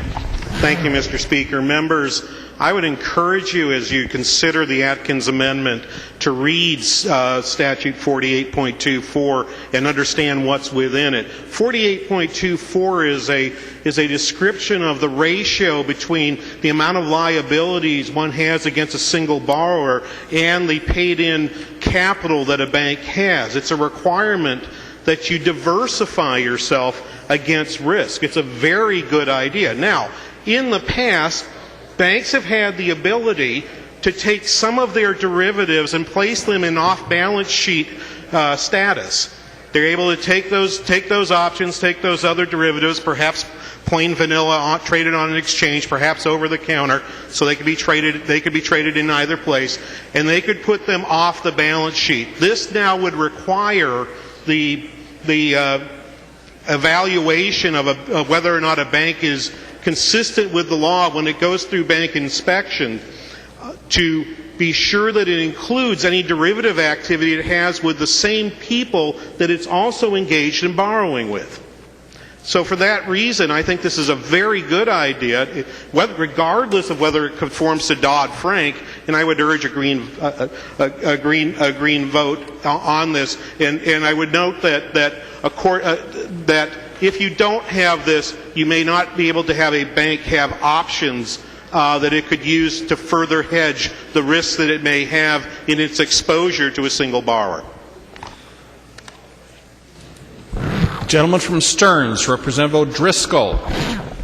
Thank you, Mr. Speaker. Members, I would encourage you, as you consider the Atkins Amendment, to read Statute 48.24 and understand what's within it. 48.24 is a description of the ratio between the amount of liabilities one has against a single borrower and the paid-in capital that a bank has. It's a requirement that you diversify yourself against risk. It's a very good idea. Now, in the past, banks have had the ability to take some of their derivatives and place them in off-balance sheet status. They're able to take those options, take those other derivatives, perhaps plain vanilla, traded on an exchange, perhaps over the counter, so they could be traded in either place, and they could put them off the balance sheet. This now would require the evaluation of whether or not a bank is consistent with the law when it goes through bank inspection to be sure that it includes any derivative activity it has with the same people that it's also engaged in borrowing with. So for that reason, I think this is a very good idea, regardless of whether it conforms to Dodd-Frank, and I would urge a green vote on this. And I would note that if you don't have this, you may not be able to have a bank have options that it could use to further hedge the risks that it may have in its exposure to a single borrower. Gentleman from Stearns, Representative O'Driscoll.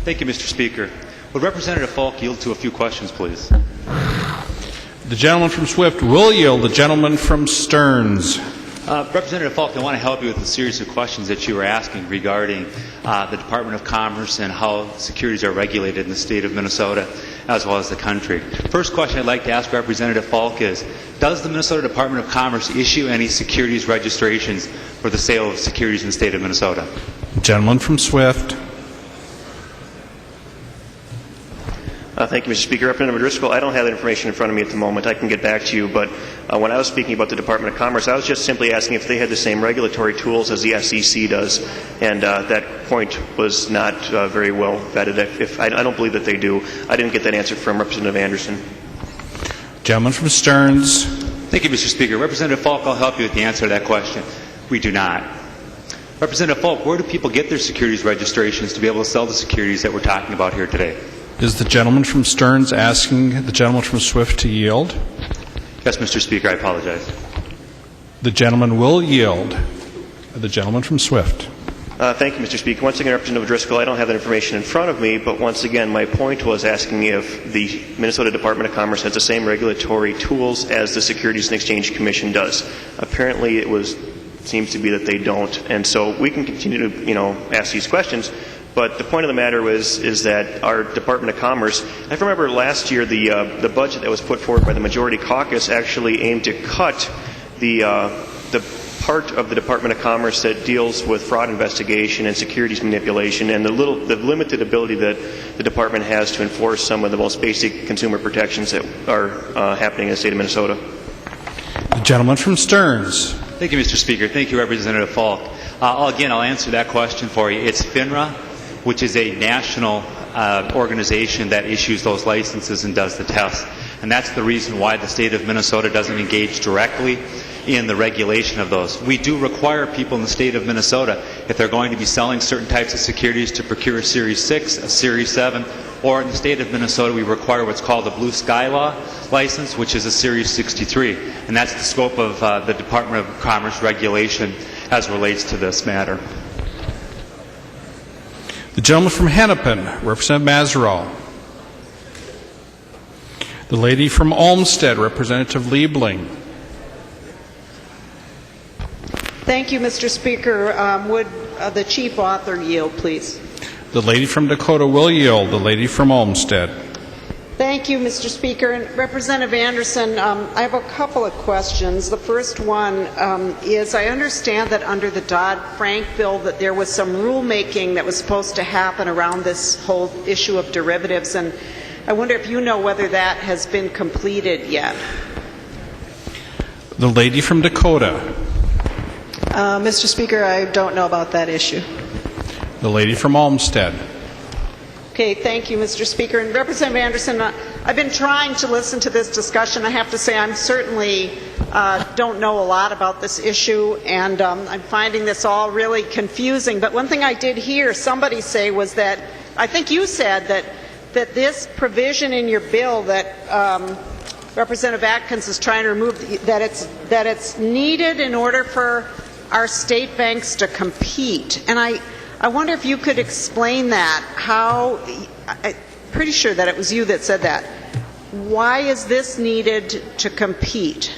Thank you, Mr. Speaker. Would Representative Falk yield to a few questions, please? The gentleman from Swift will yield. The gentleman from Stearns. Representative Falk, I want to help you with a series of questions that you were asking regarding the Department of Commerce and how securities are regulated in the state of Minnesota as well as the country. First question I'd like to ask Representative Falk is, does the Minnesota Department of Commerce issue any securities registrations for the sale of securities in the state of Minnesota? Gentleman from Swift. Thank you, Mr. Speaker. Representative Driscoll, I don't have that information in front of me at the moment. I can get back to you, but when I was speaking about the Department of Commerce, I was just simply asking if they had the same regulatory tools as the SEC does, and that point was not very well vetted. I don't believe that they do. I didn't get that answer from Representative Anderson. Gentleman from Stearns. Thank you, Mr. Speaker. Representative Falk, I'll help you with the answer to that question. We do not. Representative Falk, where do people get their securities registrations to be able to sell the securities that we're talking about here today? Is the gentleman from Stearns asking the gentleman from Swift to yield? Yes, Mr. Speaker, I apologize. The gentleman will yield. The gentleman from Swift. Thank you, Mr. Speaker. Once again, Representative Driscoll, I don't have that information in front of me, but once again, my point was asking if the Minnesota Department of Commerce has the same regulatory tools as the Securities and Exchange Commission does. Apparently, seems to be that they don't, and so we can continue to, ask these questions. But the point of the matter is that our Department of Commerce, I remember last year the budget that was put forward by the Majority Caucus actually aimed to cut the part of the Department of Commerce that deals with fraud investigation and securities manipulation and the limited ability that the department has to enforce some of the most basic consumer protections that are happening in the state of Minnesota. The gentleman from Stearns. Thank you, Mr. Speaker. Thank you, Representative Falk. I'll answer that question for you. It's FINRA, which is a national organization that issues those licenses and does the tests. And that's the reason why the state of Minnesota doesn't engage directly in the regulation of those. We do require people in the state of Minnesota, if they're going to be selling certain types of securities, to procure a Series 6, a Series 7, or in the state of Minnesota we require what's called a Blue Sky Law license, which is a Series 63. And that's the scope of the Department of Commerce regulation as relates to this matter. The gentleman from Hennepin, Representative Mazerow. The lady from Olmsted, Representative Liebling. Thank you, Mr. Speaker. Would the chief author yield, please? The lady from Dakota will yield. The lady from Olmsted. Thank you, Mr. Speaker. And Representative Anderson, I have a couple of questions. The first one is I understand that under the Dodd-Frank bill that there was some rulemaking that was supposed to happen around this whole issue of derivatives, and I wonder if you know whether that has been completed yet. The lady from Dakota. Mr. Speaker, I don't know about that issue. The lady from Olmsted. Okay, thank you, Mr. Speaker. And Representative Anderson, I've been trying to listen to this discussion. I have to say I'm certainly don't know a lot about this issue, and I'm finding this all really confusing. But one thing I did hear somebody say was that, I think you said that this provision in your bill that Representative Atkins is trying to remove, that it's needed in order for our state banks to compete. And I wonder if you could explain that. I'm pretty sure that it was you that said that. Why is this needed to compete?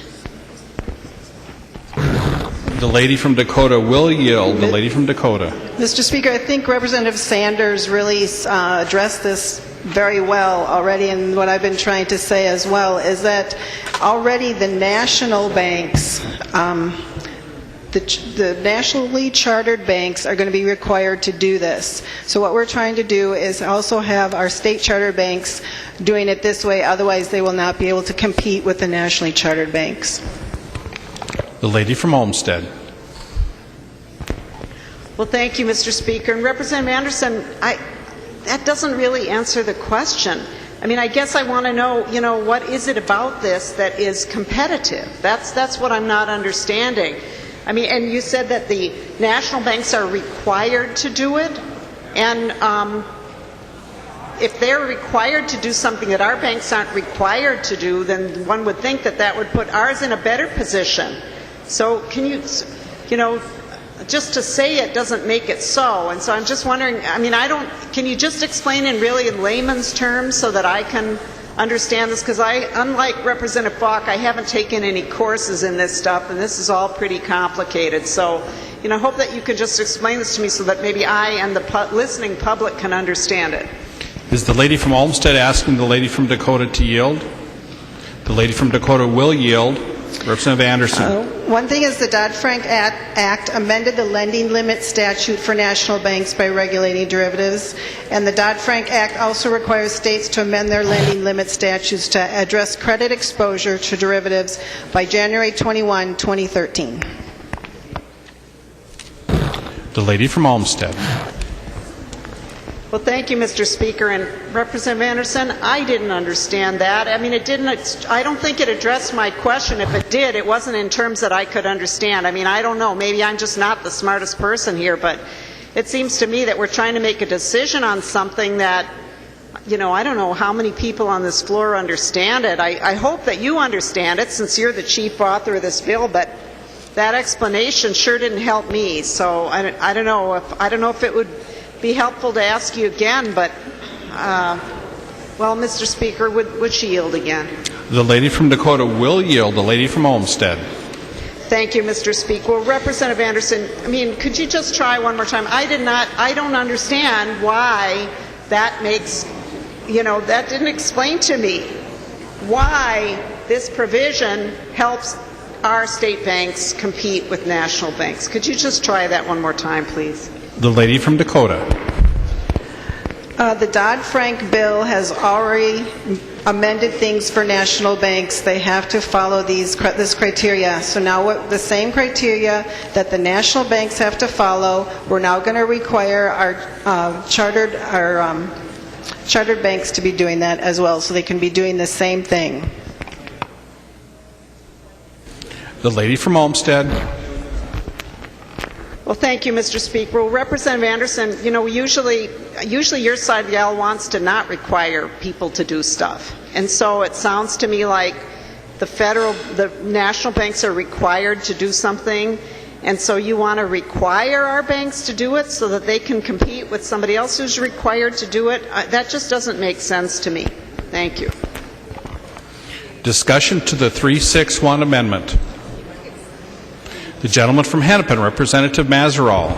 The lady from Dakota will yield. The lady from Dakota. Mr. Speaker, I think Representative Sanders really addressed this very well already, and what I've been trying to say as well is that already the national banks, the nationally chartered banks are going to be required to do this. So what we're trying to do is also have our state chartered banks doing it this way, otherwise they will not be able to compete with the nationally chartered banks. The lady from Olmsted. Well, thank you, Mr. Speaker. And Representative Anderson, that doesn't really answer the question. I mean, I guess I want to know, what is it about this that is competitive? That's what I'm not understanding. I mean, and you said that the national banks are required to do it, and if they're required to do something that our banks aren't required to do, then one would think that that would put ours in a better position. So can you, just to say it doesn't make it so. And so I'm just wondering, I mean, can you just explain in layman's terms so that I can understand this? Because unlike Representative Falk, I haven't taken any courses in this stuff, and this is all pretty complicated. So, I hope that you can just explain this to me so that maybe I and the listening public can understand it. Is the lady from Olmsted asking the lady from Dakota to yield? The lady from Dakota will yield. Representative Anderson. One thing is the Dodd-Frank Act amended the lending limit statute for national banks by regulating derivatives, and the Dodd-Frank Act also requires states to amend their lending limit statutes to address credit exposure to derivatives by January 21, 2013. The lady from Olmsted. Well, thank you, Mr. Speaker. And Representative Anderson, I didn't understand that. I mean, I don't think it addressed my question. If it did, it wasn't in terms that I could understand. I mean, I don't know. Maybe I'm just not the smartest person here, but it seems to me that we're trying to make a decision on something that, I don't know how many people on this floor understand it. I hope that you understand it since you're the chief author of this bill, but that explanation sure didn't help me. So I don't know if it would be helpful to ask you again, but, Mr. Speaker, would she yield again? The lady from Dakota will yield. The lady from Olmsted. Thank you, Mr. Speaker. Well, Representative Anderson, I mean, could you just try one more time? I don't understand why that makes, that didn't explain to me why this provision helps our state banks compete with national banks. Could you just try that one more time, please? The lady from Dakota. The Dodd-Frank bill has already amended things for national banks. They have to follow this criteria. So now the same criteria that the national banks have to follow, we're now going to require our chartered banks to be doing that as well, so they can be doing the same thing. The lady from Olmsted. Well, thank you, Mr. Speaker. Well, Representative Anderson, usually your side of the aisle wants to not require people to do stuff. And so it sounds to me like the national banks are required to do something, and so you want to require our banks to do it so that they can compete with somebody else who's required to do it? That just doesn't make sense to me. Thank you. Discussion to the 361 amendment. The gentleman from Hennepin, Representative Mazerow.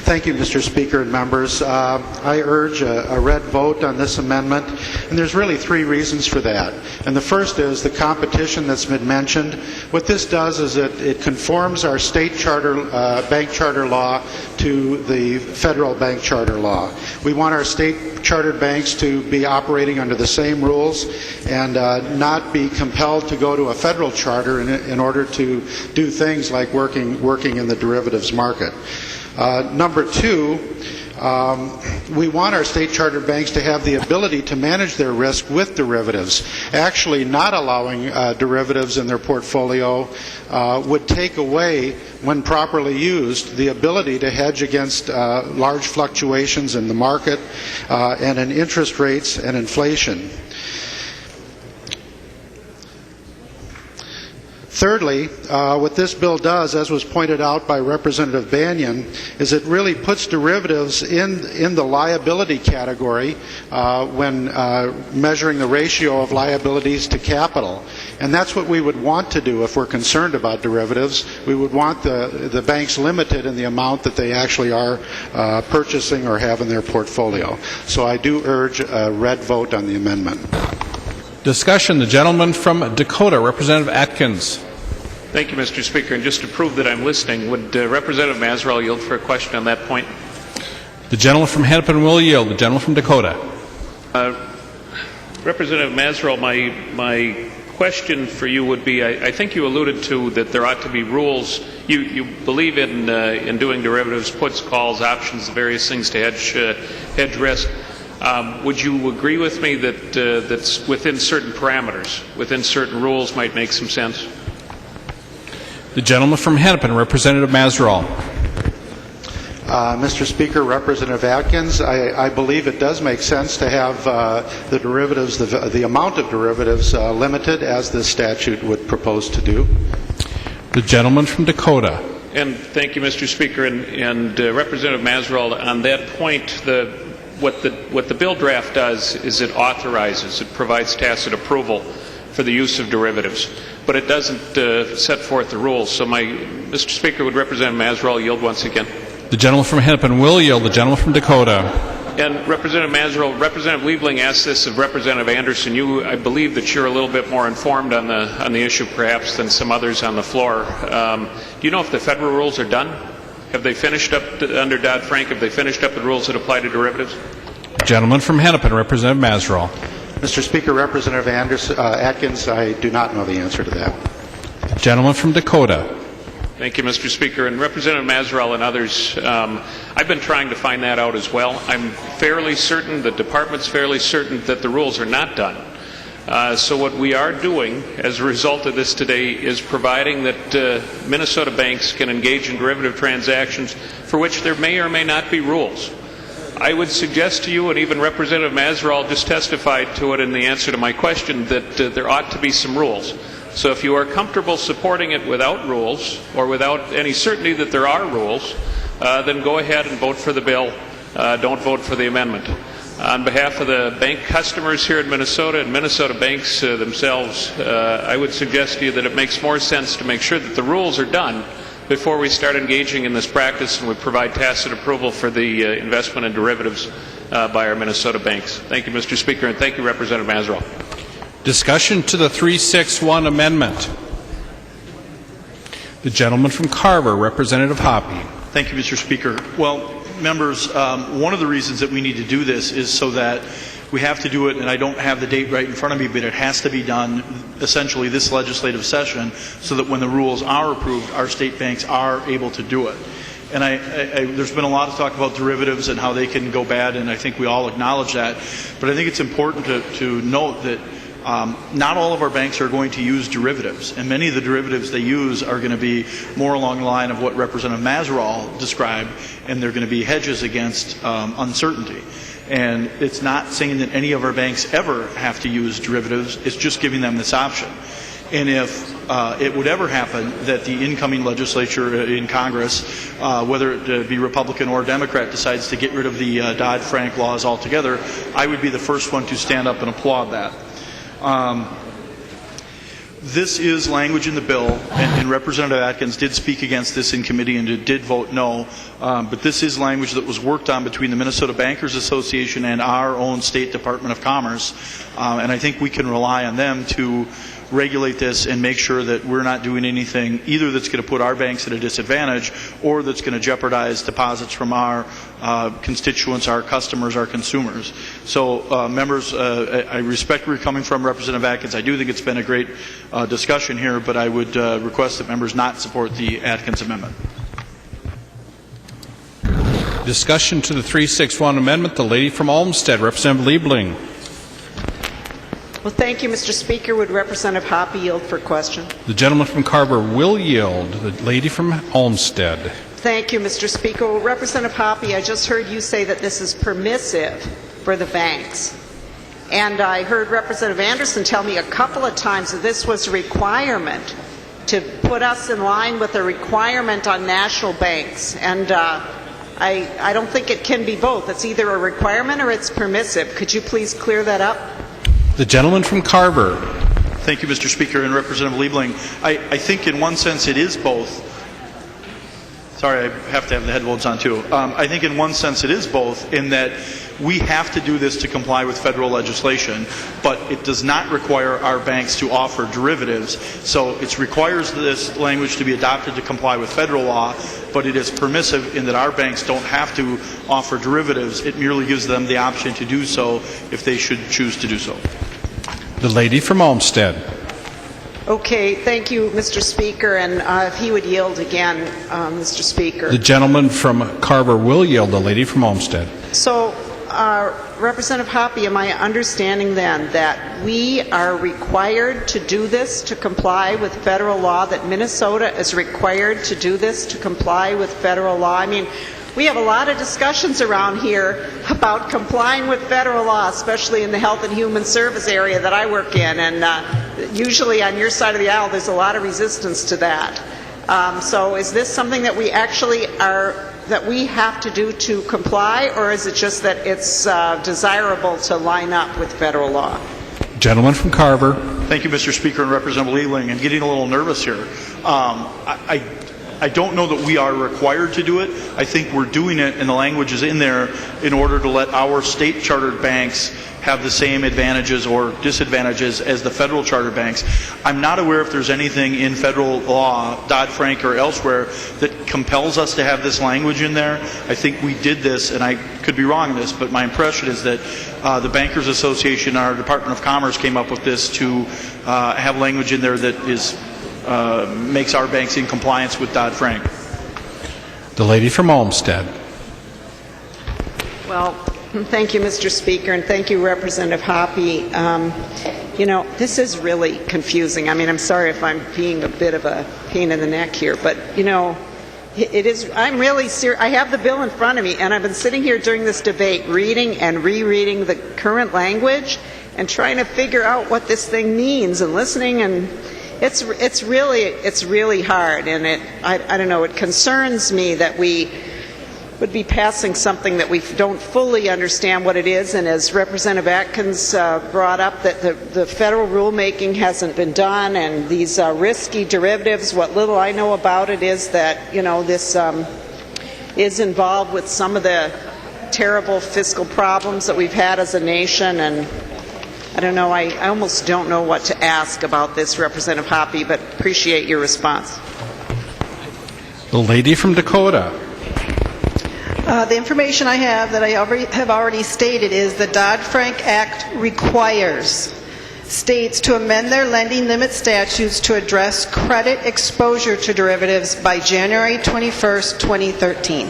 Thank you, Mr. Speaker and members. I urge a red vote on this amendment, and there's really three reasons for that. And the first is the competition that's been mentioned. What this does is it conforms our state charter, bank charter law to the federal bank charter law. We want our state chartered banks to be operating under the same rules and not be compelled to go to a federal charter in order to do things like working in the derivatives market. Number two, we want our state chartered banks to have the ability to manage their risk with derivatives. Actually, not allowing derivatives in their portfolio would take away, when properly used, the ability to hedge against large fluctuations in the market and in interest rates and inflation. Thirdly, what this bill does, as was pointed out by Representative Banyan, is it really puts derivatives in the liability category when measuring the ratio of liabilities to capital. And that's what we would want to do if we're concerned about derivatives. We would want the banks limited in the amount that they actually are purchasing or have in their portfolio. So I do urge a red vote on the amendment. Discussion. The gentleman from Dakota, Representative Atkins. Thank you, Mr. Speaker. And just to prove that I'm listening, would Representative Mazerow yield for a question on that point? The gentleman from Hennepin will yield. The gentleman from Dakota. Representative Mazerow, my question for you would be, I think you alluded to that there ought to be rules. You believe in doing derivatives, puts, calls, options, various things to hedge risk. Would you agree with me that that's within certain parameters, within certain rules, might make some sense? The gentleman from Hennepin, Representative Mazerow. Mr. Speaker, Representative Atkins, I believe it does make sense to have the derivatives, the amount of derivatives limited, as this statute would propose to do. The gentleman from Dakota. And thank you, Mr. Speaker. And Representative Mazerow, on that point, what the bill draft does is it authorizes, it provides tacit approval for the use of derivatives, but it doesn't set forth the rules. So Mr. Speaker, would Representative Mazerow yield once again? The gentleman from Hennepin will yield. The gentleman from Dakota. And Representative Mazerow, Representative Liebling asked this of Representative Anderson. I believe that you're a little bit more informed on the issue perhaps than some others on the floor. Do you know if the federal rules are done? Have they finished up under Dodd-Frank? Have they finished up the rules that apply to derivatives? Gentleman from Hennepin, Representative Mazerow. Mr. Speaker, Representative Atkins, I do not know the answer to that. Gentleman from Dakota. Thank you, Mr. Speaker. And Representative Mazerow and others, I've been trying to find that out as well. I'm fairly certain, the department's fairly certain that the rules are not done. So what we are doing as a result of this today is providing that Minnesota banks can engage in derivative transactions for which there may or may not be rules. I would suggest to you, and even Representative Mazerow just testified to it in the answer to my question, that there ought to be some rules. So if you are comfortable supporting it without rules, or without any certainty that there are rules, then go ahead and vote for the bill. Don't vote for the amendment. On behalf of the bank customers here in Minnesota and Minnesota banks themselves, I would suggest to you that it makes more sense to make sure that the rules are done before we start engaging in this practice and we provide tacit approval for the investment in derivatives by our Minnesota banks. Thank you, Mr. Speaker, and thank you, Representative Mazerow. Discussion to the 361 amendment. The gentleman from Carver, Representative Hoppe. Thank you, Mr. Speaker. Well, members, one of the reasons that we need to do this is so that we have to do it, and I don't have the date right in front of me, but it has to be done essentially this legislative session so that when the rules are approved, our state banks are able to do it. And there's been a lot of talk about derivatives and how they can go bad, and I think we all acknowledge that. But I think it's important to note that not all of our banks are going to use derivatives, and many of the derivatives they use are going to be more along the line of what Representative Mazerow described, and they're going to be hedges against uncertainty. And it's not saying that any of our banks ever have to use derivatives, it's just giving them this option. And if it would ever happen that the incoming legislature in Congress, whether it be Republican or Democrat, decides to get rid of the Dodd-Frank laws altogether, I would be the first one to stand up and applaud that. This is language in the bill, and Representative Atkins did speak against this in committee and did vote no, but this is language that was worked on between the Minnesota Bankers Association and our own State Department of Commerce, and I think we can rely on them to regulate this and make sure that we're not doing anything either that's going to put our banks at a disadvantage or that's going to jeopardize deposits from our constituents, our customers, our consumers. So members, I respect where you're coming from, Representative Atkins. I do think it's been a great discussion here, but I would request that members not support the Atkins amendment. Discussion to the 361 amendment. The lady from Olmsted, Representative Liebling. Well, thank you, Mr. Speaker. Would Representative Hoppe yield for question? The gentleman from Carver will yield. The lady from Olmsted. Thank you, Mr. Speaker. Well, Representative Hoppe, I just heard you say that this is permissive for the banks. And I heard Representative Anderson tell me a couple of times that this was a requirement to put us in line with a requirement on national banks. And I don't think it can be both. It's either a requirement or it's permissive. Could you please clear that up? The gentleman from Carver. Thank you, Mr. Speaker, and Representative Liebling. I think in one sense it is both. Sorry, I have to have the headphones on too. I think in one sense it is both in that we have to do this to comply with federal legislation, but it does not require our banks to offer derivatives. So it requires this language to be adopted to comply with federal law, but it is permissive in that our banks don't have to offer derivatives. It merely gives them the option to do so if they should choose to do so. The lady from Olmsted. Okay, thank you, Mr. Speaker, and if he would yield again, Mr. Speaker. The gentleman from Carver will yield. The lady from Olmsted. So, Representative Hoppe, am I understanding then that we are required to do this to comply with federal law, that Minnesota is required to do this to comply with federal law? I mean, we have a lot of discussions around here about complying with federal law, especially in the health and human service area that I work in, and usually on your side of the aisle there's a lot of resistance to that. So is this something that we actually that we have to do to comply, or is it just that it's desirable to line up with federal law? Gentleman from Carver. Thank you, Mr. Speaker, and Representative Liebling. I'm getting a little nervous here. I don't know that we are required to do it. I think we're doing it, and the language is in there in order to let our state chartered banks have the same advantages or disadvantages as the federal charter banks. I'm not aware if there's anything in federal law, Dodd-Frank or elsewhere, that compels us to have this language in there. I think we did this, and I could be wrong in this, but my impression is that the Bankers Association, our Department of Commerce, came up with this to have language in there that is makes our banks in compliance with Dodd-Frank. The lady from Olmsted. Well, thank you, Mr. Speaker, and thank you, Representative Hoppe. You know, this is really confusing. I mean, I'm sorry if I'm being a bit of a pain in the neck here, but, you know, it is. I'm really serious. I have the bill in front of me, and I've been sitting here during this debate reading and rereading the current language and trying to figure out what this thing means and listening, and it's really hard, and I don't know, it concerns me that we would be passing something that we don't fully understand what it is, and as Representative Atkins brought up, that the federal rulemaking hasn't been done, and these risky derivatives, what little I know about it is that, you know, this is involved with some of the terrible fiscal problems that we've had as a nation, and I don't know, I almost don't know what to ask about this, Representative Hoppe, but appreciate your response. The lady from Dakota. The information I have that I have already stated is the Dodd-Frank Act requires states to amend their lending limit statutes to address credit exposure to derivatives by January 21st, 2013.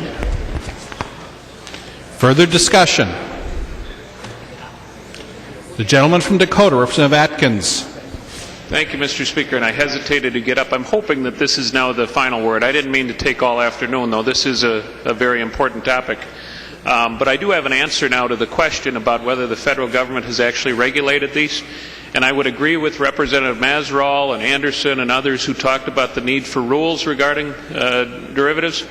Further discussion. The gentleman from Dakota, Representative Atkins. Thank you, Mr. Speaker, and I hesitated to get up. I'm hoping that this is now the final word. I didn't mean to take all afternoon, though. This is a very important topic. But I do have an answer now to the question about whether the federal government has actually regulated these. And I would agree with Representative Mazeroll and Anderson and others who talked about the need for rules regarding derivatives.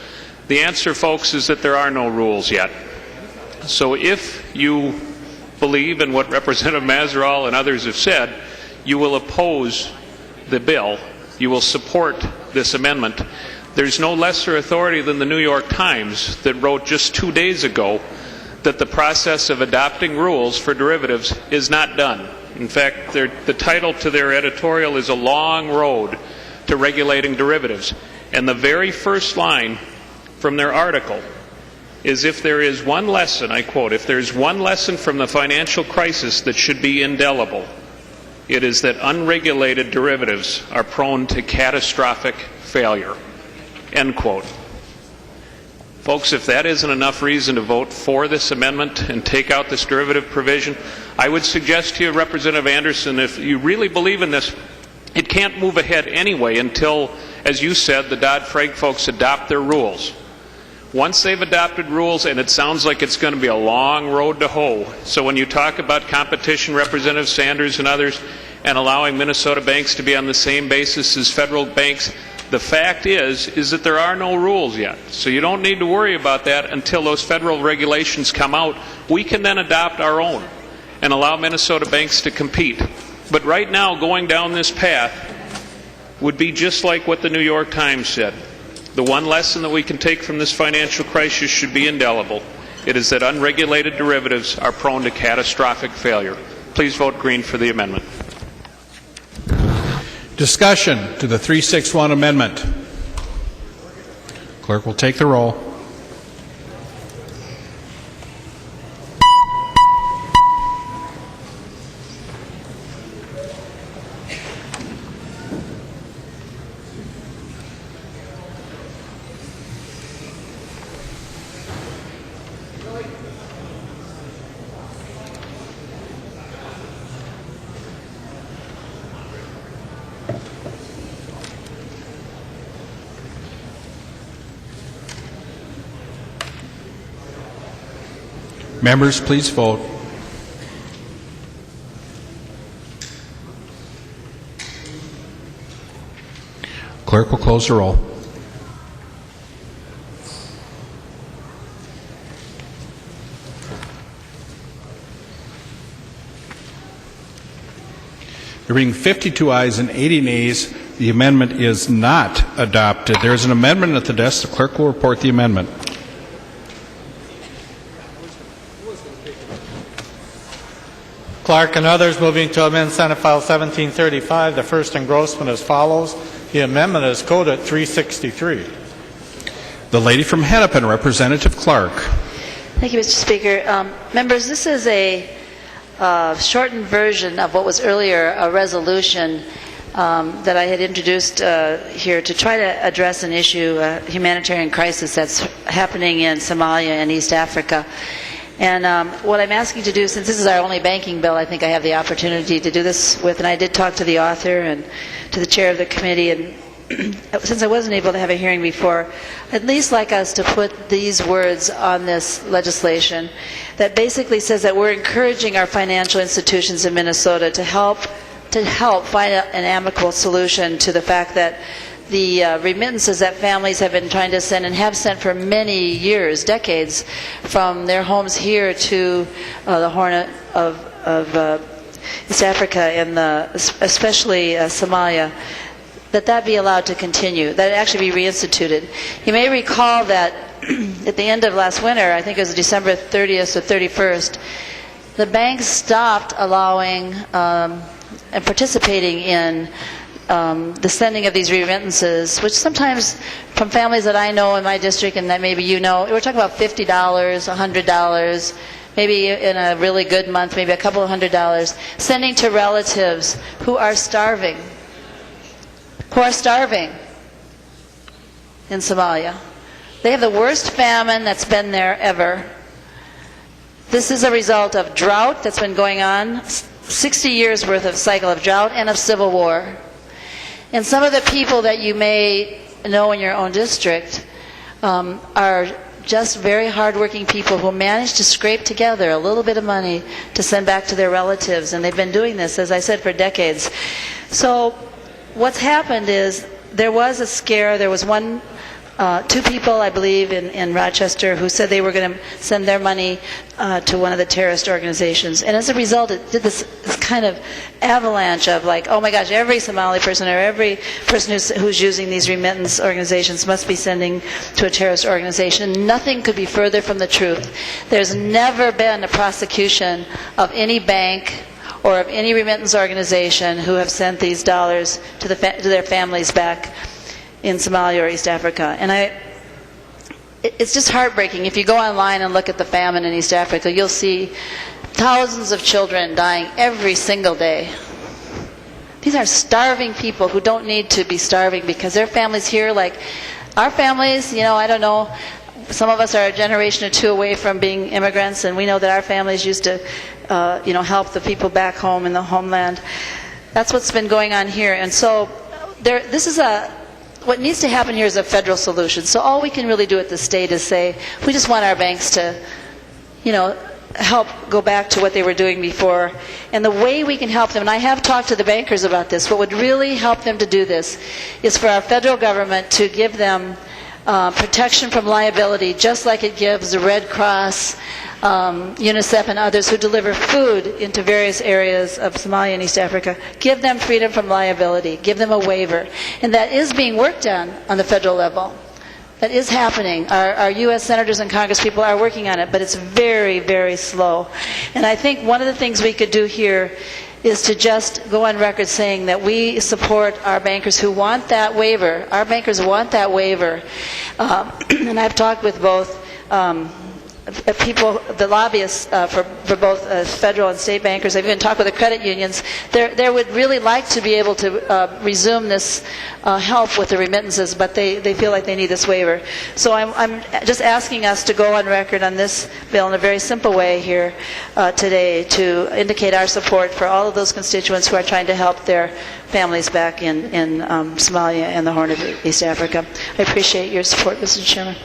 The answer, folks, is that there are no rules yet. So if you believe in what Representative Mazeroll and others have said, you will oppose the bill, you will support this amendment, there's no lesser authority than the New York Times that wrote just 2 days ago that the process of adopting rules for derivatives is not done. In fact, the title to their editorial is A Long Road to Regulating Derivatives. And the very first line from their article is, if there is one lesson, I quote, if there is one lesson from the financial crisis that should be indelible, it is that unregulated derivatives are prone to catastrophic failure. End quote. Folks, if that isn't enough reason to vote for this amendment and take out this derivative provision, I would suggest to you, Representative Anderson, if you really believe in this, it can't move ahead anyway until, as you said, the Dodd-Frank folks adopt their rules. Once they've adopted rules, and it sounds like it's going to be a long road to hoe, so when you talk about competition, Representative Sanders and others, and allowing Minnesota banks to be on the same basis as federal banks, the fact is that there are no rules yet. So you don't need to worry about that until those federal regulations come out. We can then adopt our own and allow Minnesota banks to compete. But right now, going down this path would be just like what the New York Times said. The one lesson that we can take from this financial crisis should be indelible. It is that unregulated derivatives are prone to catastrophic failure. Please vote green for the amendment. Discussion to the 361 amendment. Clerk will take the roll. Members, please vote. Clerk will close the roll. There being 52 ayes and 80 nays, the amendment is not adopted. There is an amendment at the desk. The clerk will report the amendment. Clark and others moving to amend Senate File 1735, the first engrossment as follows. The amendment is coded 363. The lady from Hennepin, Representative Clark. Thank you, Mr. Speaker. Members, this is a shortened version of what was earlier a resolution that I had introduced here to try to address an issue, a humanitarian crisis that's happening in Somalia and East Africa. And what I'm asking to do, since this is our only banking bill, I think I have the opportunity to do this with, and I did talk to the author and to the chair of the committee, and since I wasn't able to have a hearing before, I'd at least like us to put these words on this legislation that basically says that we're encouraging our financial institutions in Minnesota to help find an amicable solution to the fact that the remittances that families have been trying to send and have sent for many years, decades, from their homes here to the Horn of East Africa and especially Somalia, that be allowed to continue, that it actually be reinstituted. You may recall that at the end of last winter, I think it was December 30th or 31st, the banks stopped allowing and participating in the sending of these remittances, which sometimes from families that I know in my district and that maybe you know, we're talking about $50, $100, maybe in a really good month, maybe a couple of $100, sending to relatives who are starving in Somalia. They have the worst famine that's been there ever. This is a result of drought that's been going on, 60 years worth of cycle of drought and of civil war. And some of the people that you may know in your own district are just very hardworking people who manage to scrape together a little bit of money to send back to their relatives. And they've been doing this, as I said, for decades. So what's happened is there was a scare. There was one two people, I believe, in Rochester who said they were going to send their money to one of the terrorist organizations. And as a result, it did this kind of avalanche of like, oh my gosh, every Somali person or every person who's using these remittance organizations must be sending to a terrorist organization. Nothing could be further from the truth. There's never been a prosecution of any bank or of any remittance organization who have sent these dollars to their families back in Somalia or East Africa. And it's just heartbreaking. If you go online and look at the famine in East Africa, you'll see thousands of children dying every single day. These are starving people who don't need to be starving because their families here, like our families, I don't know, some of us are a generation or two away from being immigrants, and we know that our families used to help the people back home in the homeland. That's what's been going on here. And so what needs to happen here is a federal solution. So all we can really do at the state is say, we just want our banks to, help go back to what they were doing before. And the way we can help them, and I have talked to the bankers about this, what would really help them to do this is for our federal government to give them protection from liability, just like it gives the Red Cross, UNICEF, and others who deliver food into various areas of Somalia and East Africa. Give them freedom from liability. Give them a waiver. And that is being worked on the federal level. That is happening. Our U.S. senators and congresspeople are working on it, but it's very, very slow. And I think one of the things we could do here is to just go on record saying that we support our bankers who want that waiver. Our bankers want that waiver. And I've talked with both people, the lobbyists for both federal and state bankers. I've even talked with the credit unions. They would really like to be able to resume this help with the remittances, but they feel like they need this waiver. So I'm just asking us to go on record on this bill in a very simple way here today to indicate our support for all of those constituents who are trying to help their families back in Somalia and the Horn of East Africa. I appreciate your support, Mr. Chairman.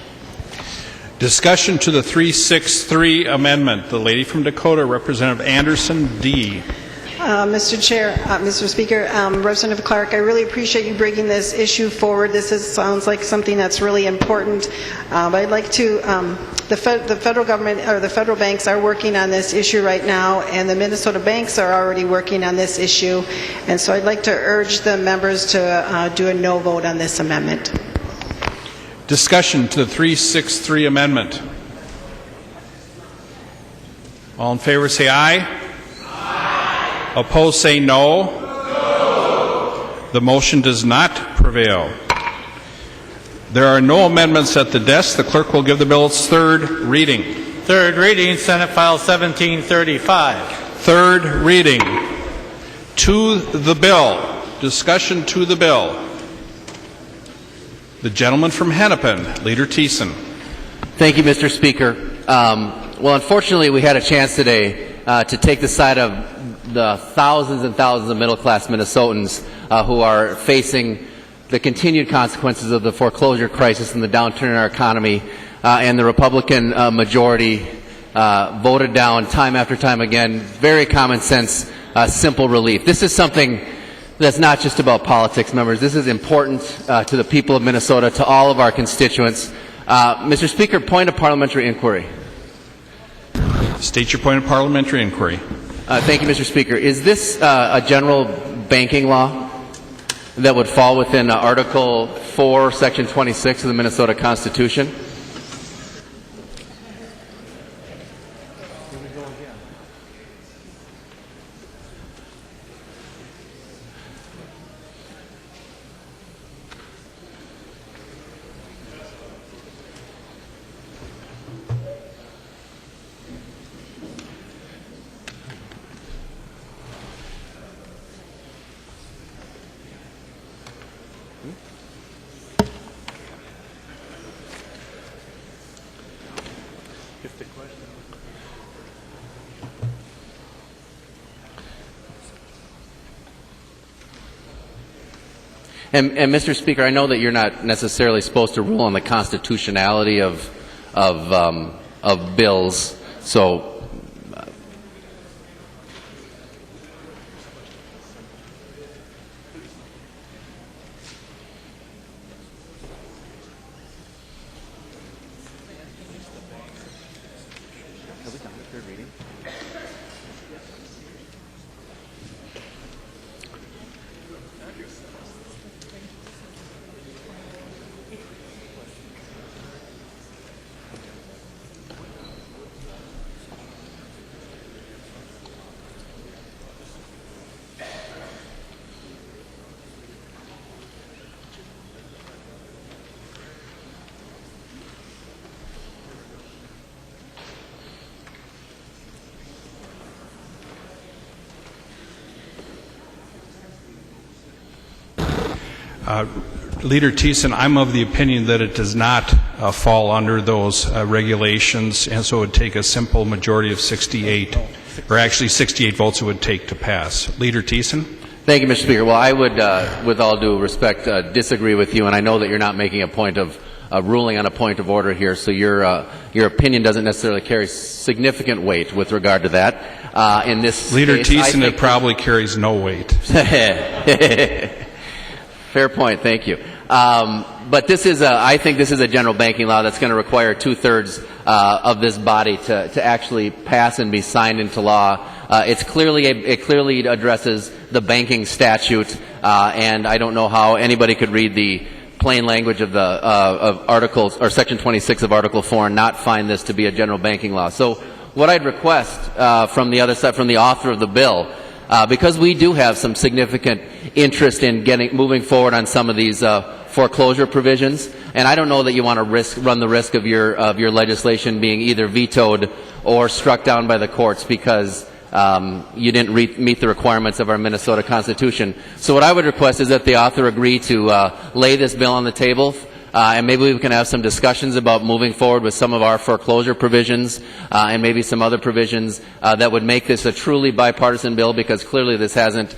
Discussion to the 363 amendment. The lady from Dakota, Representative Anderson, D. Mr. Chair, Mr. Speaker, Representative Clark, I really appreciate you bringing this issue forward. This sounds like something that's really important. But I'd like to, the federal government or the federal banks are working on this issue right now, and the Minnesota banks are already working on this issue. And so I'd like to urge the members to do a no vote on this amendment. Discussion to the 363 amendment. All in favor say aye. Aye. Opposed say no. No. The motion does not prevail. There are no amendments at the desk. The clerk will give the bill its third reading. Third reading, Senate File 1735. Third reading. To the bill. Discussion to the bill. The gentleman from Hennepin, Leader Thiessen. Thank you, Mr. Speaker. Well, unfortunately, we had a chance today to take the side of the thousands and thousands of middle-class Minnesotans who are facing the continued consequences of the foreclosure crisis and the downturn in our economy, and the Republican majority voted down time after time again. Very common sense, simple relief. This is something that's not just about politics, members. This is important to the people of Minnesota, to all of our constituents. Mr. Speaker, point of parliamentary inquiry. State your point of parliamentary inquiry. Thank you, Mr. Speaker. Is this a general banking law that would fall within Article 4, Section 26 of the Minnesota Constitution? And Mr. Speaker, I know that you're not necessarily supposed to rule on the constitutionality of bills, so Leader Thiessen, I'm of the opinion that it does not fall under those regulations, and so it would take a simple majority of 68, or actually 68 votes it would take to pass. Leader Thiessen? Thank you, Mr. Speaker. Well, I would, with all due respect, disagree with you, and I know that you're not making a point of ruling on a point of order here, so your opinion doesn't necessarily carry significant weight with regard to that. In this Leader case, Thiessen, it probably carries no weight. Fair point. Thank you. But this is I think this is a general banking law that's going to require 2/3 of this body to actually pass and be signed into law. It clearly addresses the banking statute, and I don't know how anybody could read the plain language of the of articles or Section 26 of Article 4 and not find this to be a general banking law. So what I'd request from the other side, from the author of the bill, because we do have some significant interest in moving forward on some of these foreclosure provisions, and I don't know that you want to run the risk of your legislation being either vetoed or struck down by the courts because you didn't meet the requirements of our Minnesota Constitution. So what I would request is that the author agree to lay this bill on the table, and maybe we can have some discussions about moving forward with some of our foreclosure provisions and maybe some other provisions that would make this a truly bipartisan bill, because clearly this hasn't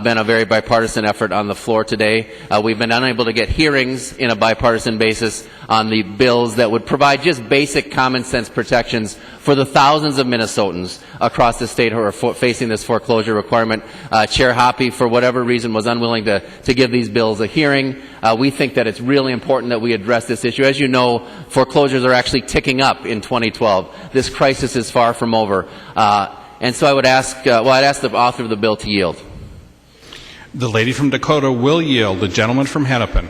been a very bipartisan effort on the floor today. We've been unable to get hearings in a bipartisan basis on the bills that would provide just basic common sense protections for the thousands of Minnesotans across the state who are facing this foreclosure requirement. Chair Hoppe, for whatever reason, was unwilling to give these bills a hearing. We think that it's really important that we address this issue. As you know, foreclosures are actually ticking up in 2012. This crisis is far from over. And so I would ask, I'd ask the author of the bill to yield. The lady from Dakota will yield. The gentleman from Hennepin.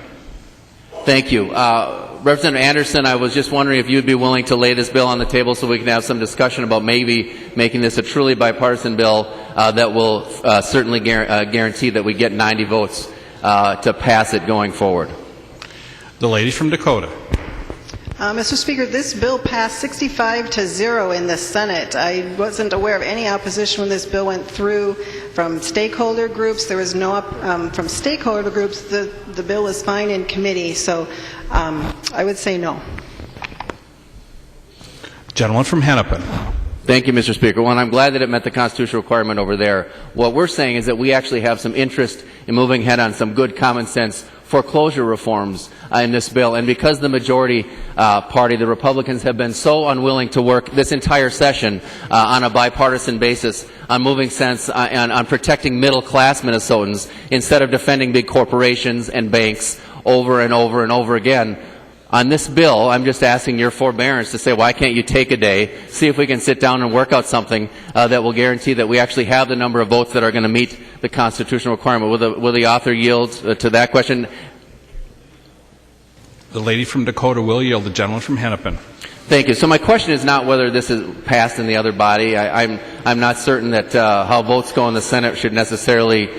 Thank you. Representative Anderson, I was just wondering if you'd be willing to lay this bill on the table so we can have some discussion about maybe making this a truly bipartisan bill that will certainly guarantee that we get 90 votes to pass it going forward. The lady from Dakota. Mr. Speaker, this bill passed 65-0 in the Senate. I wasn't aware of any opposition when this bill went through from stakeholder groups. There was no from stakeholder groups. The bill was fine in committee, so I would say no. Gentleman from Hennepin. Thank you, Mr. Speaker. Well, and I'm glad that it met the constitutional requirement over there. What we're saying is that we actually have some interest in moving ahead on some good common sense foreclosure reforms in this bill. And because the majority party, the Republicans, have been so unwilling to work this entire session on a bipartisan basis on moving sense and on protecting middle-class Minnesotans instead of defending big corporations and banks over and over and over again, on this bill, I'm just asking your forbearance to say, why can't you take a day, see if we can sit down and work out something that will guarantee that we actually have the number of votes that are going to meet the constitutional requirement. Will the author yield to that question? The lady from Dakota will yield. The gentleman from Hennepin. Thank you. So my question is not whether this is passed in the other body. I'm not certain that how votes go in the Senate should necessarily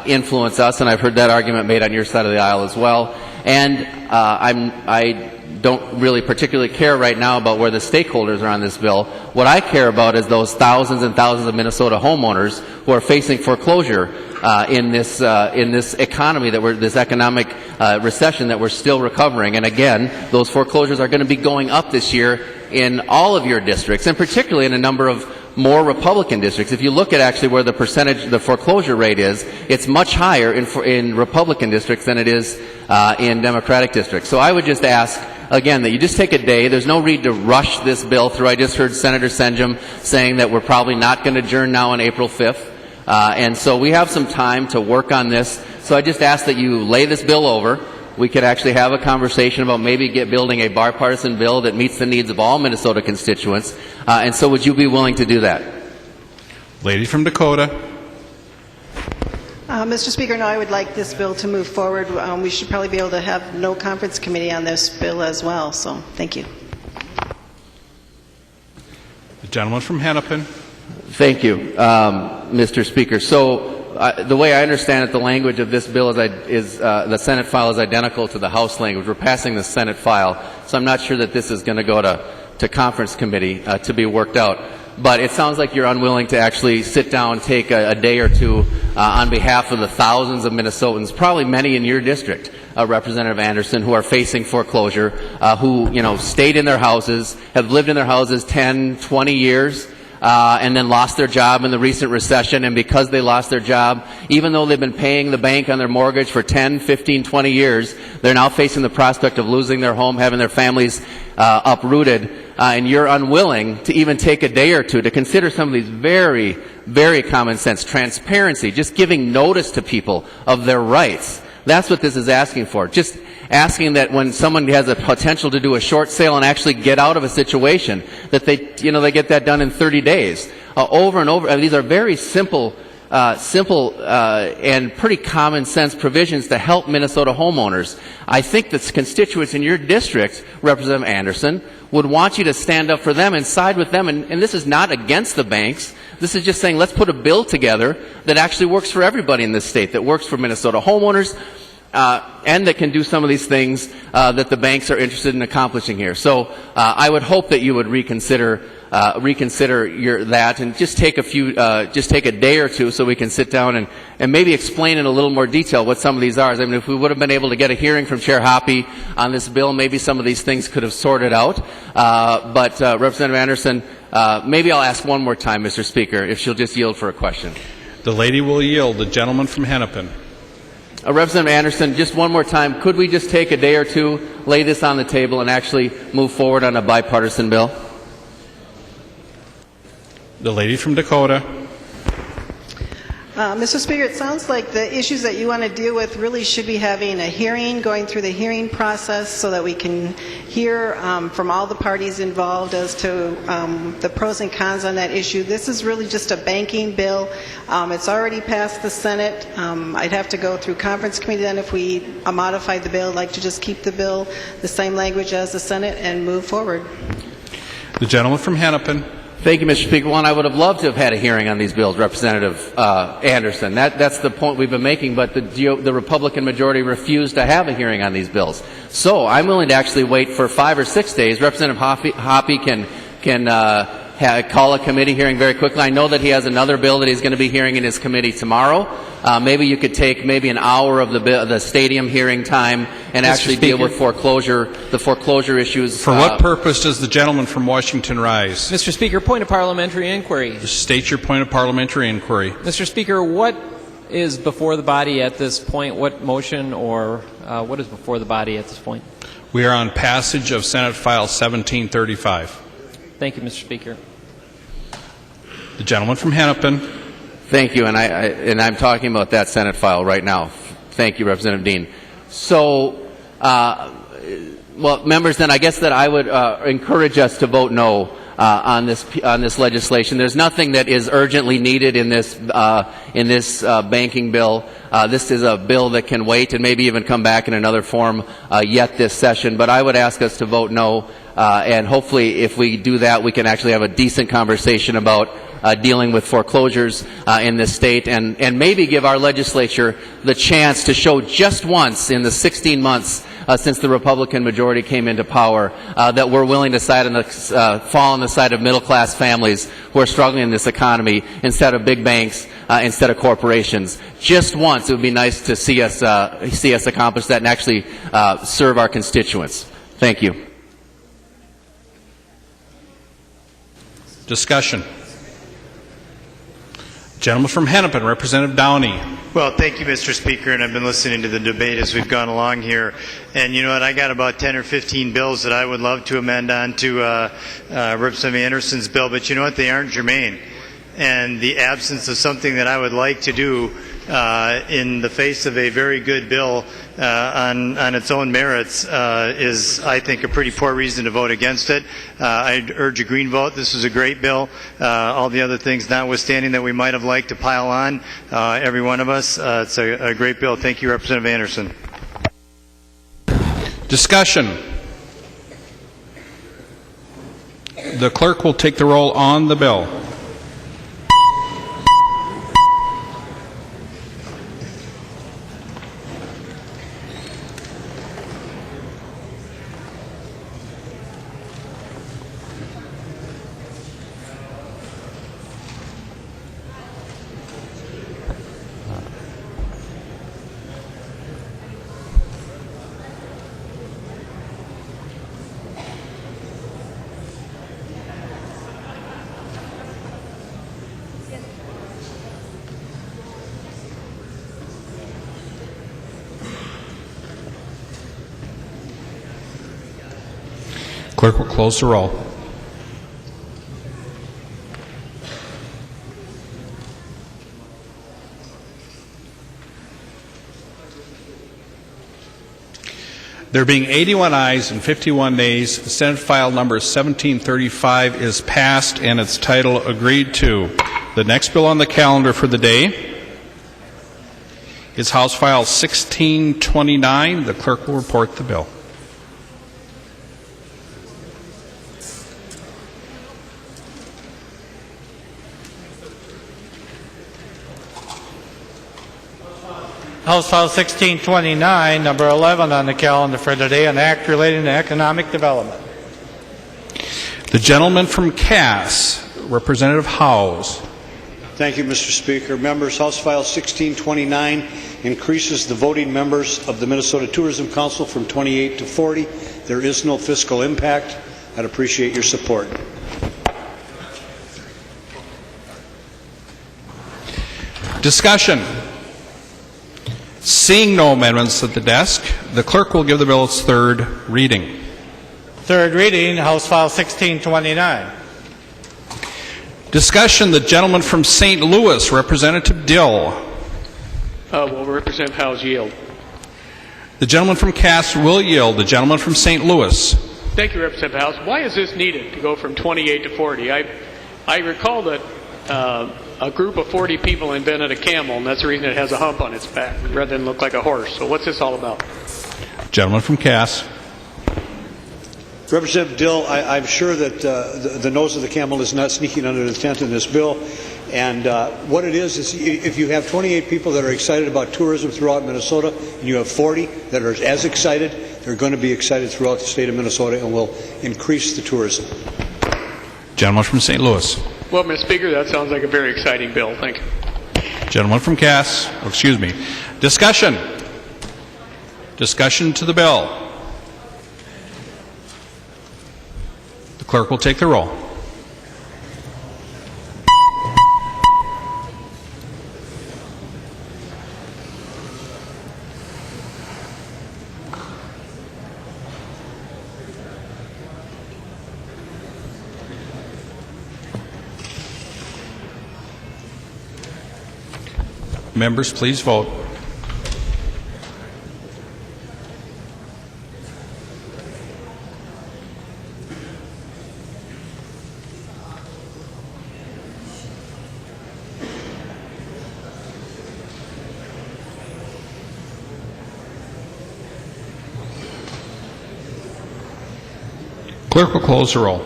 influence us, and I've heard that argument made on your side of the aisle as well. And I don't really particularly care right now about where the stakeholders are on this bill. What I care about is those thousands and thousands of Minnesota homeowners who are facing foreclosure in this economy this economic recession that we're still recovering. And again, those foreclosures are going to be going up this year in all of your districts, and particularly in a number of more Republican districts. If you look at actually where the foreclosure rate is, it's much higher in Republican districts than it is in Democratic districts. So I would just ask, again, that you just take a day. There's no need to rush this bill through. I just heard Senator Senjum saying that we're probably not going to adjourn now on April 5th. And so we have some time to work on this. So I just ask that you lay this bill over, we could actually have a conversation about maybe building a bipartisan bill that meets the needs of all Minnesota constituents. And so would you be willing to do that? Lady from Dakota. Mr. Speaker, no, I would like this bill to move forward. We should probably be able to have no conference committee on this bill as well, so thank you. The gentleman from Hennepin. Thank you, Mr. Speaker. So the way I understand it, the language of this bill is the Senate file is identical to the House language. We're passing the Senate file, so I'm not sure that this is going to go to conference committee to be worked out. But it sounds like you're unwilling to actually sit down, take a day or two on behalf of the thousands of Minnesotans, probably many in your district, Representative Anderson, who are facing foreclosure, who stayed in their houses, have lived in their houses 10, 20 years, and then lost their job in the recent recession. And because they lost their job, even though they've been paying the bank on their mortgage for 10, 15, 20 years, they're now facing the prospect of losing their home, having their families uprooted. And you're unwilling to even take a day or two to consider some of these very, very common sense transparency, just giving notice to people of their rights. That's what this is asking for. Just asking that when someone has a potential to do a short sale and actually get out of a situation, that they get that done in 30 days. Over and over. These are very simple and pretty common sense provisions to help Minnesota homeowners. I think the constituents in your district, Representative Anderson, would want you to stand up for them and side with them. And this is not against the banks. This is just saying let's put a bill together that actually works for everybody in this state, that works for Minnesota homeowners, and that can do some of these things that the banks are interested in accomplishing here. So I would hope that you would reconsider that and just take a day or two so we can sit down and maybe explain in a little more detail what some of these are. I mean, if we would have been able to get a hearing from Chair Hoppe on this bill, maybe some of these things could have sorted out. But Representative Anderson, maybe I'll ask one more time, Mr. Speaker, if she'll just yield for a question. The lady will yield. The gentleman from Hennepin. Representative Anderson, just one more time, could we just take a day or two, lay this on the table, and actually move forward on a bipartisan bill? The lady from Dakota. Mr. Speaker, it sounds like the issues that you want to deal with really should be having a hearing, going through the hearing process so that we can hear from all the parties involved as to the pros and cons on that issue. This is really just a banking bill. It's already passed the Senate. I'd have to go through conference committee then if we modified the bill. I'd like to just keep the bill the same language as the Senate and move forward. The gentleman from Hennepin. Thank you, Mr. Speaker. One, I would have loved to have had a hearing on these bills, Representative Anderson. That's the point we've been making, but the Republican majority refused to have a hearing on these bills. So I'm willing to actually wait for 5 or 6 days. Representative Hoppe can call a committee hearing very quickly. I know that he has another bill that he's going to be hearing in his committee tomorrow. Maybe you could take maybe an hour of the stadium hearing time and actually deal with the foreclosure issues. For what purpose does the gentleman from Washington rise? Mr. Speaker, point of parliamentary inquiry. State your point of parliamentary inquiry. Mr. Speaker, what is before the body at this point? What motion or what is before the body at this point? We are on passage of Senate File 1735. Thank you, Mr. Speaker. The gentleman from Hennepin. Thank you, and I'm talking about that Senate file right now. Thank you, Representative Dean. So, well, members, then I guess that I would encourage us to vote no on this legislation. There's nothing that is urgently needed in this banking bill. This is a bill that can wait and maybe even come back in another form yet this session. But I would ask us to vote no, and hopefully, if we do that, we can actually have a decent conversation about dealing with foreclosures in this state, and maybe give our legislature the chance to show just once in the 16 months since the Republican majority came into power that we're willing to fall on the side of middle-class families who are struggling in this economy instead of big banks, instead of corporations. Just once, it would be nice to see us accomplish that and actually serve our constituents. Thank you. Discussion. Gentleman from Hennepin, Representative Downey. Well, thank you, Mr. Speaker, and I've been listening to the debate as we've gone along here. And you know what, I got about 10 or 15 bills that I would love to amend on to Representative Anderson's bill, but you know what, they aren't germane. And the absence of something that I would like to do in the face of a very good bill on its own merits is, I think, a pretty poor reason to vote against it. I'd urge a green vote. This is a great bill. All the other things notwithstanding that we might have liked to pile on, every one of us, it's a great bill. Thank you, Representative Anderson. Discussion. The clerk will take the roll on the bill. Clerk will close the roll. There being 81 ayes and 51 nays, Senate File Number 1735 is passed and its title agreed to. The next bill on the calendar for the day is House File 1629. The clerk will report the bill. House File 1629, number 11 on the calendar for today, an act relating to economic development. The gentleman from Cass, Representative Howes. Thank you, Mr. Speaker. Members, House File 1629 increases the voting members of the Minnesota Tourism Council from 28 to 40. There is no fiscal impact. I'd appreciate your support. Discussion. Seeing no amendments at the desk, the clerk will give the bill its third reading. Third reading, House File 1629. Discussion. The gentleman from St. Louis, Representative Dill. Will Representative Howes yield? The gentleman from Cass will yield. The gentleman from St. Louis. Thank you, Representative Howes. Why is this needed to go from 28 to 40? I recall that a group of 40 people invented a camel, and that's the reason it has a hump on its back, rather than look like a horse. So what's this all about? Gentleman from Cass. Representative Dill, I'm sure that the nose of the camel is not sneaking under the tent in this bill. And what it is if you have 28 people that are excited about tourism throughout Minnesota, and you have 40 that are as excited, they're going to be excited throughout the state of Minnesota and will increase the tourism. Gentleman from St. Louis. Well, Mr. Speaker, that sounds like a very exciting bill. Thank you. Gentleman from Cass. Oh, excuse me. Discussion. Discussion to the bill. The clerk will take the roll. Members, please vote. Clerk will close the roll.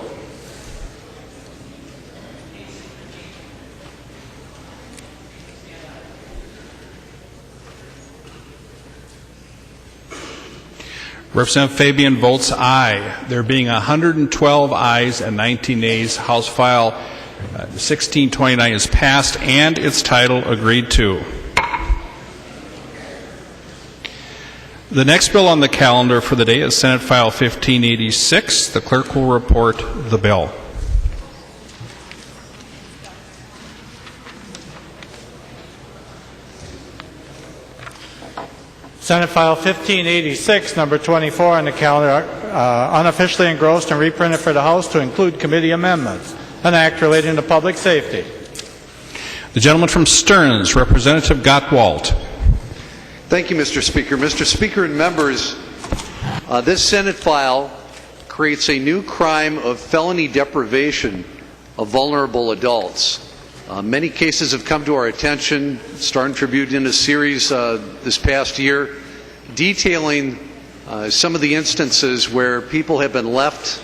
Representative Fabian votes aye. There being 112 ayes and 19 nays, House File 1629 is passed and its title agreed to. The next bill on the calendar for the day is Senate File 1586. The clerk will report the bill. Senate File 1586, number 24 on the calendar, unofficially engrossed and reprinted for the House to include committee amendments, an act relating to public safety. The gentleman from Stearns, Representative Gottwalt. Thank you, Mr. Speaker. Mr. Speaker and members, this Senate file creates a new crime of felony deprivation of vulnerable adults. Many cases have come to our attention. Star and Tribune did a series this past year detailing some of the instances where people have been left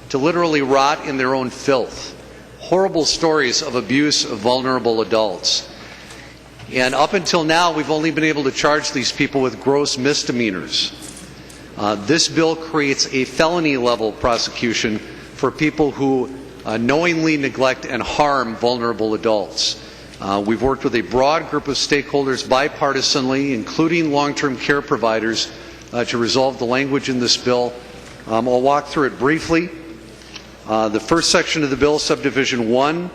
to literally rot in their own filth. Horrible stories of abuse of vulnerable adults. And up until now, we've only been able to charge these people with gross misdemeanors. This bill creates a felony level prosecution for people who knowingly neglect and harm vulnerable adults. We've worked with a broad group of stakeholders bipartisanly, including long-term care providers, to resolve the language in this bill. I'll walk through it briefly. The first section of the bill, subdivision 1,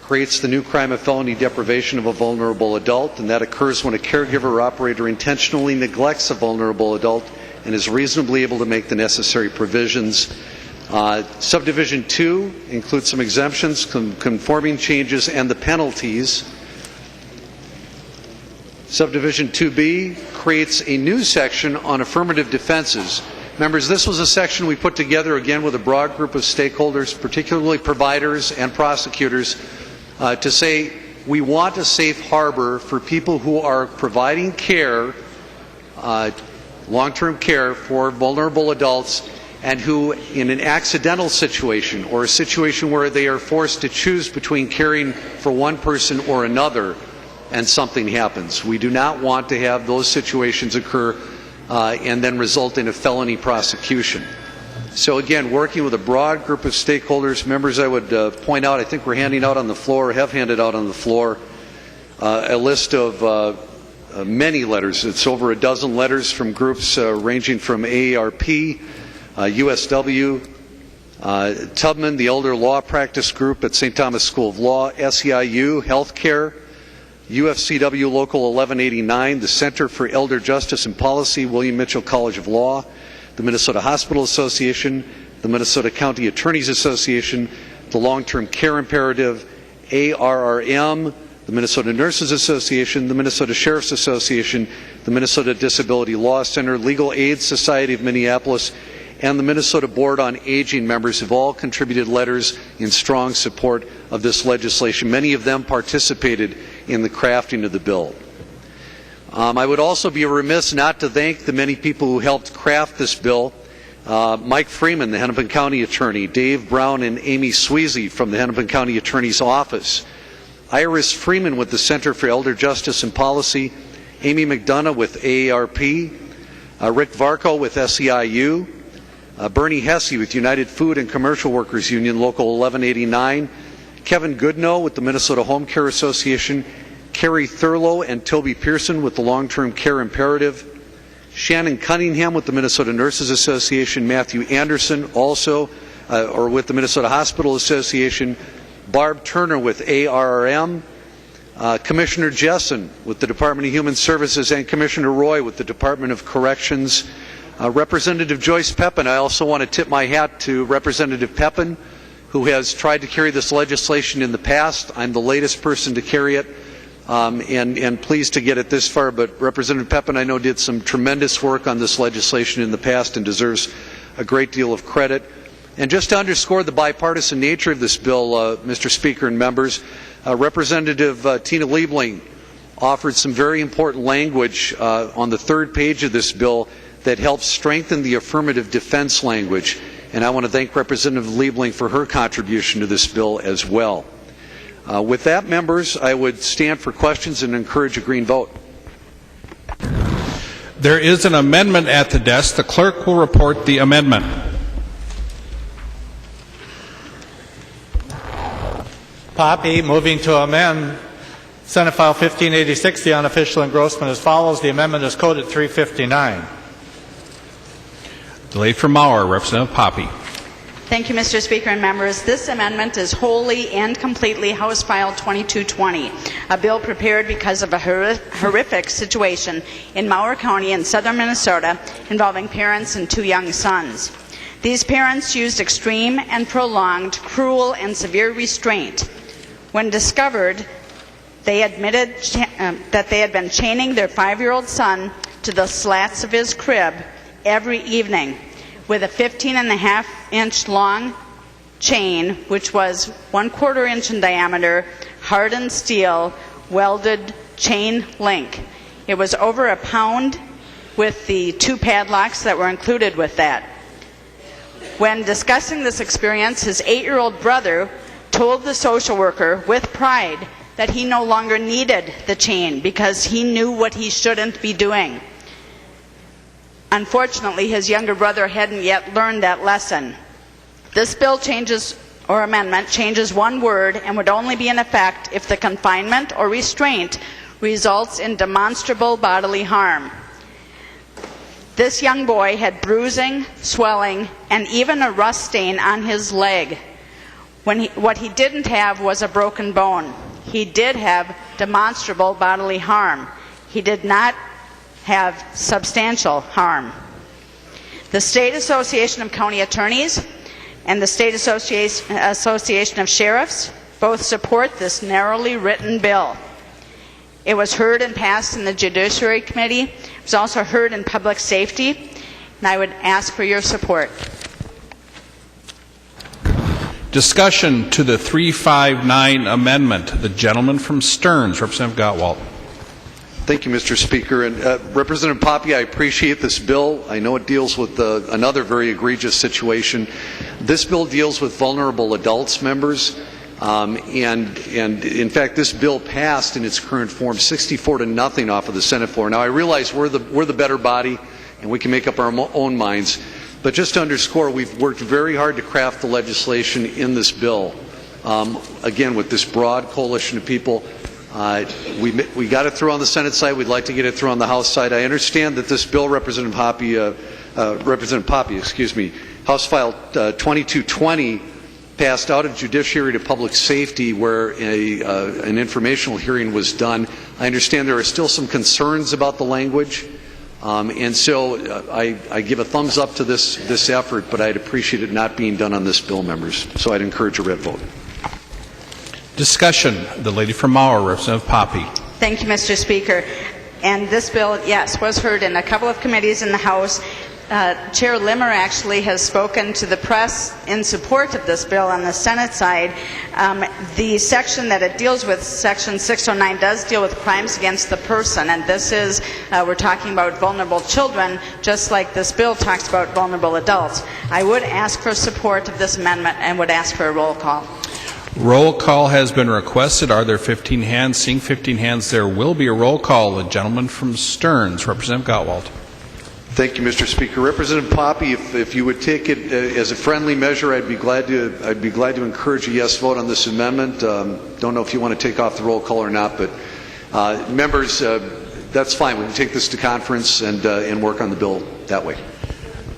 creates the new crime of felony deprivation of a vulnerable adult, and that occurs when a caregiver or operator intentionally neglects a vulnerable adult and is reasonably able to make the necessary provisions. Subdivision 2 includes some exemptions, conforming changes, and the penalties. Subdivision 2B creates a new section on affirmative defenses. Members, this was a section we put together again with a broad group of stakeholders, particularly providers and prosecutors, to say we want a safe harbor for people who are providing care, long-term care for vulnerable adults, and who in an accidental situation or a situation where they are forced to choose between caring for one person or another and something happens. We do not want to have those situations occur and then result in a felony prosecution. So again, working with a broad group of stakeholders, members, I would point out, I think we're handing out on the floor, have handed out on the floor, a list of many letters. It's over a dozen letters from groups ranging from AARP, USW, Tubman, the Elder Law Practice Group at St. Thomas School of Law, SEIU, Healthcare, UFCW Local 1189, the Center for Elder Justice and Policy, William Mitchell College of Law, the Minnesota Hospital Association, the Minnesota County Attorneys Association, the Long-Term Care Imperative, ARRM, the Minnesota Nurses Association, the Minnesota Sheriff's Association, the Minnesota Disability Law Center, Legal Aid Society of Minneapolis, and the Minnesota Board on Aging members have all contributed letters in strong support of this legislation. Many of them participated in the crafting of the bill. I would also be remiss not to thank the many people who helped craft this bill. Mike Freeman, the Hennepin County Attorney, Dave Brown and Amy Sweezy from the Hennepin County Attorney's Office, Iris Freeman with the Center for Elder Justice and Policy, Amy McDonough with AARP, Rick Varco with SEIU, Bernie Hesse with United Food and Commercial Workers Union, Local 1189, Kevin Goodnow with the Minnesota Home Care Association, Carrie Thurlow and Toby Pearson with the Long-Term Care Imperative, Shannon Cunningham with the Minnesota Nurses Association, Matthew Anderson also, with the Minnesota Hospital Association, Barb Turner with ARRM, Commissioner Jessen with the Department of Human Services, and Commissioner Roy with the Department of Corrections. Representative Joyce Pepin, I also want to tip my hat to Representative Pepin, who has tried to carry this legislation in the past. I'm the latest person to carry it, and pleased to get it this far, but Representative Pepin, I know, did some tremendous work on this legislation in the past and deserves a great deal of credit. And just to underscore the bipartisan nature of this bill, Mr. Speaker and members, Representative Tina Liebling offered some very important language on the third page of this bill that helps strengthen the affirmative defense language. And I want to thank Representative Liebling for her contribution to this bill as well. With that, members, I would stand for questions and encourage a green vote. There is an amendment at the desk. The clerk will report the amendment. Hoppe moving to amend Senate File 1586, the unofficial engrossment, as follows. The amendment is coded 359. Delayed from Mauer, Representative Hoppe. Thank you, Mr. Speaker and members. This amendment is wholly and completely House File 2220, a bill prepared because of a horrific situation in Mauer County in southern Minnesota involving parents and two young sons. These parents used extreme and prolonged, cruel and severe restraint. When discovered, They admitted that they had been chaining their 5-year-old son to the slats of his crib every evening with a 15.5-inch long chain, which was 1/4 inch in diameter, hardened steel, welded chain link. It was over a pound with the 2 padlocks that were included with that. When discussing this experience, his 8-year-old brother told the social worker with pride that he no longer needed the chain because he knew what he shouldn't be doing. Unfortunately, his younger brother hadn't yet learned that lesson. This bill amendment changes one word and would only be in effect if the confinement or restraint results in demonstrable bodily harm. This young boy had bruising, swelling, and even a rust stain on his leg. What he didn't have was a broken bone. He did have demonstrable bodily harm. He did not have substantial harm. The State Association of County Attorneys and the State Association of Sheriffs both support this narrowly written bill. It was heard and passed in the Judiciary Committee. It was also heard in Public Safety, and I would ask for your support. Discussion to the 359 amendment. The gentleman from Stearns, Representative Gottwalt. Thank you, Mr. Speaker. And Representative Hoppe, I appreciate this bill. I know it deals with another very egregious situation. This bill deals with vulnerable adults, members. And in fact, this bill passed in its current form 64-0 off of the Senate floor. Now, I realize we're the better body, and we can make up our own minds. But just to underscore, we've worked very hard to craft the legislation in this bill. Again, with this broad coalition of people. We got it through on the Senate side. We'd like to get it through on the House side. I understand that this bill, Representative Poppe, House File 2220, passed out of Judiciary to Public Safety, where an informational hearing was done. I understand there are still some concerns about the language, and so I give a thumbs up to this effort, but I'd appreciate it not being done on this bill, members. So I'd encourage a red vote. Discussion. The lady from Mauer, Representative Poppe. Thank you, Mr. Speaker. And this bill, yes, was heard in a couple of committees in the House. Chair Limmer actually has spoken to the press in support of this bill on the Senate side. The section that it deals with, Section 609, does deal with crimes against the person, and this is, we're talking about vulnerable children, just like this bill talks about vulnerable adults. I would ask for support of this amendment and would ask for a roll call. Roll call has been requested. Are there 15 hands? Seeing 15 hands, there will be a roll call. The gentleman from Stearns, Representative Gottwalt. Thank you, Mr. Speaker. Representative Poppe, if you would take it as a friendly measure, I'd be glad to encourage a yes vote on this amendment. Don't know if you want to take off the roll call or not, but members, that's fine. We can take this to conference and work on the bill that way.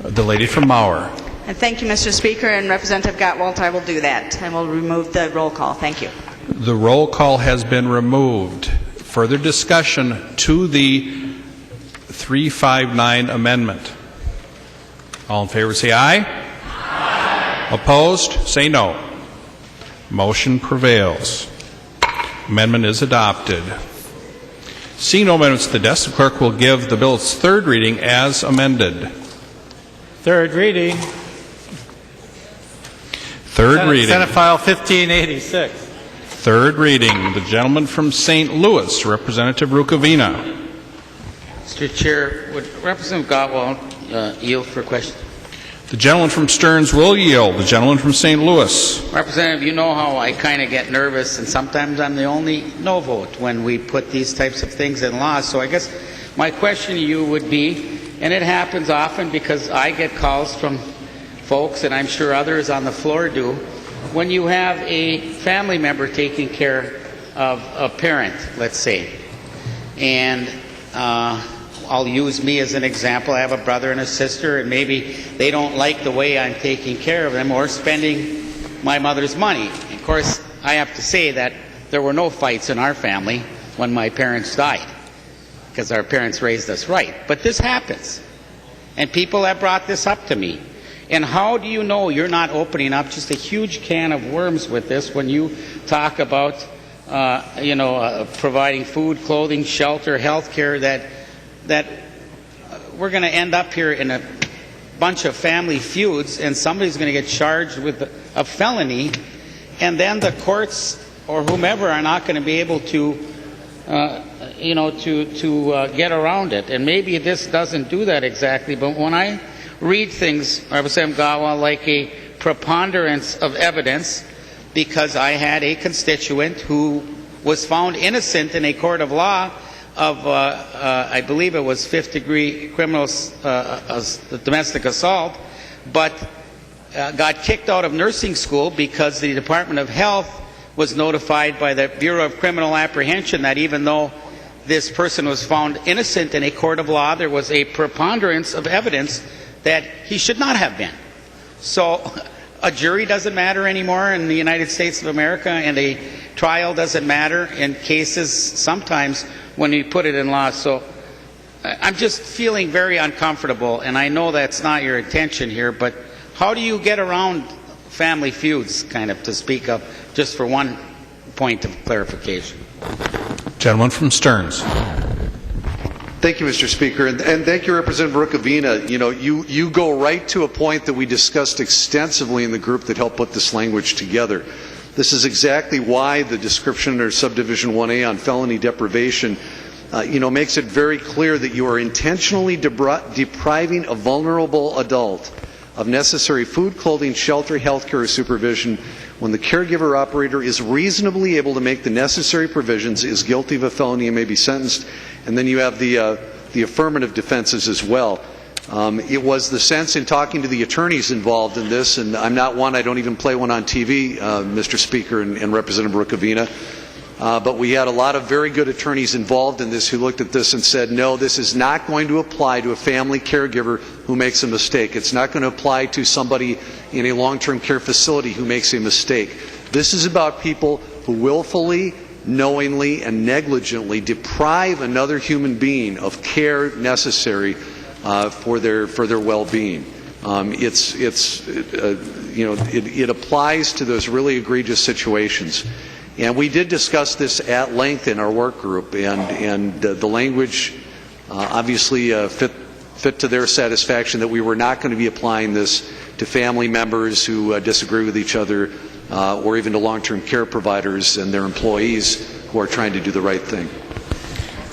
The lady from Mauer. And thank you, Mr. Speaker, and Representative Gottwalt, I will do that. I will remove the roll call. Thank you. The roll call has been removed. Further discussion to the 359 amendment. All in favor say aye. Aye. Opposed? Say no. Motion prevails. Amendment is adopted. Seeing no amendments to the desk, the clerk will give the bill its third reading as amended. Third reading. Third reading. Senate File 1586. Third reading. The gentleman from St. Louis, Representative Rukavina. Mr. Chair, would Representative Gottwalt yield for a question? The gentleman from Stearns will yield. The gentleman from St. Louis. Representative, you know how I kind of get nervous, and sometimes I'm the only no vote when we put these types of things in law. So I guess my question to you would be, and it happens often because I get calls from folks, and I'm sure others on the floor do, when you have a family member taking care of a parent, let's say, and I'll use me as an example. I have a brother and a sister, and maybe they don't like the way I'm taking care of them or spending my mother's money. Of course, I have to say that there were no fights in our family when my parents died, because our parents raised us right. But this happens, and people have brought this up to me. And how do you know you're not opening up just a huge can of worms with this when you talk about providing food, clothing, shelter, health care, that we're going to end up here in a bunch of family feuds, and somebody's going to get charged with a felony, and then the courts or whomever are not going to be able to get around it. And maybe this doesn't do that exactly, but when I read things, Representative Gottwalt, like a preponderance of evidence, because I had a constituent who was found innocent in a court of law of, I believe it was fifth-degree criminal domestic assault, but got kicked out of nursing school because the Department of Health was notified by the Bureau of Criminal Apprehension that even though this person was found innocent in a court of law, there was a preponderance of evidence that he should not have been. So a jury doesn't matter anymore in the United States of America, and a trial doesn't matter in cases sometimes when you put it in law. So I'm just feeling very uncomfortable, and I know that's not your intention here, but how do you get around family feuds, kind of, to speak of, just for one point of clarification? Gentleman from Stearns. Thank you, Mr. Speaker, and thank you, Representative Rukavina. You go right to a point that we discussed extensively in the group that helped put this language together. This is exactly why the description under subdivision 1A on felony deprivation, makes it very clear that you are intentionally depriving a vulnerable adult of necessary food, clothing, shelter, health care, or supervision when the caregiver operator is reasonably able to make the necessary provisions, is guilty of a felony, and may be sentenced. And then you have the affirmative defenses as well. It was the sense in talking to the attorneys involved in this, and I'm not one, I don't even play one on TV, Mr. Speaker and Representative Rukavina, but we had a lot of very good attorneys involved in this who looked at this and said, no, this is not going to apply to a family caregiver who makes a mistake. It's not going to apply to somebody in a long-term care facility who makes a mistake. This is about people who willfully, knowingly, and negligently deprive another human being of care necessary for their well-being. It applies to those really egregious situations. And we did discuss this at length in our work group, and the language obviously fit to their satisfaction that we were not going to be applying this to family members who disagree with each other, or even to long-term care providers and their employees who are trying to do the right thing.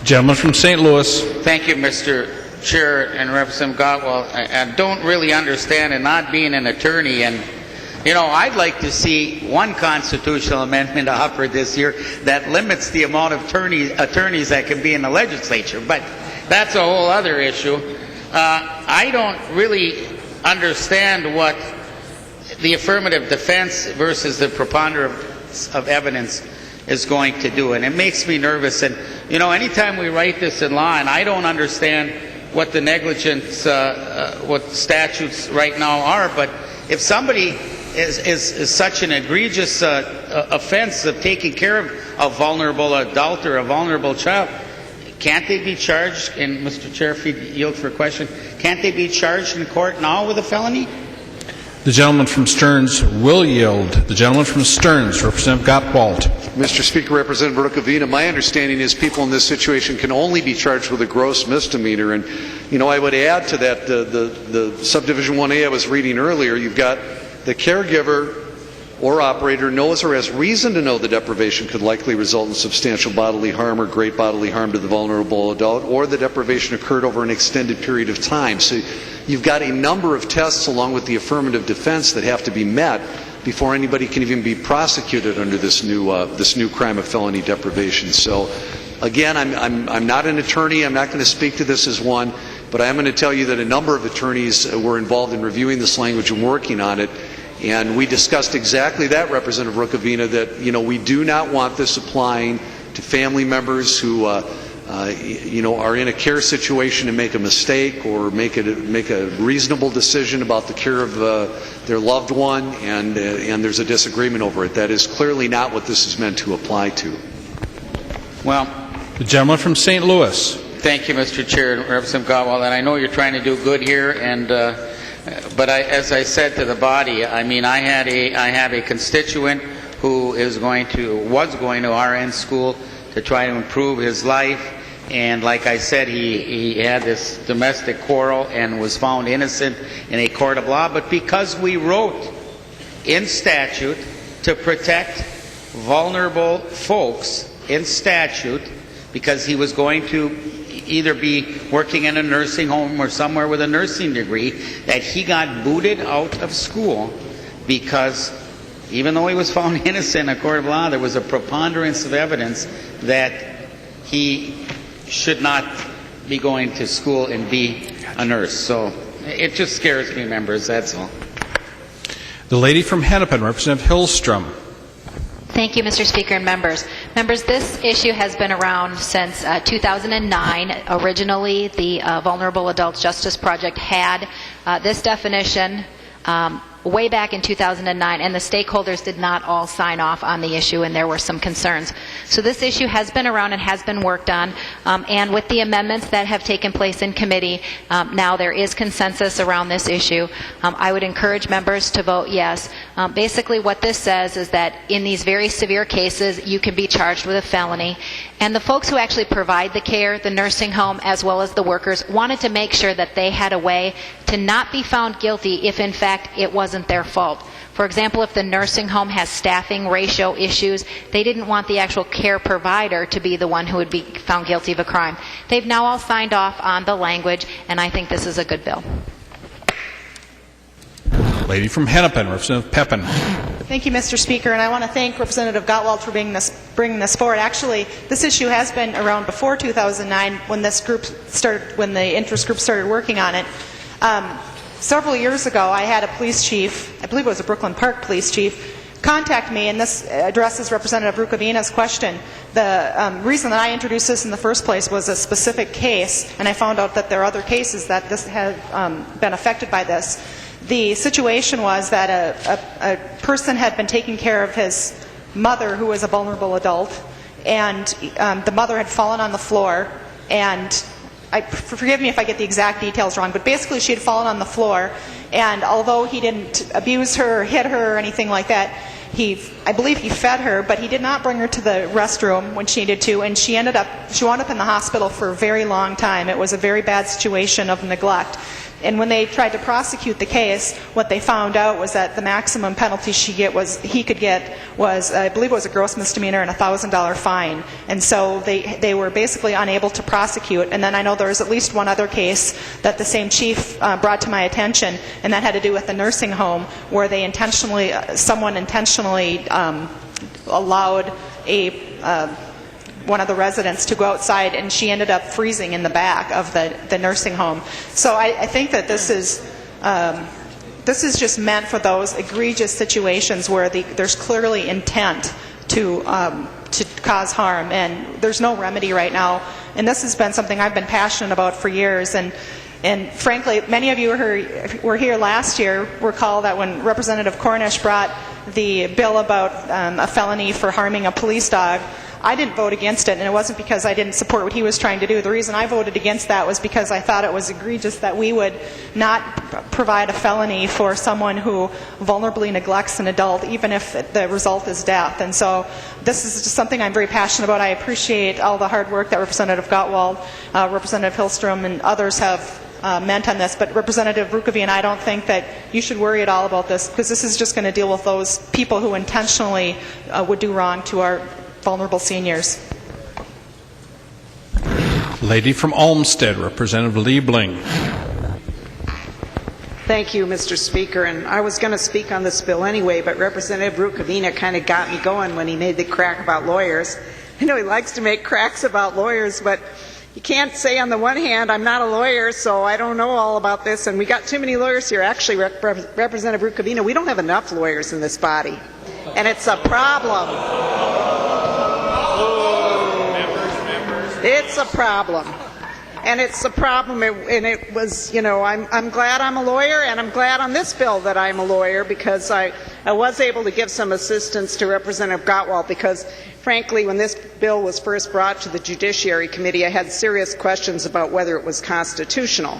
Gentleman from St. Louis. Thank you, Mr. Chair and Representative Gottwalt. I don't really understand, and not being an attorney, and I'd like to see one constitutional amendment offered this year that limits the amount of attorneys that can be in the legislature, but that's a whole other issue. I don't really understand what the affirmative defense versus the preponderance of evidence is going to do, and it makes me nervous. And anytime we write this in law, and I don't understand what the negligence, what statutes right now are, but if somebody is such an egregious offense of taking care of a vulnerable adult or a vulnerable child, can't they be charged? And Mr. Chair, if you yield for a question, can't they be charged in court now with a felony? The gentleman from Stearns will yield. The gentleman from Stearns, Representative Gottwalt. Mr. Speaker, Representative Rukavina, my understanding is people in this situation can only be charged with a gross misdemeanor. And, I would add to that the subdivision 1A I was reading earlier, you've got the caregiver or operator knows or has reason to know the deprivation could likely result in substantial bodily harm or great bodily harm to the vulnerable adult, or the deprivation occurred over an extended period of time. So you've got a number of tests along with the affirmative defense that have to be met before anybody can even be prosecuted under this new crime of felony deprivation. So again, I'm not an attorney. I'm not going to speak to this as one, but I am going to tell you that a number of attorneys were involved in reviewing this language and working on it. And we discussed exactly that, Representative Rukavina, that we do not want this applying to family members who are in a care situation and make a mistake or make a reasonable decision about the care of their loved one, and there's a disagreement over it. That is clearly not what this is meant to apply to. Well, the gentleman from St. Louis. Thank you, Mr. Chair, Representative Gottwalt, and I know you're trying to do good here, and but as I said to the body, I have a constituent who was going to RN school to try to improve his life. And like I said, he had this domestic quarrel and was found innocent in a court of law. But because we wrote in statute to protect vulnerable folks in statute, because he was going to either be working in a nursing home or somewhere with a nursing degree, that he got booted out of school because even though he was found innocent in a court of law, there was a preponderance of evidence that he should not be going to school and be a nurse. So it just scares me, members, that's all. The lady from Hennepin, Representative Hillstrom. Thank you, Mr. Speaker and members. Members, this issue has been around since 2009. Originally, the Vulnerable Adults Justice Project had this definition way back in 2009, and the stakeholders did not all sign off on the issue, and there were some concerns. So this issue has been around and has been worked on, and with the amendments that have taken place in committee, now there is consensus around this issue. I would encourage members to vote yes. Basically what this says is that in these very severe cases, you can be charged with a felony, and the folks who actually provide the care, the nursing home, as well as the workers, wanted to make sure that they had a way to not be found guilty if in fact it wasn't their fault. For example, if the nursing home has staffing ratio issues, they didn't want the actual care provider to be the one who would be found guilty of a crime. They've now all signed off on the language, and I think this is a good bill. Lady from Hennepin, Representative Pepin. Thank you, Mr. Speaker, and I want to thank Representative Gottwalt for bringing this forward. Actually, this issue has been around before 2009 when when the interest group started working on it. Several years ago, I had a police chief, I believe it was a Brooklyn Park police chief, contact me, and this addresses Representative Rukavina's question. The reason that I introduced this in the first place was a specific case, and I found out that there are other cases that this had been affected by this. The situation was that a person had been taking care of his mother, who was a vulnerable adult, and the mother had fallen on the floor, and forgive me if I get the exact details wrong, but basically she had fallen on the floor, and although he didn't abuse her or hit her or anything like that, I believe he fed her, but he did not bring her to the restroom when she needed to, and she wound up in the hospital for a very long time. It was a very bad situation of neglect. And when they tried to prosecute the case, what they found out was that the maximum penalty he could get was, I believe it was a gross misdemeanor and a $1,000 fine. And so they were basically unable to prosecute. And then I know there was at least one other case that the same chief brought to my attention, and that had to do with the nursing home, where someone intentionally allowed one of the residents to go outside, and she ended up freezing in the back of the nursing home. So I think that this is just meant for those egregious situations where there's clearly intent to cause harm, and there's no remedy right now. And this has been something I've been passionate about for years. And frankly, many of you who were here last year recall that when Representative Cornish brought the bill about a felony for harming a police dog, I didn't vote against it, and it wasn't because I didn't support what he was trying to do. The reason I voted against that was because I thought it was egregious that we would not provide a felony for someone who vulnerably neglects an adult, even if the result is death. And so this is just something I'm very passionate about. I appreciate all the hard work that Representative Gottwalt, Representative Hillstrom, and others have meant on this, but Representative Rukavina, I don't think that you should worry at all about this, because this is just going to deal with those people who intentionally would do wrong to our vulnerable seniors. Lady from Olmsted, Representative Liebling. Thank you, Mr. Speaker. And I was going to speak on this bill anyway, but Representative Rukavina kind of got me going when he made the crack about lawyers. I know he likes to make cracks about lawyers, but you can't say on the one hand, I'm not a lawyer, so I don't know all about this, and we got too many lawyers here. Actually, Representative Rukavina, we don't have enough lawyers in this body, and it's a problem. It's a problem. And it's a problem, and it was, I'm glad I'm a lawyer, and I'm glad on this bill that I'm a lawyer, because I was able to give some assistance to Representative Gottwalt, because frankly, when this bill was first brought to the Judiciary Committee, I had serious questions about whether it was constitutional.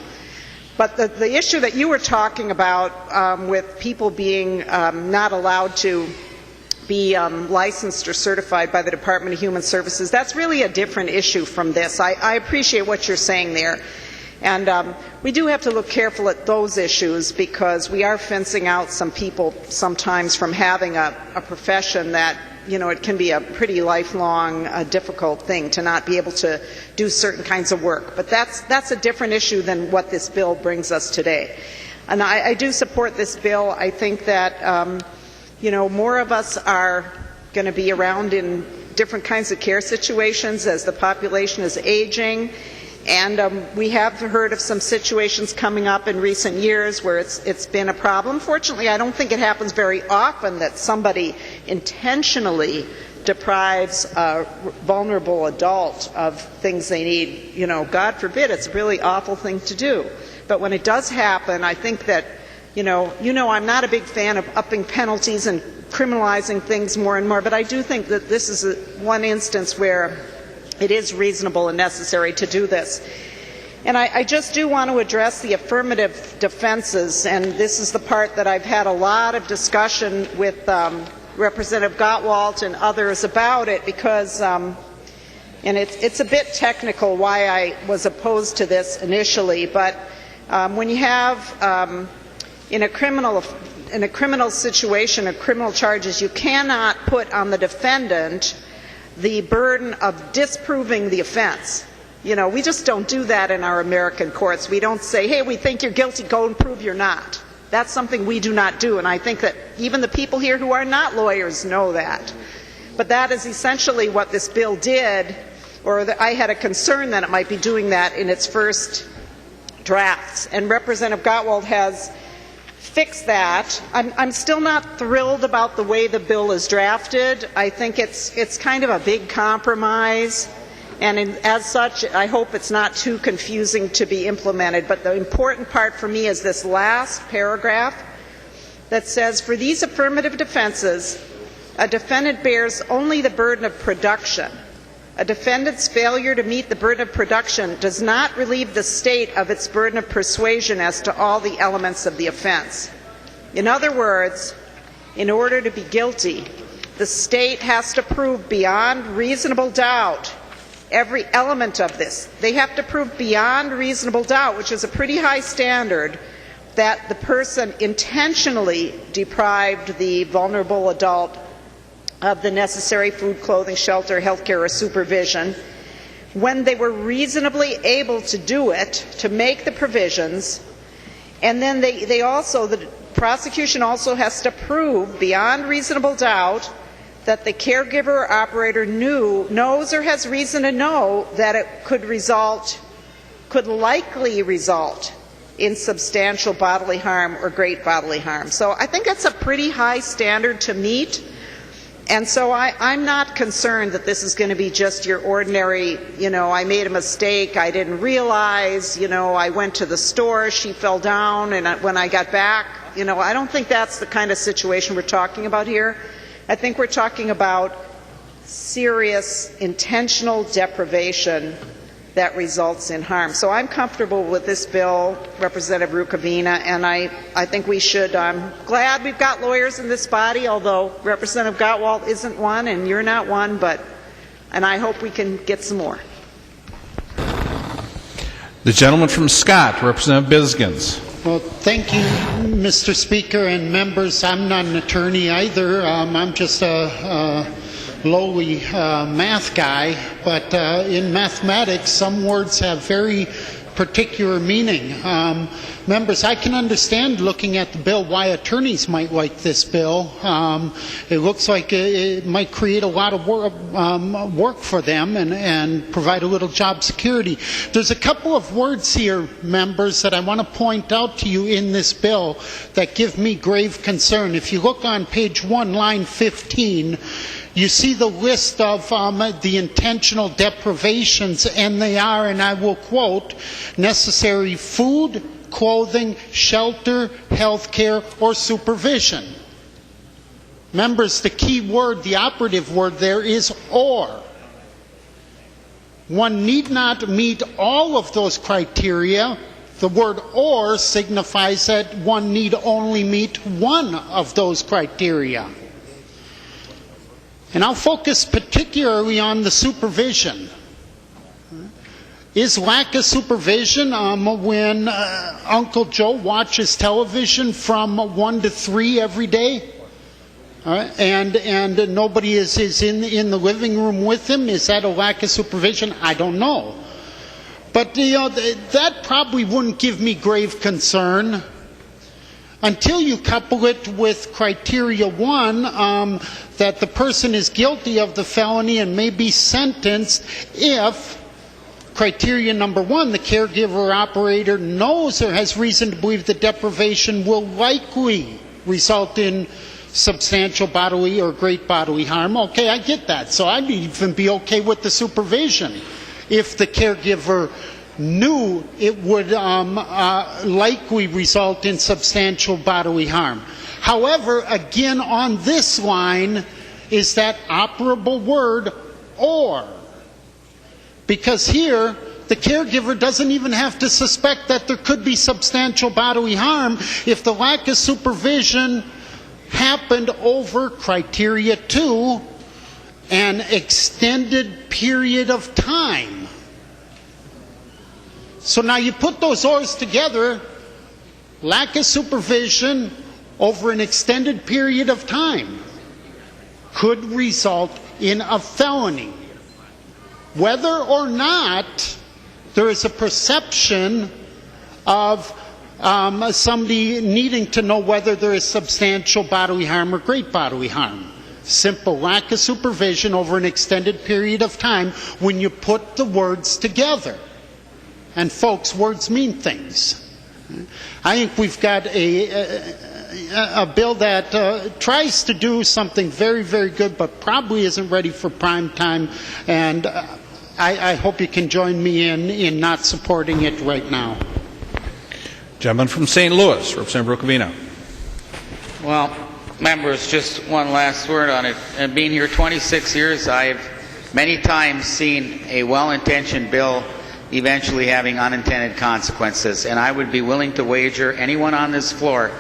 But the issue that you were talking about with people being not allowed to be licensed or certified by the Department of Human Services. That's really a different issue from this. I appreciate what you're saying there. And we do have to look careful at those issues because we are fencing out some people sometimes from having a profession that, you know, it can be a pretty lifelong, difficult thing to not be able to do certain kinds of work. But that's a different issue than what this bill brings us today. And I do support this bill. I think that, you know, more of us are going to be around in different kinds of care situations as the population is aging. And we have heard of some situations coming up in recent years where it's been a problem. Fortunately, I don't think it happens very often that somebody intentionally deprives a vulnerable adult of things they need. You know, God forbid, it's a really awful thing to do. But when it does happen, I think that, you know, I'm not a big fan of upping penalties and criminalizing things more and more, but I do think that this is one instance where it is reasonable and necessary to do this. And I just do want to address the affirmative defenses, and this is the part that I've had a lot of discussion with Representative Gottwalt and others about it because, and it's a bit technical why I was opposed to this initially, but when you have in a criminal situation, or criminal charges, you cannot put on the defendant the burden of disproving the offense. You know, we just don't do that in our American courts. We don't say, hey, we think you're guilty, go and prove you're not. That's something we do not do, and I think that even the people here who are not lawyers know that. But that is essentially what this bill did, or I had a concern that it might be doing that in its first drafts. And Representative Gottwalt has fixed that. I'm still not thrilled about the way the bill is drafted. I think it's kind of a big compromise, and as such, I hope it's not too confusing to be implemented. But the important part for me is this last paragraph that says, for these affirmative defenses, a defendant bears only the burden of production. A defendant's failure to meet the burden of production does not relieve the state of its burden of persuasion as to all the elements of the offense. In other words, in order to be guilty, the state has to prove beyond reasonable doubt every element of this. They have to prove beyond reasonable doubt, which is a pretty high standard, that the person intentionally deprived the vulnerable adult of the necessary food, clothing, shelter, health care, or supervision, when they were reasonably able to do it, to make the provisions. And then the prosecution also has to prove beyond reasonable doubt that the caregiver or operator knows or has reason to know that it could likely result in substantial bodily harm or great bodily harm. So I think that's a pretty high standard to meet. And so I'm not concerned that this is going to be just your ordinary, you know, I made a mistake, I didn't realize, you know, I went to the store, she fell down, and when I got back, you know, I don't think that's the kind of situation we're talking about here. I think we're talking about serious, intentional deprivation that results in harm. So I'm comfortable with this bill, Representative Rukavina, and I think we should. I'm glad we've got lawyers in this body, although Representative Gottwalt isn't one and you're not one, and I hope we can get some more. The gentleman from Scott, Representative Bisgins. Well, thank you, Mr. Speaker and members. I'm not an attorney either. I'm just a lowly math guy, but in mathematics, some words have very particular meaning. Members, I can understand looking at the bill why attorneys might like this bill. It looks like it might create a lot of work for them and provide a little job security. There's a couple of words here, members, that I want to point out to you in this bill that give me grave concern. If you look on page 1, line 15, you see the list of the intentional deprivations, and they are, and I will quote, necessary food, clothing, shelter, health care, or supervision. Members, the key word, the operative word there is or. One need not meet all of those criteria. The word or signifies that one need only meet one of those criteria. And I'll focus particularly on the supervision. Is lack of supervision when Uncle Joe watches television from 1 to 3 every day? And nobody is in the living room with him? Is that a lack of supervision? I don't know. But that probably wouldn't give me grave concern until you couple it with criteria 1, that the person is guilty of the felony and may be sentenced if criteria number 1, the caregiver or operator knows or has reason to believe that deprivation will likely result in substantial bodily or great bodily harm. Okay, I get that. So I'd even be okay with the supervision if the caregiver knew it would likely result in substantial bodily harm. However, again on this line is that operable word or. Because here, the caregiver doesn't even have to suspect that there could be substantial bodily harm if the lack of supervision happened over criteria 2, an extended period of time. So now you put those ors together, lack of supervision over an extended period of time could result in a felony. Whether or not there is a perception of somebody needing to know whether there is substantial bodily harm or great bodily harm. Simple lack of supervision over an extended period of time when you put the words together. And folks, words mean things. I think we've got a bill that tries to do something very, very good, but probably isn't ready for prime time. And I hope you can join me in not supporting it right now. Gentleman from St. Louis, Representative Rukavina. Well, members, just one last word on it. And being here 26 years, I've many times seen a well-intentioned bill eventually having unintended consequences. And I would be willing to wager anyone on this floor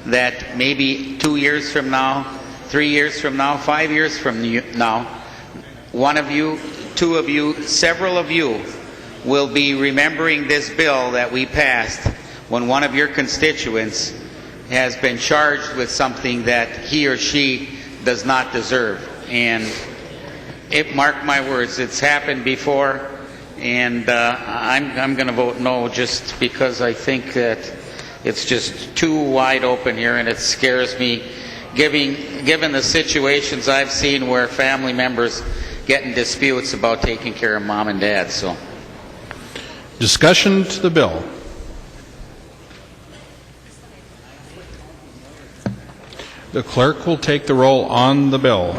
that maybe 2 years from now, 3 years from now, 5 years from now, one of you, 2 of you, several of you will be remembering this bill that we passed when one of your constituents has been charged with something that he or she does not deserve. And mark my words, it's happened before, and I'm going to vote no just because I think that it's just too wide open here, and it scares me given the situations I've seen where family members get in disputes about taking care of mom and dad. So, discussion to the bill. The clerk will take the roll on the bill.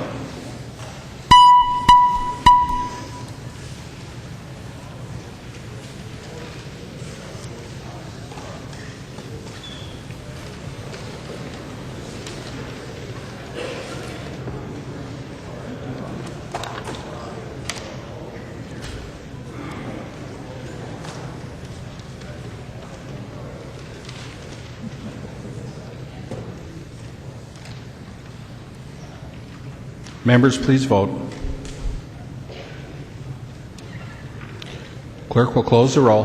Members, please vote. Clerk will close the roll.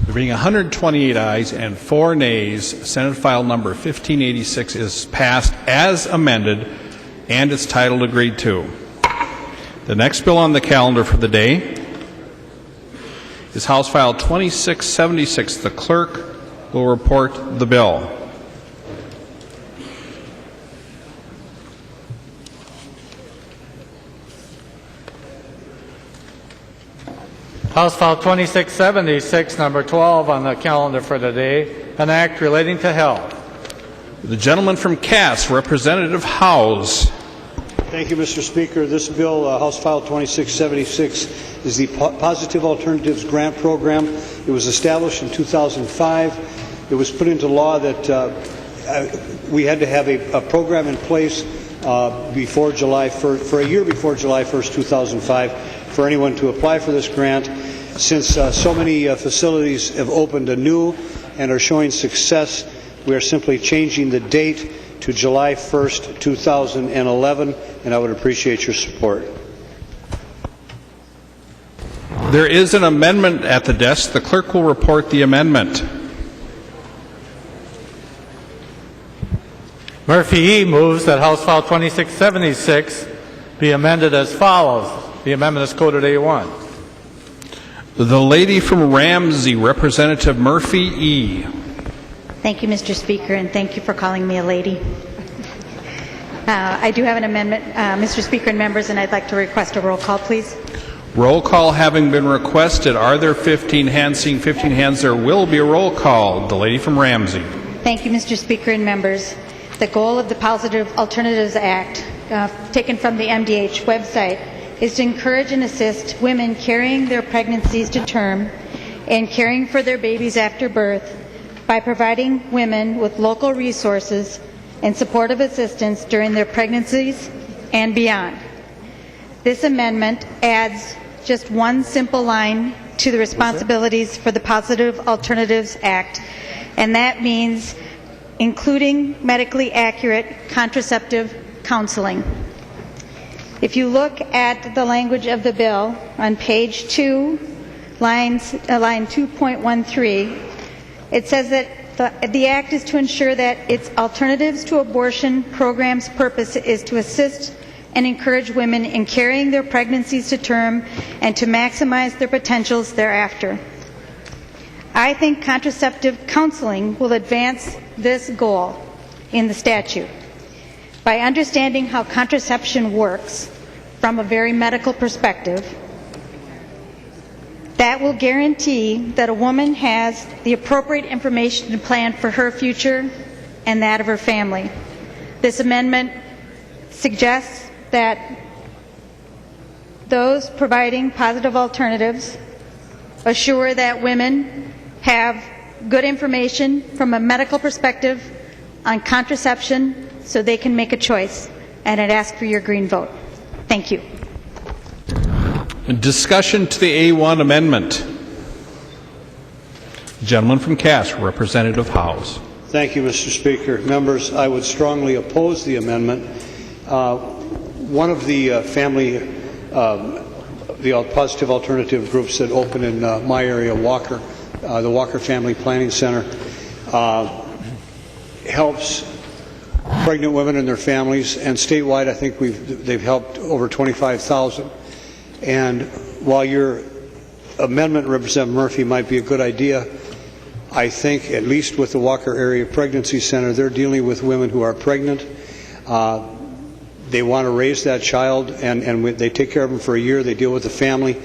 There being 128 ayes and 4 nays, Senate File Number 1586 is passed as amended and its title agreed to. The next bill on the calendar for the day is House File 2676. The clerk will report the bill. House File 2676, number 12 on the calendar for the day, an act relating to health. The gentleman from Cass, Representative Howes. Thank you, Mr. Speaker. This bill, House File 2676, is the Positive Alternatives Grant Program. It was established in 2005. It was put into law that we had to have a program in place before July 1st, for a year before July 1st, 2005, for anyone to apply for this grant. Since so many facilities have opened anew and are showing success, we are simply changing the date to July 1st, 2011, and I would appreciate your support. There is an amendment at the desk. The clerk will report the amendment. Murphy E. moves that House File 2676 be amended as follows. The amendment is coded A1. The lady from Ramsey, Representative Murphy E. Thank you, Mr. Speaker, and thank you for calling me a lady. I do have an amendment, Mr. Speaker and members, and I'd like to request a roll call, please. Roll call having been requested. Are there 15 hands? Seeing 15 hands, there will be a roll call. The lady from Ramsey. Thank you, Mr. Speaker and members. The goal of the Positive Alternatives Act, taken from the MDH website, is to encourage and assist women carrying their pregnancies to term and caring for their babies after birth by providing women with local resources and supportive assistance during their pregnancies and beyond. This amendment adds just one simple line to the responsibilities for the Positive Alternatives Act, and that means including medically accurate contraceptive counseling. If you look at the language of the bill on page 2, line 2.13, it says that the Act is to ensure that its Alternatives to Abortion program's purpose is to assist and encourage women in carrying their pregnancies to term and to maximize their potentials thereafter. I think contraceptive counseling will advance this goal in the statute. By understanding how contraception works from a very medical perspective, that will guarantee that a woman has the appropriate information to plan for her future and that of her family. This amendment suggests that those providing positive alternatives assure that women have good information from a medical perspective on contraception so they can make a choice. And I'd ask for your green vote. Thank you. Discussion to the A1 amendment. Gentleman from Cass, Representative Howes. Thank you, Mr. Speaker. Members, I would strongly oppose the amendment. One of the the positive alternative groups that open in my area, Walker, the Walker Family Planning Center, helps pregnant women and their families, and statewide I think they've helped over 25,000. And while your amendment, Representative Murphy, might be a good idea, I think at least with the Walker Area Pregnancy Center, they're dealing with women who are pregnant. They want to raise that child, and they take care of them for a year. They deal with the family,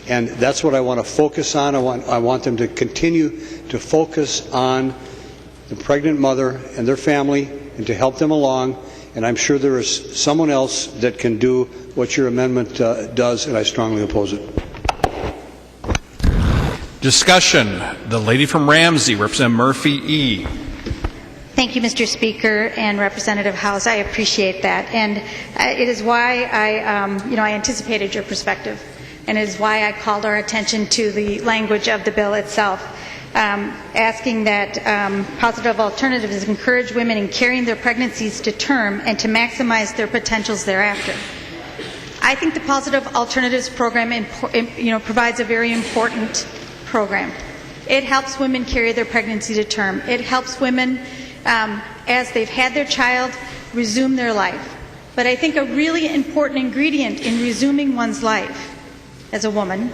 and that's what I want to focus on. I want them to continue to focus on the pregnant mother and their family and to help them along. And I'm sure there is someone else that can do what your amendment does, and I strongly oppose it. Discussion. The lady from Ramsey, Representative Murphy E. Thank you, Mr. Speaker and Representative Howes. I appreciate that, and it is why I anticipated your perspective, and it is why I called our attention to the language of the bill itself, asking that positive alternatives encourage women in carrying their pregnancies to term and to maximize their potentials thereafter. I think the Positive Alternatives Program provides a very important program. It helps women carry their pregnancy to term. It helps women, as they've had their child, resume their life. But I think a really important ingredient in resuming one's life as a woman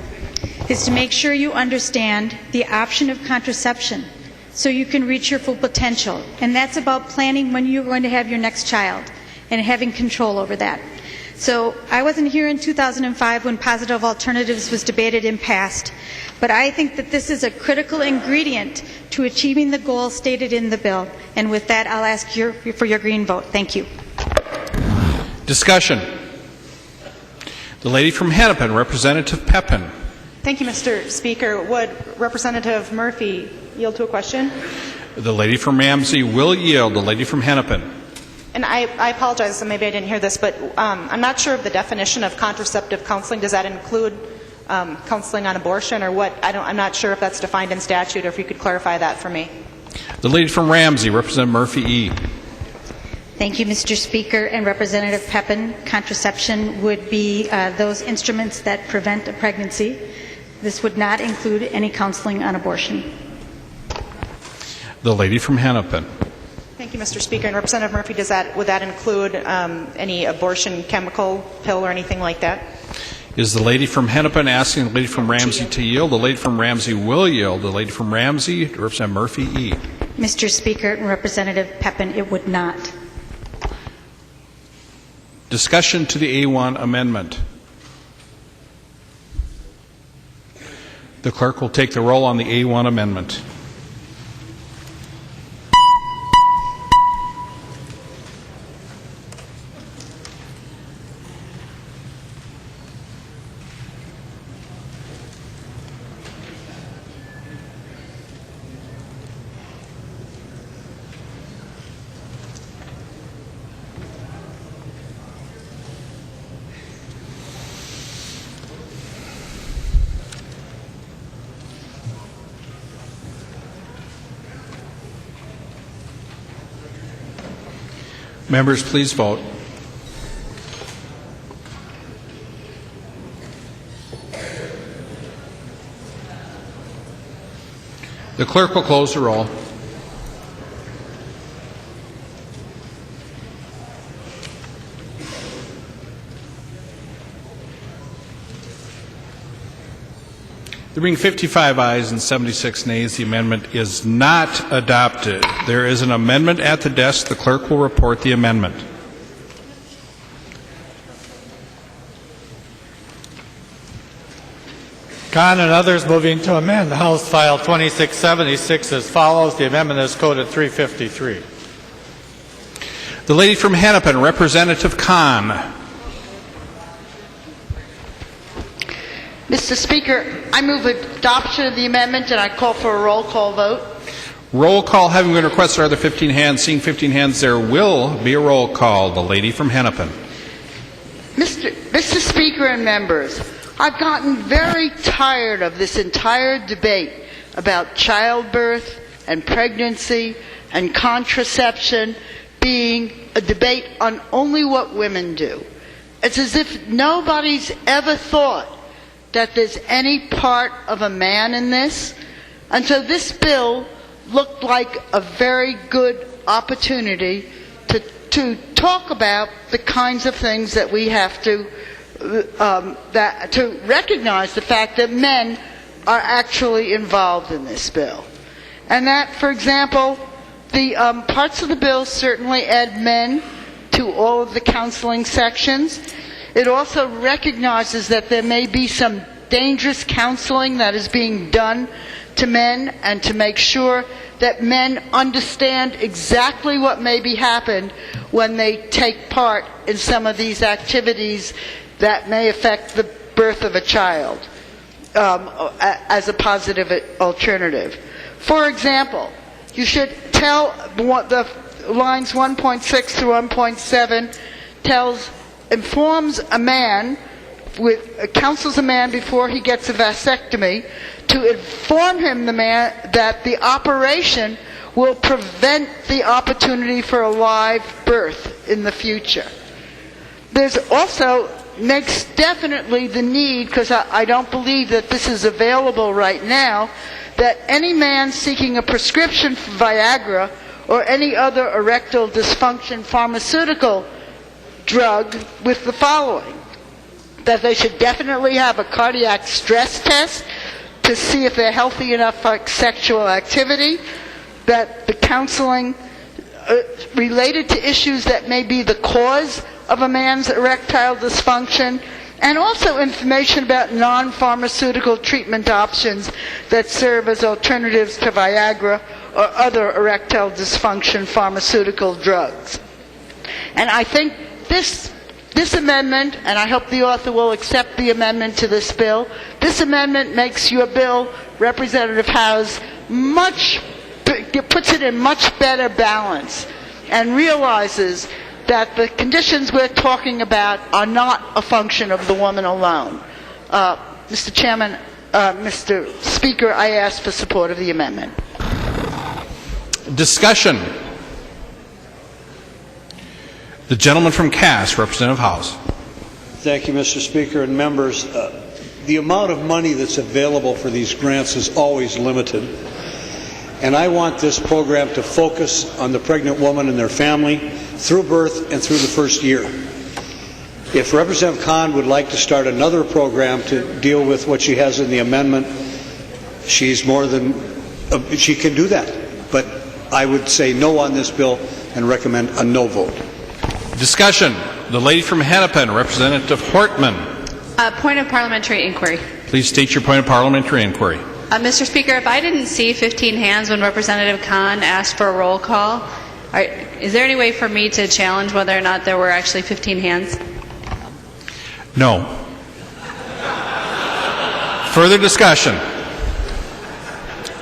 is to make sure you understand the option of contraception so you can reach your full potential. And that's about planning when you're going to have your next child and having control over that. So I wasn't here in 2005 when Positive Alternatives was debated and passed, but I think that this is a critical ingredient to achieving the goals stated in the bill. And with that, I'll ask for your green vote. Thank you. Discussion. The lady from Hennepin, Representative Pepin. Thank you, Mr. Speaker. Would Representative Murphy yield to a question? The lady from Ramsey will yield. The lady from Hennepin. And I apologize, maybe I didn't hear this, but I'm not sure of the definition of contraceptive counseling. Does that include counseling on abortion, or what? I'm not sure if that's defined in statute, or if you could clarify that for me. The lady from Ramsey, Representative Murphy E. Thank you, Mr. Speaker. And Representative Pepin, contraception would be those instruments that prevent a pregnancy. This would not include any counseling on abortion. The lady from Hennepin. Thank you, Mr. Speaker. And Representative Murphy, would that include any abortion chemical pill or anything like that? Is the lady from Hennepin asking the lady from Ramsey to yield? The lady from Ramsey will yield. The lady from Ramsey, Representative Murphy E. Mr. Speaker and Representative Pepin, it would not. Discussion to the A1 amendment. The clerk will take the roll on the A1 amendment. Members, please vote. The clerk will close the roll. There being 55 ayes and 76 nays, the amendment is not adopted. There is an amendment at the desk. The clerk will report the amendment. Khan and others moving to amend House File 2676 as follows. The amendment is coded 353. The lady from Hennepin, Representative Khan. Mr. Speaker, I move adoption of the amendment, and I call for a roll call vote. Roll call having been requested. Are there 15 hands? Seeing 15 hands, there will be a roll call. The lady from Hennepin. Mr. Speaker and members, I've gotten very tired of this entire debate about childbirth and pregnancy and contraception being a debate on only what women do. It's as if nobody's ever thought that there's any part of a man in this. And so this bill looked like a very good opportunity to talk about the kinds of things that we have to recognize the fact that men are actually involved in this bill. And that, for example, the parts of the bill certainly add men to all of the counseling sections. It also recognizes that there may be some dangerous counseling that is being done to men, and to make sure that men understand exactly what may be happened when they take part in some of these activities that may affect the birth of a child as a positive alternative. For example, you should tell the lines 1.6 through 1.7 informs a man, counsels a man before he gets a vasectomy, to inform him, the man, that the operation will prevent the opportunity for a live birth in the future. There's also makes definitely the need, because I don't believe that this is available right now, that any man seeking a prescription for Viagra or any other erectile dysfunction pharmaceutical drug with the following: that they should definitely have a cardiac stress test to see if they're healthy enough for sexual activity, that the counseling related to issues that may be the cause of a man's erectile dysfunction, and also information about non-pharmaceutical treatment options that serve as alternatives to Viagra or other erectile dysfunction pharmaceutical drugs. And I think this amendment, and I hope the author will accept the amendment to this bill, this amendment makes your bill, Representative House, puts it in much better balance, and realizes that the conditions we're talking about are not a function of the woman alone. Mr. Chairman, Mr. Speaker, I ask for support of the amendment. Discussion. The gentleman from Cass, Representative House. Thank you, Mr. Speaker and members. The amount of money that's available for these grants is always limited, and I want this program to focus on the pregnant woman and their family through birth and through the first year. If Representative Khan would like to start another program to deal with what she has in the amendment, she can do that. But I would say no on this bill and recommend a no vote. Discussion. The lady from Hennepin, Representative Hortman. Point of parliamentary inquiry. Please state your point of parliamentary inquiry. Mr. Speaker, if I didn't see 15 hands when Representative Khan asked for a roll call, is there any way for me to challenge whether or not there were actually 15 hands? No. Further discussion?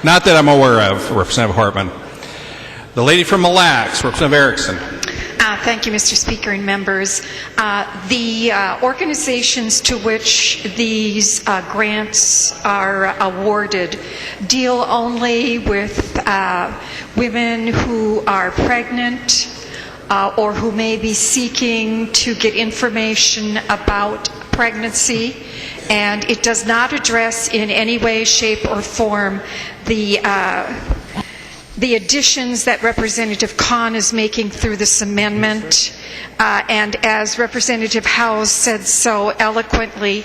Not that I'm aware of, Representative Hortman. The lady from Mille Lacs, Representative Erickson. Thank you, Mr. Speaker and members. The organizations to which these grants are awarded deal only with women who are pregnant or who may be seeking to get information about pregnancy, and it does not address in any way, shape, or form the additions that Representative Khan is making through this amendment. And as Representative Howes said so eloquently,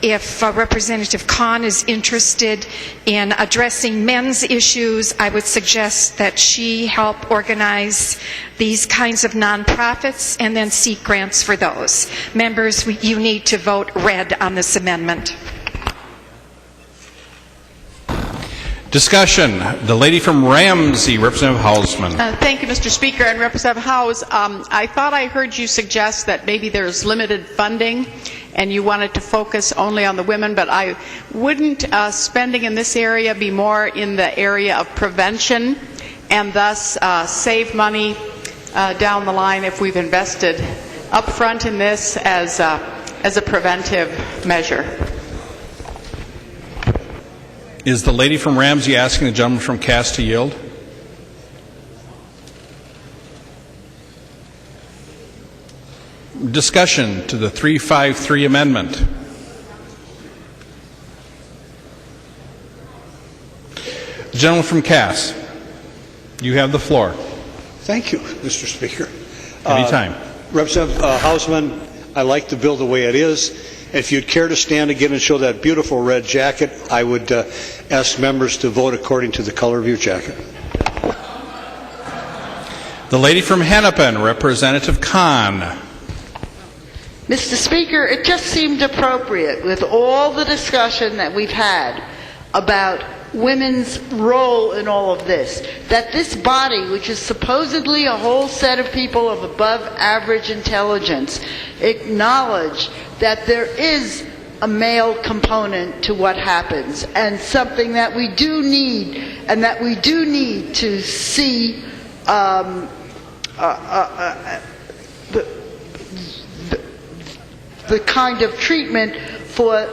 if Representative Khan is interested in addressing men's issues, I would suggest that she help organize these kinds of nonprofits and then seek grants for those. Members, you need to vote red on this amendment. Discussion. The lady from Ramsey, Representative Hausman. Thank you, Mr. Speaker. And Representative Howes, I thought I heard you suggest that maybe there's limited funding and you wanted to focus only on the women, but wouldn't spending in this area be more in the area of prevention and thus save money down the line if we've invested upfront in this as a preventive measure? Is the lady from Ramsey asking the gentleman from Cass to yield? Discussion to the 353 amendment. The gentleman from Cass, you have the floor. Thank you, Mr. Speaker. Anytime. Representative Hausman, I like the bill the way it is. If you'd care to stand again and show that beautiful red jacket, I would ask members to vote according to the color of your jacket. The lady from Hennepin, Representative Khan. Mr. Speaker, it just seemed appropriate with all the discussion that we've had about women's role in all of this, that this body, which is supposedly a whole set of people of above average intelligence, acknowledge that there is a male component to what happens, and something that we do need, and that we do need to see the kind of treatment for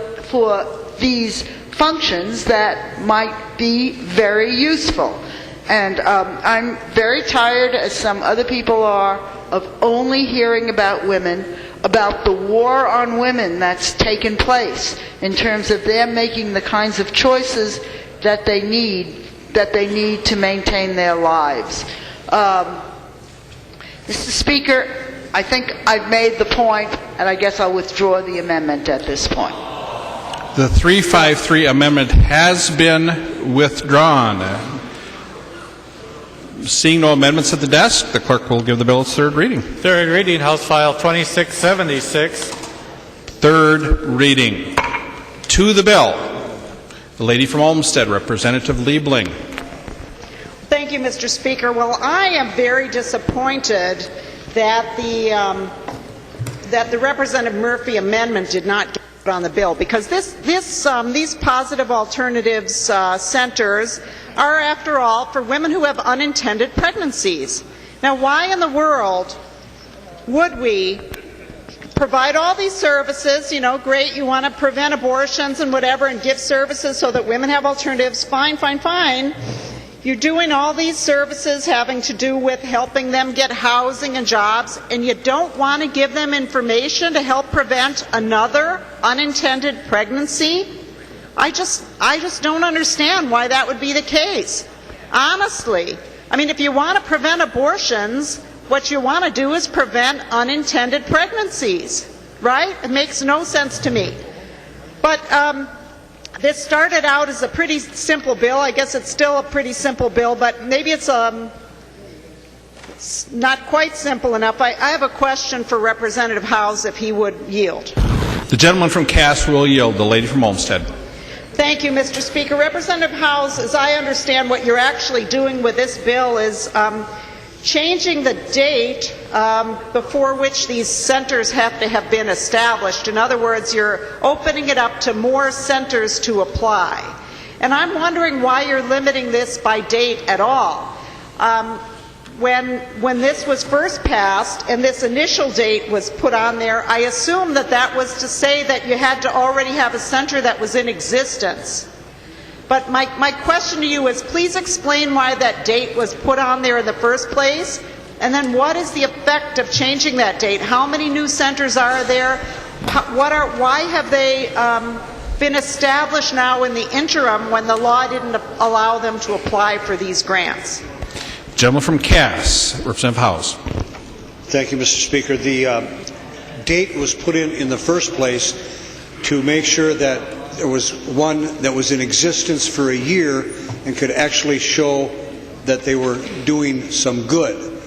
these functions that might be very useful. And I'm very tired, as some other people are, of only hearing about women, about the war on women that's taken place in terms of them making the kinds of choices that they need to maintain their lives. Mr. Speaker, I think I've made the point, and I guess I'll withdraw the amendment at this point. The 353 amendment has been withdrawn. Seeing no amendments at the desk, the clerk will give the bill its third reading. Third reading, House File 2676. Third reading. To the bill, the lady from Olmsted, Representative Liebling. Thank you, Mr. Speaker. Well, I am very disappointed that the Representative Murphy amendment did not get on the bill, because these positive alternatives centers are, after all, for women who have unintended pregnancies. Now, why in the world would we provide all these services, you know, great, you want to prevent abortions and whatever and give services so that women have alternatives, fine, fine, fine. You're doing all these services having to do with helping them get housing and jobs, and you don't want to give them information to help prevent another unintended pregnancy? I just don't understand why that would be the case. Honestly, I mean, if you want to prevent abortions, what you want to do is prevent unintended pregnancies, right? It makes no sense to me. But this started out as a pretty simple bill. I guess it's still a pretty simple bill, but maybe it's not quite simple enough. I have a question for Representative Howes, if he would yield. The gentleman from Cass will yield. The lady from Olmsted. Thank you, Mr. Speaker. Representative Howes, as I understand what you're actually doing with this bill is changing the date before which these centers have to have been established. In other words, you're opening it up to more centers to apply. And I'm wondering why you're limiting this by date at all. When this was first passed and this initial date was put on there, I assume that that was to say that you had to already have a center that was in existence. But my question to you is, please explain why that date was put on there in the first place, and then what is the effect of changing that date? How many new centers are there? Why have they been established now in the interim when the law didn't allow them to apply for these grants? Gentleman from Cass, Representative Howes. Thank you, Mr. Speaker. The date was put in the first place to make sure that there was one that was in existence for a year and could actually show that they were doing some good.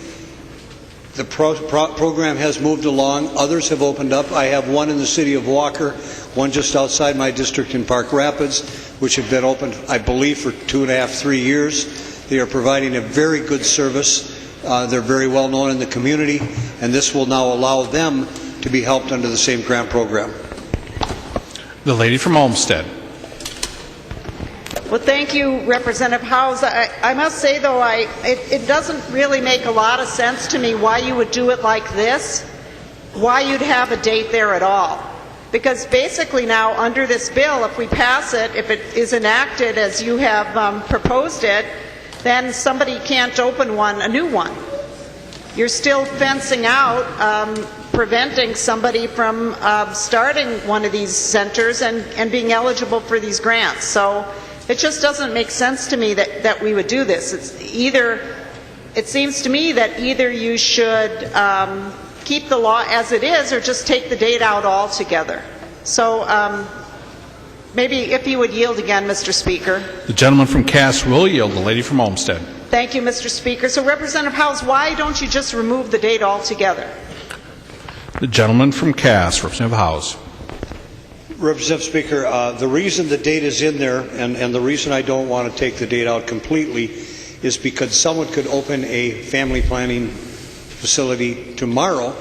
The program has moved along. Others have opened up. I have one in the city of Walker, one just outside my district in Park Rapids, which have been open, I believe, for 2.5, 3 years. They are providing a very good service. They're very well known in the community, and this will now allow them to be helped under the same grant program. The lady from Olmsted. Well, thank you, Representative Howes. I must say, though, it doesn't really make a lot of sense to me why you would do it like this, why you'd have a date there at all. Because basically now, under this bill, if we pass it, if it is enacted as you have proposed it, then somebody can't open a new one. You're still fencing out, preventing somebody from starting one of these centers and being eligible for these grants. So it just doesn't make sense to me that we would do this. It seems to me that either you should keep the law as it is or just take the date out altogether. So maybe if you would yield again, Mr. Speaker. The gentleman from Cass will yield. The lady from Olmsted. Thank you, Mr. Speaker. So, Representative Howes, why don't you just remove the date altogether? The gentleman from Cass, Representative Howes. Representative Speaker, the reason the date is in there and the reason I don't want to take the date out completely is because someone could open a family planning facility tomorrow,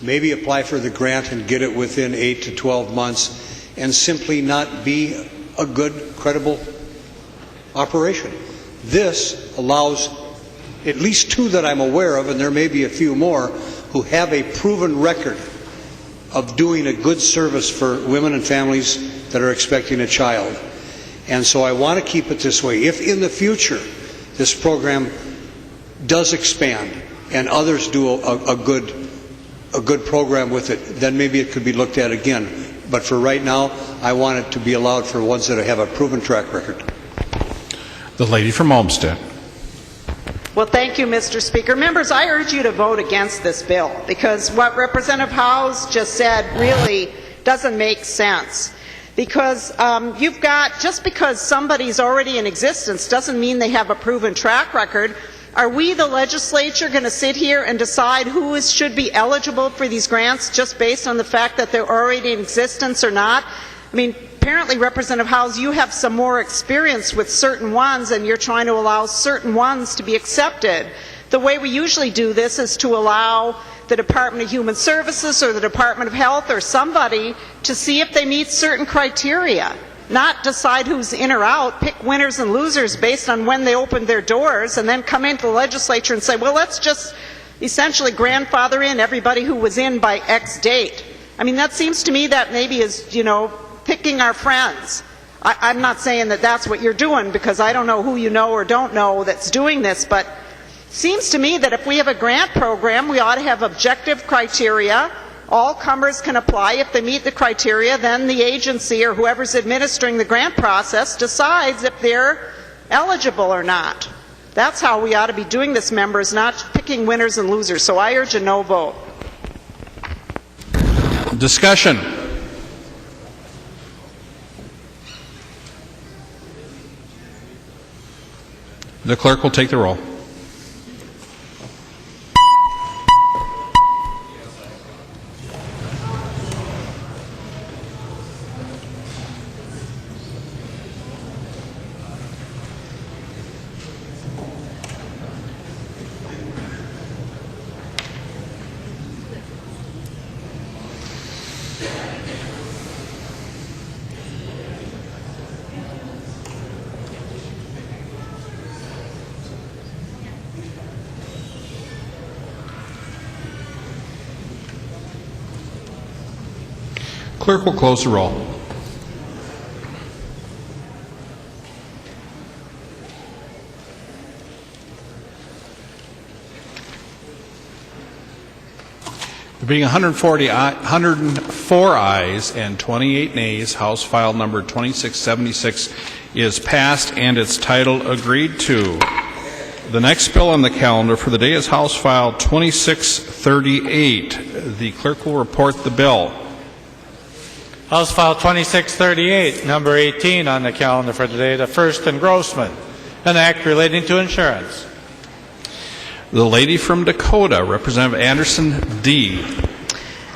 maybe apply for the grant and get it within 8 to 12 months and simply not be a good, credible operation. This allows at least 2 that I'm aware of, and there may be a few more, who have a proven record of doing a good service for women and families that are expecting a child. And so I want to keep it this way. If in the future this program does expand and others do a good program with it, then maybe it could be looked at again. But for right now, I want it to be allowed for ones that have a proven track record. The lady from Olmsted. Well, thank you, Mr. Speaker. Members, I urge you to vote against this bill because what Representative Howes just said really doesn't make sense. Because you've got, just because somebody's already in existence doesn't mean they have a proven track record. Are we, the legislature, going to sit here and decide who should be eligible for these grants just based on the fact that they're already in existence or not? I mean, apparently, Representative Howes, you have some more experience with certain ones and you're trying to allow certain ones to be accepted. The way we usually do this is to allow the Department of Human Services or the Department of Health or somebody to see if they meet certain criteria, not decide who's in or out, pick winners and losers based on when they opened their doors and then come into the legislature and say, well, let's just essentially grandfather in everybody who was in by X date. I mean, that seems to me that maybe is, you know, picking our friends. I'm not saying that that's what you're doing, because I don't know who you know or don't know that's doing this, but it seems to me that if we have a grant program, we ought to have objective criteria. All comers can apply. If they meet the criteria, then the agency or whoever's administering the grant process decides if they're eligible or not. That's how we ought to be doing this, members, not picking winners and losers. So I urge a no vote. Discussion. The clerk will take the roll. Clerk will close the roll. There being 104 ayes and 28 nays, House File number 2676 is passed and its title agreed to. The next bill on the calendar for the day is House File 2638. The clerk will report the bill. House File 2638, number 18 on the calendar for today, the first engrossment, an act relating to insurance. The lady from Dakota, Representative Anderson D.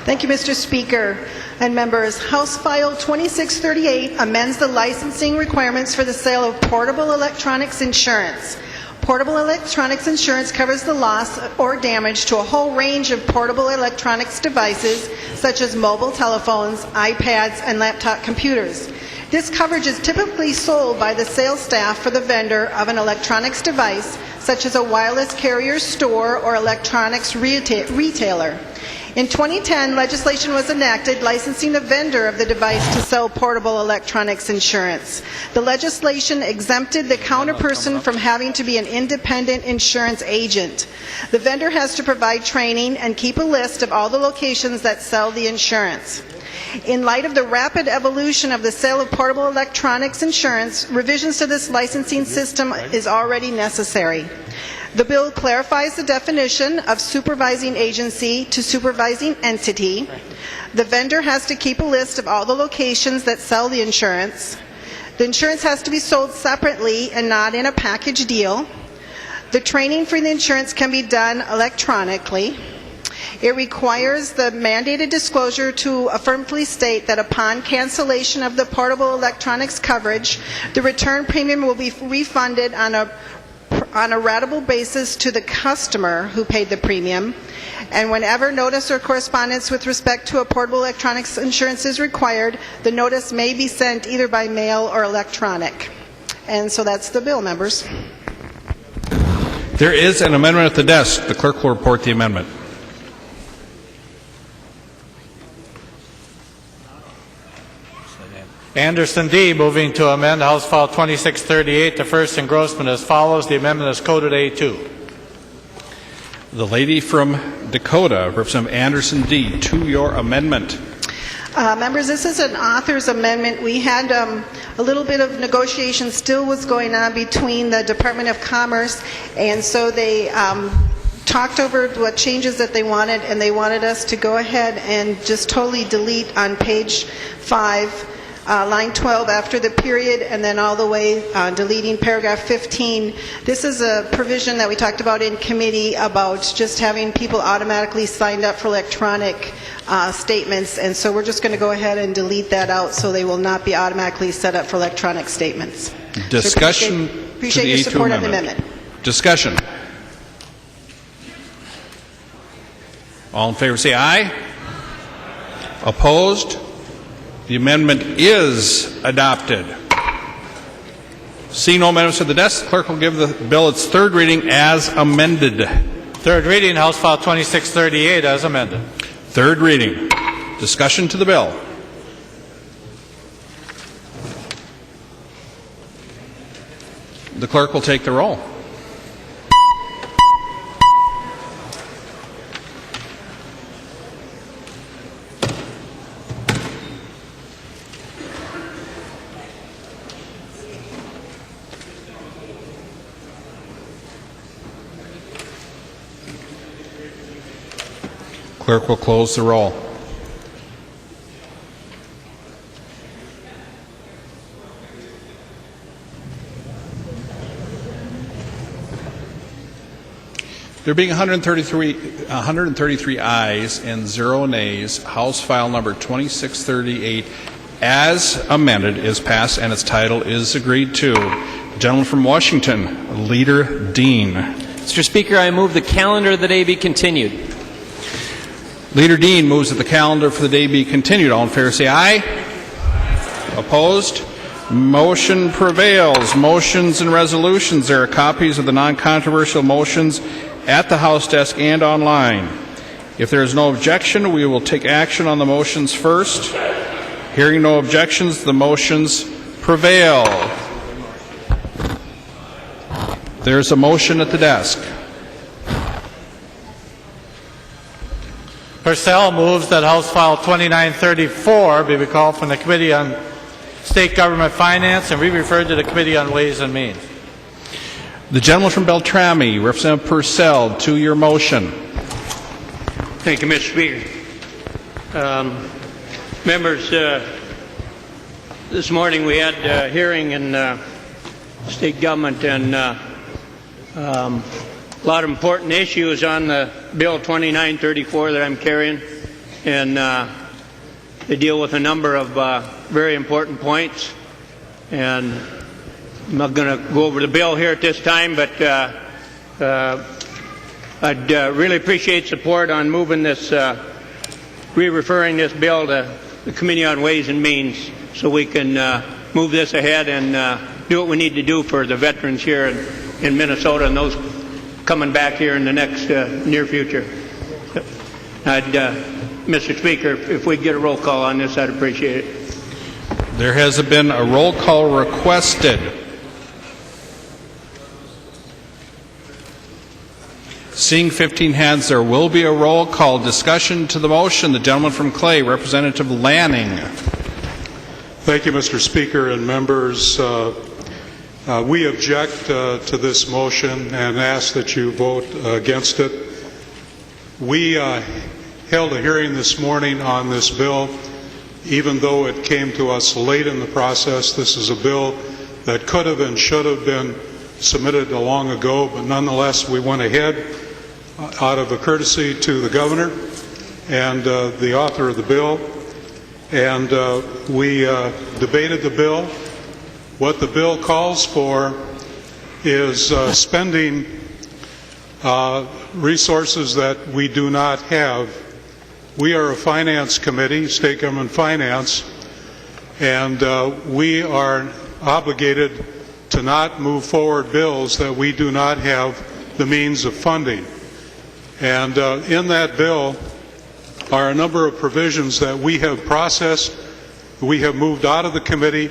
Thank you, Mr. Speaker and members. House File 2638 amends the licensing requirements for the sale of portable electronics insurance. Portable electronics insurance covers the loss or damage to a whole range of portable electronics devices, such as mobile telephones, iPads, and laptop computers. This coverage is typically sold by the sales staff for the vendor of an electronics device, such as a wireless carrier store or electronics retailer. In 2010, legislation was enacted licensing the vendor of the device to sell portable electronics insurance. The legislation exempted the counterperson from having to be an independent insurance agent. The vendor has to provide training and keep a list of all the locations that sell the insurance. In light of the rapid evolution of the sale of portable electronics insurance, revisions to this licensing system is already necessary. The bill clarifies the definition of supervising agency to supervising entity. The vendor has to keep a list of all the locations that sell the insurance. The insurance has to be sold separately and not in a package deal. The training for the insurance can be done electronically. It requires the mandated disclosure to affirmatively state that upon cancellation of the portable electronics coverage, the return premium will be refunded on a ratable basis to the customer who paid the premium, and whenever notice or correspondence with respect to a portable electronics insurance is required, the notice may be sent either by mail or electronic. And so that's the bill, members. There is an amendment at the desk. The clerk will report the amendment. Anderson D. moving to amend House File 2638, the first engrossment as follows. The amendment is coded A2. The lady from Dakota, Representative Anderson D., to your amendment. Members, this is an author's amendment. We had a little bit of negotiation still was going on between the Department of Commerce, and so they talked over what changes that they wanted, and they wanted us to go ahead and just totally delete on page 5, line 12 after the period, and then all the way deleting paragraph 15. This is a provision that we talked about in committee about just having people automatically signed up for electronic statements, and so we're just going to go ahead and delete that out so they will not be automatically set up for electronic statements. Discussion. So appreciate your support of the amendment. Discussion. All in favor say aye. Opposed? The amendment is adopted. Seeing no amendments at the desk, the clerk will give the bill its third reading as amended. Third reading, House File 2638 as amended. Third reading. Discussion to the bill. The clerk will take the roll. Clerk will close the roll. There being 133 ayes and 0 nays, House File number 2638 as amended is passed and its title is agreed to. The gentleman from Washington, Leader Dean. Mr. Speaker, I move the calendar of the day be continued. Leader Dean moves that the calendar for the day be continued. All in favor say aye. Opposed? Motion prevails. Motions and resolutions. There are copies of the non-controversial motions at the House desk and online. If there is no objection, we will take action on the motions first. Hearing no objections, the motions prevail. There is a motion at the desk. Persell moves that House File 2934 be recalled from the Committee on State Government Finance and re-referred to the Committee on Ways and Means. The gentleman from Beltrami, Representative Persell, to your motion. Thank you, Mr. Speaker. Members, this morning we had a hearing in state government and a lot of important issues on the Bill 2934 that I'm carrying, and they deal with a number of very important points. And I'm not going to go over the bill here at this time, but I'd really appreciate support on moving this, re-referring this bill to the Committee on Ways and Means so we can move this ahead and do what we need to do for the veterans here in Minnesota and those coming back here in the next near future. Mr. Speaker, if we get a roll call on this, I'd appreciate it. There has been a roll call requested. Seeing 15 hands, there will be a roll call. Discussion to the motion. The gentleman from Clay, Representative Lanning. Thank you, Mr. Speaker and members. We object to this motion and ask that you vote against it. We held a hearing this morning on this bill. Even though it came to us late in the process, this is a bill that could have and should have been submitted long ago, but nonetheless we went ahead out of a courtesy to the governor and the author of the bill, and we debated the bill. What the bill calls for is spending resources that we do not have. We are a finance committee, State Government Finance, and we are obligated to not move forward bills that we do not have the means of funding. And in that bill are a number of provisions that we have processed, we have moved out of the committee,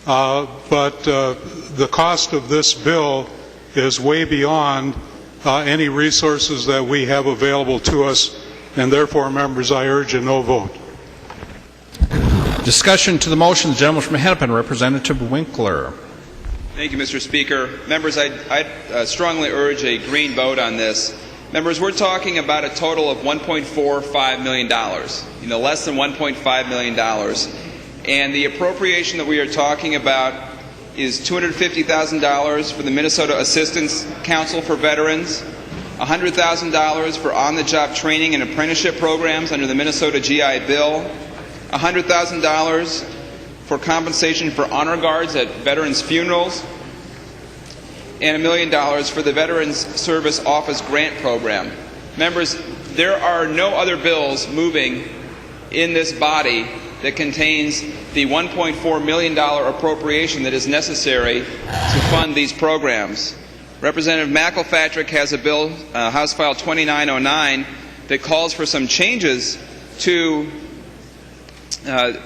but the cost of this bill is way beyond any resources that we have available to us, and therefore, members, I urge a no vote. Discussion to the motion. The gentleman from Hennepin, Representative Winkler. Thank you, Mr. Speaker. Members, I'd strongly urge a green vote on this. Members, we're talking about a total of $1.45 million, less than $1.5 million. And the appropriation that we are talking about is $250,000 for the Minnesota Assistance Council for Veterans, $100,000 for on-the-job training and apprenticeship programs under the Minnesota GI Bill, $100,000 for compensation for honor guards at veterans' funerals, and $1 million for the Veterans Service Office Grant Program. Members, there are no other bills moving in this body that contains the $1.4 million appropriation that is necessary to fund these programs. Representative McElpatrick has a bill, House File 2909, that calls for some changes to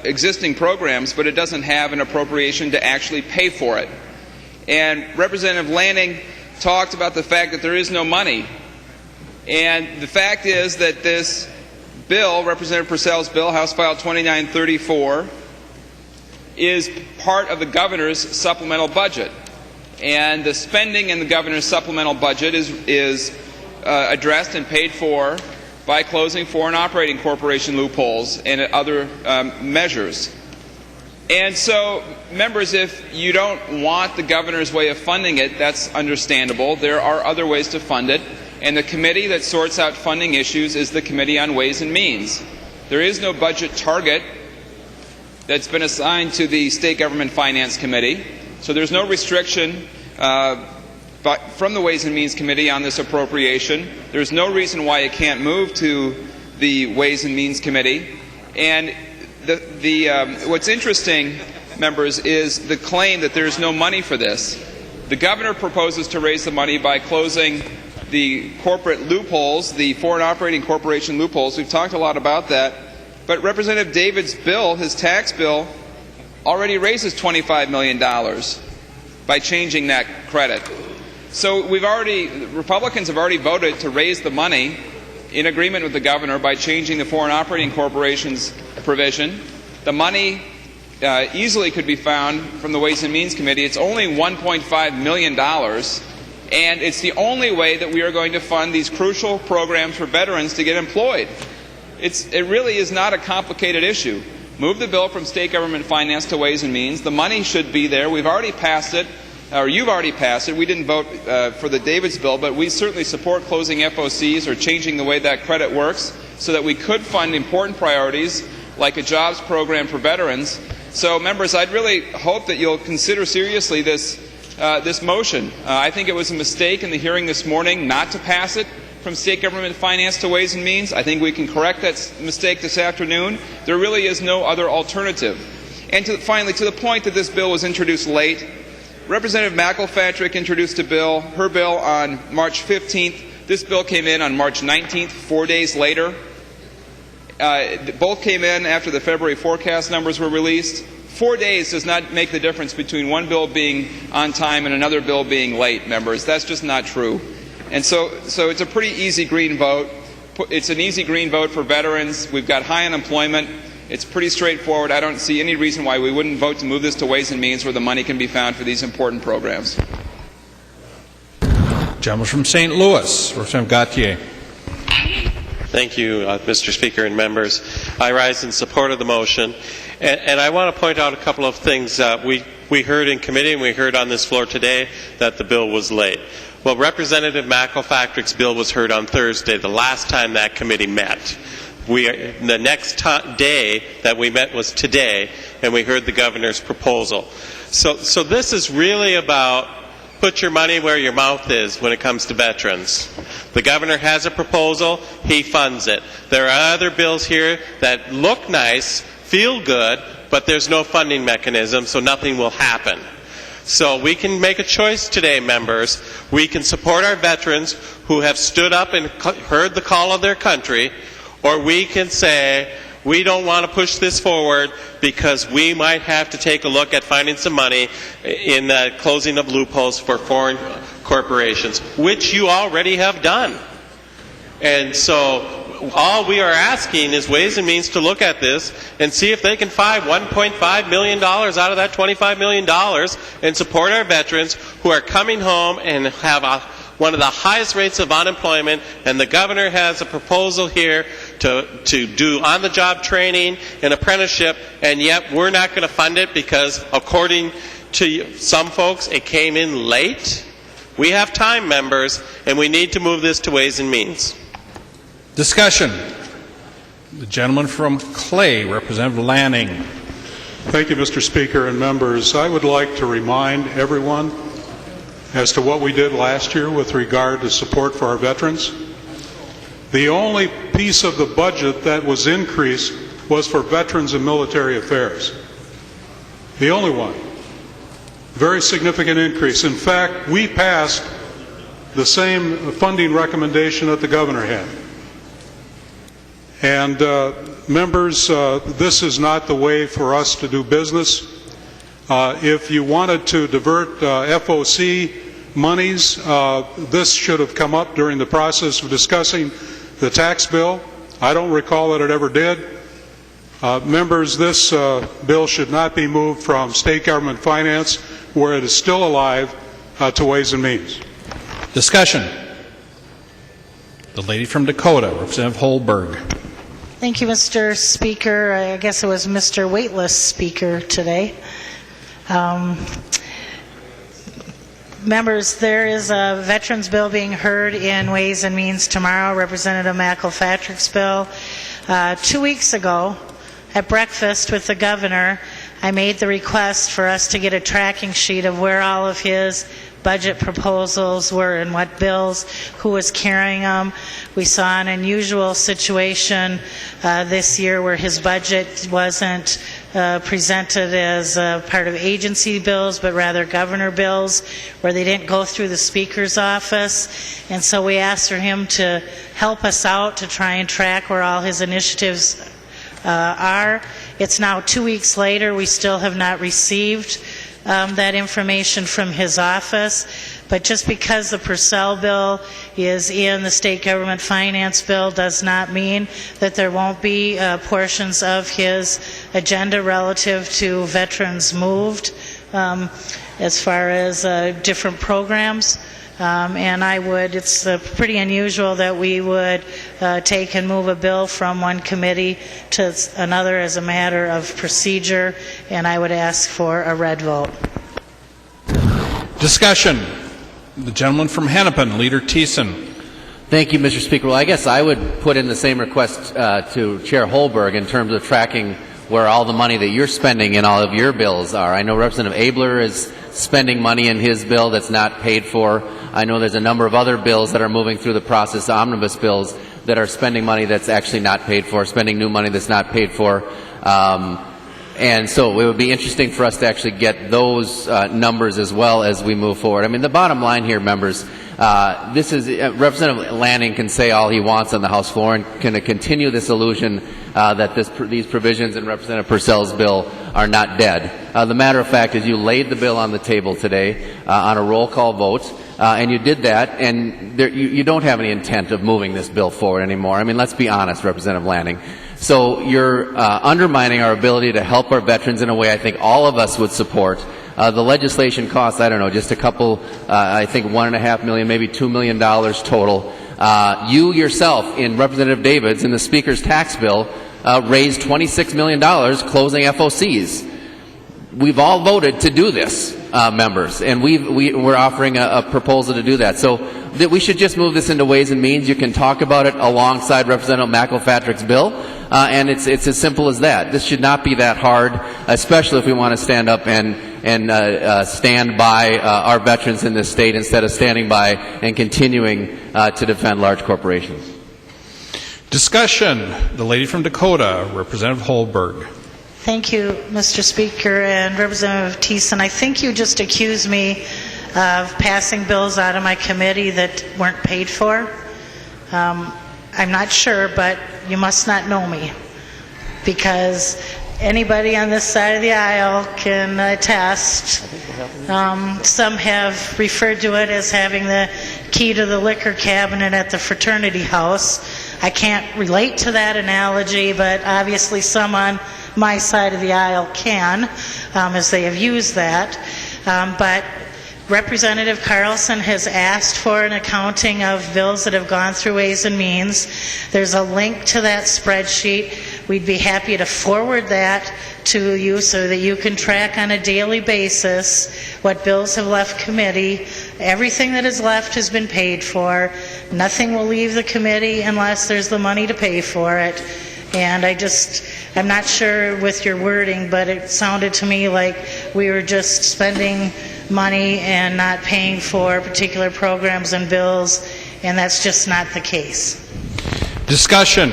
existing programs, but it doesn't have an appropriation to actually pay for it. And Representative Lanning talked about the fact that there is no money. And the fact is that this bill, Representative Persell's bill, House File 2934, is part of the governor's supplemental budget. And the spending in the governor's supplemental budget is addressed and paid for by closing foreign operating corporation loopholes and other measures. And so, members, if you don't want the governor's way of funding it, that's understandable. There are other ways to fund it. And the committee that sorts out funding issues is the Committee on Ways and Means. There is no budget target that's been assigned to the State Government Finance Committee. So there's no restriction from the Ways and Means Committee on this appropriation. There's no reason why it can't move to the Ways and Means Committee. And what's interesting, members, is the claim that there's no money for this. The governor proposes to raise the money by closing the corporate loopholes, the foreign operating corporation loopholes. We've talked a lot about that. But Representative David's bill, his tax bill, already raises $25 million by changing that credit. So Republicans have already voted to raise the money in agreement with the governor by changing the foreign operating corporation's provision. The money easily could be found from the Ways and Means Committee. It's only $1.5 million, and it's the only way that we are going to fund these crucial programs for veterans to get employed. It really is not a complicated issue. Move the bill from State Government Finance to Ways and Means. The money should be there. We've already passed it, or you've already passed it. We didn't vote for the Davids bill, but we certainly support closing FOCs or changing the way that credit works so that we could fund important priorities like a jobs program for veterans. So, members, I'd really hope that you'll consider seriously this motion. I think it was a mistake in the hearing this morning not to pass it from State Government Finance to Ways and Means. I think we can correct that mistake this afternoon. There really is no other alternative. And finally, to the point that this bill was introduced late, Representative McElpatrick introduced her bill on March 15th. This bill came in on March 19th, 4 days later. Both came in after the February forecast numbers were released. 4 days does not make the difference between one bill being on time and another bill being late, members. That's just not true. And so it's a pretty easy green vote. It's an easy green vote for veterans. We've got high unemployment. It's pretty straightforward. I don't see any reason why we wouldn't vote to move this to Ways and Means where the money can be found for these important programs. Gentleman from St. Louis, Representative Gauthier. Thank you, Mr. Speaker and members. I rise in support of the motion. And I want to point out a couple of things. We heard in committee and we heard on this floor today that the bill was late. Well, Representative McElpatrick's bill was heard on Thursday, the last time that committee met. The next day that we met was today, and we heard the governor's proposal. So this is really about put your money where your mouth is when it comes to veterans. The governor has a proposal, he funds it. There are other bills here that look nice, feel good, but there's no funding mechanism, so nothing will happen. So we can make a choice today, members. We can support our veterans who have stood up and heard the call of their country, or we can say, we don't want to push this forward because we might have to take a look at finding some money in the closing of loopholes for foreign corporations, which you already have done. And so all we are asking is Ways and Means to look at this and see if they can find $1.5 million out of that $25 million and support our veterans who are coming home and have one of the highest rates of unemployment, and the governor has a proposal here to do on-the-job training and apprenticeship, and yet we're not going to fund it because, according to some folks, it came in late. We have time, members, and we need to move this to Ways and Means. Discussion. The gentleman from Clay, Representative Lanning. Thank you, Mr. Speaker and members. I would like to remind everyone as to what we did last year with regard to support for our veterans. The only piece of the budget that was increased was for Veterans and Military Affairs. The only one. Very significant increase. In fact, we passed the same funding recommendation that the governor had. And members, this is not the way for us to do business. If you wanted to divert FOC monies, this should have come up during the process of discussing the tax bill. I don't recall that it ever did. Members, this bill should not be moved from State Government Finance, where it is still alive, to Ways and Means. Discussion. The lady from Dakota, Representative Holberg. Thank you, Mr. Speaker. I guess it was Mr. Weightless Speaker today. Members, there is a veterans bill being heard in Ways and Means tomorrow, Representative McElpatrick's bill. 2 weeks ago, at breakfast with the governor, I made the request for us to get a tracking sheet of where all of his budget proposals were and what bills, who was carrying them. We saw an unusual situation this year where his budget wasn't presented as part of agency bills, but rather governor bills, where they didn't go through the Speaker's office. And so we asked for him to help us out to try and track where all his initiatives are. It's now 2 weeks later. We still have not received that information from his office. But just because the Persell bill is in the State Government Finance bill does not mean that there won't be portions of his agenda relative to veterans moved as far as different programs. And it's pretty unusual that we would take and move a bill from one committee to another as a matter of procedure, and I would ask for a red vote. Discussion. The gentleman from Hennepin, Leader Thiessen. Thank you, Mr. Speaker. Well, I guess I would put in the same request to Chair Holberg in terms of tracking where all the money that you're spending in all of your bills are. I know Representative Abler is spending money in his bill that's not paid for. I know there's a number of other bills that are moving through the process, omnibus bills, that are spending money that's actually not paid for, spending new money that's not paid for. And so it would be interesting for us to actually get those numbers as well as we move forward. I mean, the bottom line here, members, this is Representative Lanning can say all he wants on the House floor and can continue this illusion that these provisions in Representative Persell's bill are not dead. The matter of fact is you laid the bill on the table today on a roll call vote, and you did that, and you don't have any intent of moving this bill forward anymore. I mean, let's be honest, Representative Lanning. So you're undermining our ability to help our veterans in a way I think all of us would support. The legislation costs, I don't know, just a couple, I think $1.5 million, maybe $2 million total. You yourself, in Representative Davids, in the Speaker's tax bill, raised $26 million closing FOCs. We've all voted to do this, members, and we're offering a proposal to do that. So that we should just move this into Ways and Means. You can talk about it alongside Representative McElpatrick's bill, and it's as simple as that. This should not be that hard, especially if we want to stand up and stand by our veterans in this state instead of standing by and continuing to defend large corporations. Discussion. The lady from Dakota, Representative Holberg. Thank you, Mr. Speaker, and Representative Thiessen. I think you just accused me of passing bills out of my committee that weren't paid for. I'm not sure, but you must not know me, because anybody on this side of the aisle can attest. Some have referred to it as having the key to the liquor cabinet at the fraternity house. I can't relate to that analogy, but obviously some on my side of the aisle can, as they have used that. But Representative Carlson has asked for an accounting of bills that have gone through Ways and Means. There's a link to that spreadsheet. We'd be happy to forward that to you so that you can track on a daily basis what bills have left committee. Everything that is left has been paid for. Nothing will leave the committee unless there's the money to pay for it. And I'm not sure with your wording, but it sounded to me like we were just spending money and not paying for particular programs and bills, and that's just not the case. Discussion.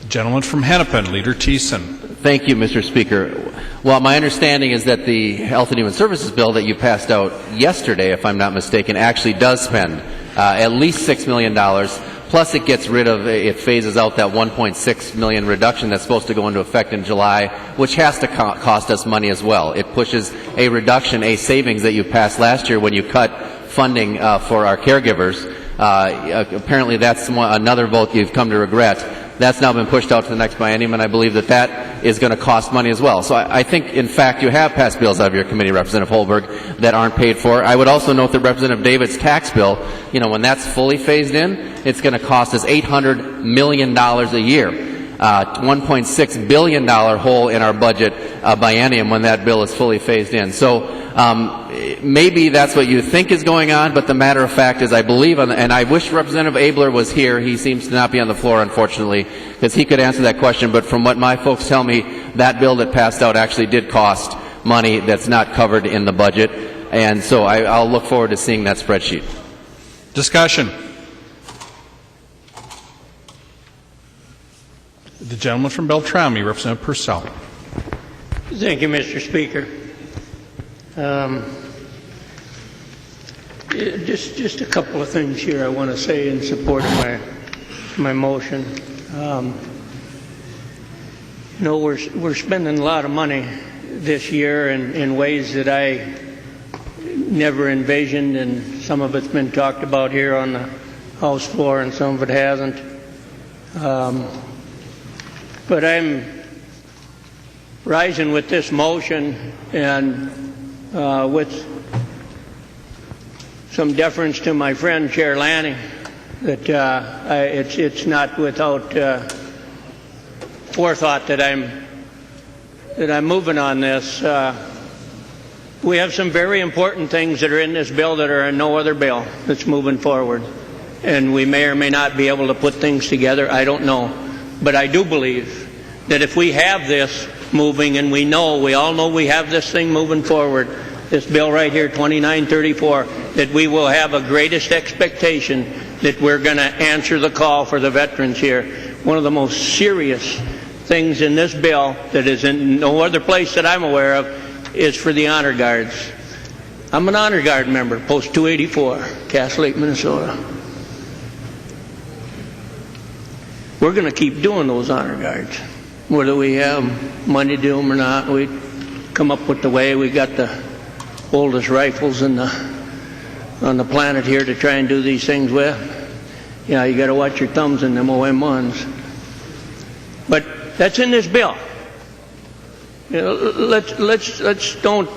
The gentleman from Hennepin, Leader Thiessen. Thank you, Mr. Speaker. Well, my understanding is that the Health and Human Services bill that you passed out yesterday, if I'm not mistaken, actually does spend at least $6 million. Plus, it gets rid of, it phases out that $1.6 million reduction that's supposed to go into effect in July, which has to cost us money as well. It pushes a reduction, a savings that you passed last year when you cut funding for our caregivers. Apparently, that's another vote you've come to regret. That's now been pushed out to the next biennium, and I believe that that is going to cost money as well. So I think, in fact, you have passed bills out of your committee, Representative Holberg, that aren't paid for. I would also note that Representative David's tax bill, when that's fully phased in, it's going to cost us $800 million a year. $1.6 billion hole in our budget biennium when that bill is fully phased in. So maybe that's what you think is going on, but the matter of fact is I believe, and I wish Representative Abler was here. He seems to not be on the floor, unfortunately, because he could answer that question. But from what my folks tell me, that bill that passed out actually did cost money that's not covered in the budget. And so I'll look forward to seeing that spreadsheet. Discussion. The gentleman from Beltrami, Representative Persell. Thank you, Mr. Speaker. Just a couple of things here I want to say in support of my motion. We're spending a lot of money this year in ways that I never envisioned, and some of it's been talked about here on the House floor, and some of it hasn't. But I'm rising with this motion and with some deference to my friend Chair Lanning, that it's not without forethought that I'm moving on this. We have some very important things that are in this bill that are in no other bill that's moving forward, and we may or may not be able to put things together. I don't know. But I do believe that if we have this moving, and we all know we have this thing moving forward, this bill right here, 2934, that we will have a greatest expectation that we're going to answer the call for the veterans here. One of the most serious things in this bill that is in no other place that I'm aware of is for the honor guards. I'm an honor guard member, Post 284, Cass Lake, Minnesota. We're going to keep doing those honor guards. Whether we have money to do them or not, we come up with the way. We got the oldest rifles on the planet here to try and do these things with. Yeah, you got to watch your thumbs in them OM1s. But that's in this bill. Let's don't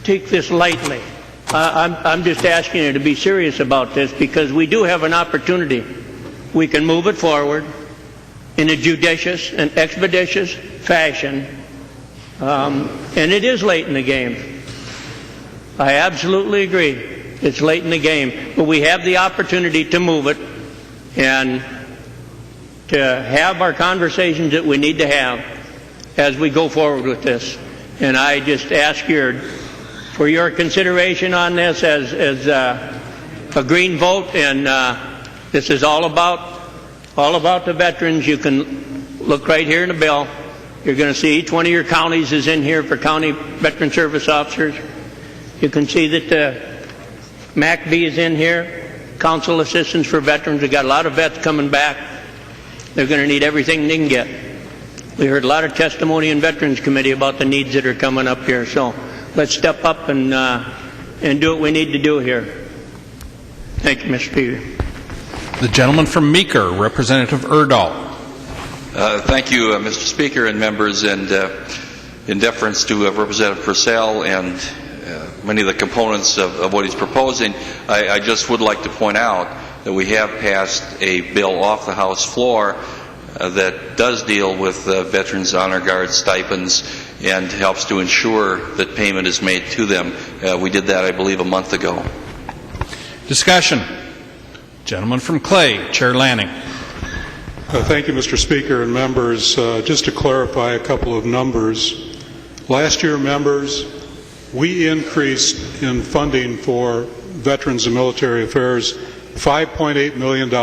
take this lightly. I'm just asking you to be serious about this, because we do have an opportunity. We can move it forward in a judicious and expeditious fashion, and it is late in the game. I absolutely agree. It's late in the game, but we have the opportunity to move it and to have our conversations that we need to have as we go forward with this. And I just ask for your consideration on this as a green vote, and this is all about the veterans. You can look right here in the bill. You're going to see each one of your counties is in here for county veteran service officers. You can see that the MACV is in here, council assistance for veterans. We've got a lot of vets coming back. They're going to need everything they can get. We heard a lot of testimony in Veterans Committee about the needs that are coming up here. So let's step up and do what we need to do here. Thank you, Mr. Speaker. The gentleman from Meeker, Representative Erdahl. Thank you, Mr. Speaker and members, and in deference to Representative Persell and many of the components of what he's proposing, I just would like to point out that we have passed a bill off the House floor that does deal with Veterans Honor Guard stipends and helps to ensure that payment is made to them. We did that, I believe, a month ago. Discussion. Gentleman from Clay, Chair Lanning. Thank you, Mr. Speaker and members. Just to clarify a couple of numbers. Last year, members, we increased in funding for Veterans and Military Affairs $5.8 million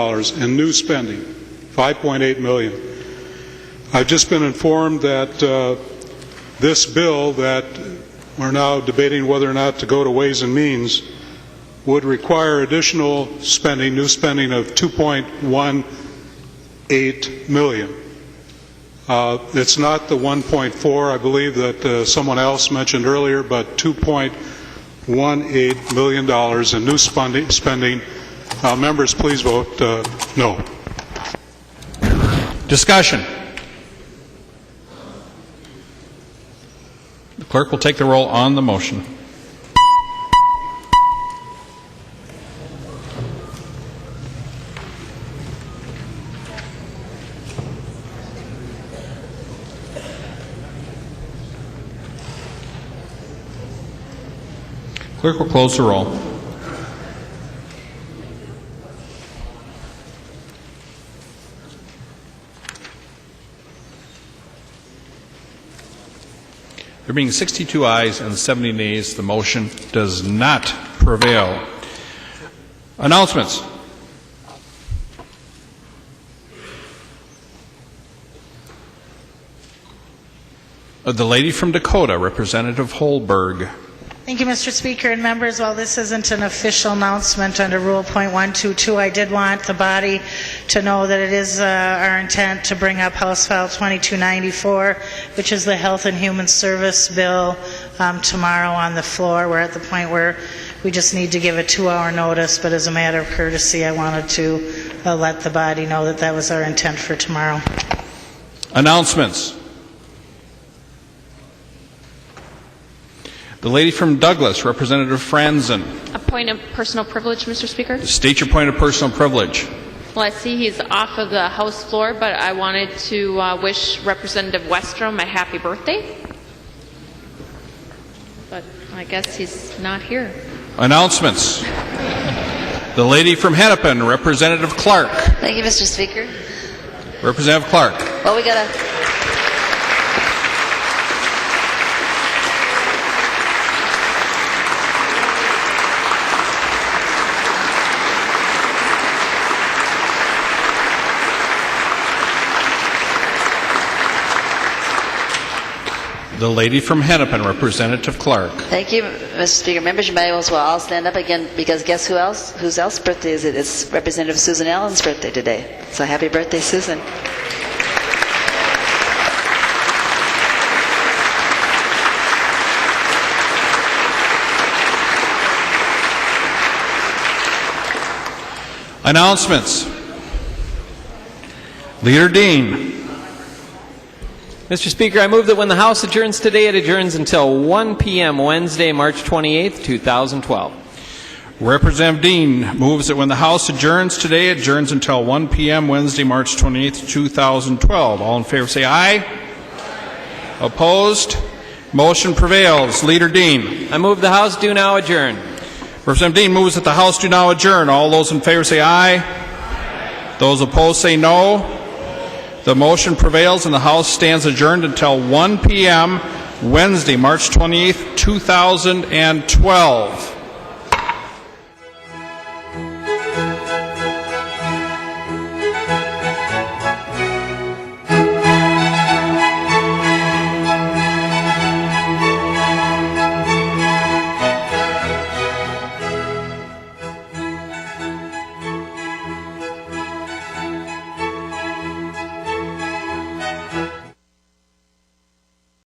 in new spending. $5.8 million. I've just been informed that this bill that we're now debating whether or not to go to Ways and Means would require additional spending, new spending of $2.18 million. It's not the 1.4, I believe, that someone else mentioned earlier, but $2.18 million in new spending. Members, please vote no. Discussion. The clerk will take the roll on the motion. Clerk will close the roll. There being 62 ayes and 70 nays, the motion does not prevail. Announcements. The lady from Dakota, Representative Holberg. Thank you, Mr. Speaker and members. While this isn't an official announcement under Rule .122, I did want the body to know that it is our intent to bring up House File 2294, which is the Health and Human Service Bill, tomorrow on the floor. We're at the point where we just need to give a 2-hour notice, but as a matter of courtesy, I wanted to let the body know that that was our intent for tomorrow. Announcements. The lady from Douglas, Representative Franzen. A point of personal privilege, Mr. Speaker. State your point of personal privilege. Well, I see he's off of the House floor, but I wanted to wish Representative Westrom a happy birthday. But I guess he's not here. Announcements. The lady from Hennepin, Representative Clark. Thank you, Mr. Speaker. Representative Clark. Well, we got a... The lady from Hennepin, Representative Clark. Thank you, Mr. Speaker. Members, you might as well all stand up again because guess whose else's birthday is it? It's Representative Susan Allen's birthday today. So happy birthday, Susan. Announcements. Leader Dean. Mr. Speaker, I move that when the House adjourns today, it adjourns until 1 p.m. Wednesday, March 28th, 2012. Representative Dean moves that when the House adjourns today, it adjourns until 1 p.m. Wednesday, March 28th, 2012. All in favor say aye. Opposed? Motion prevails. Leader Dean. I move the House do now adjourn. Representative Dean moves that the House do now adjourn. All those in favor say aye. Those opposed say no. The motion prevails and the House stands adjourned until 1 p.m. Wednesday, March 28th, 2012.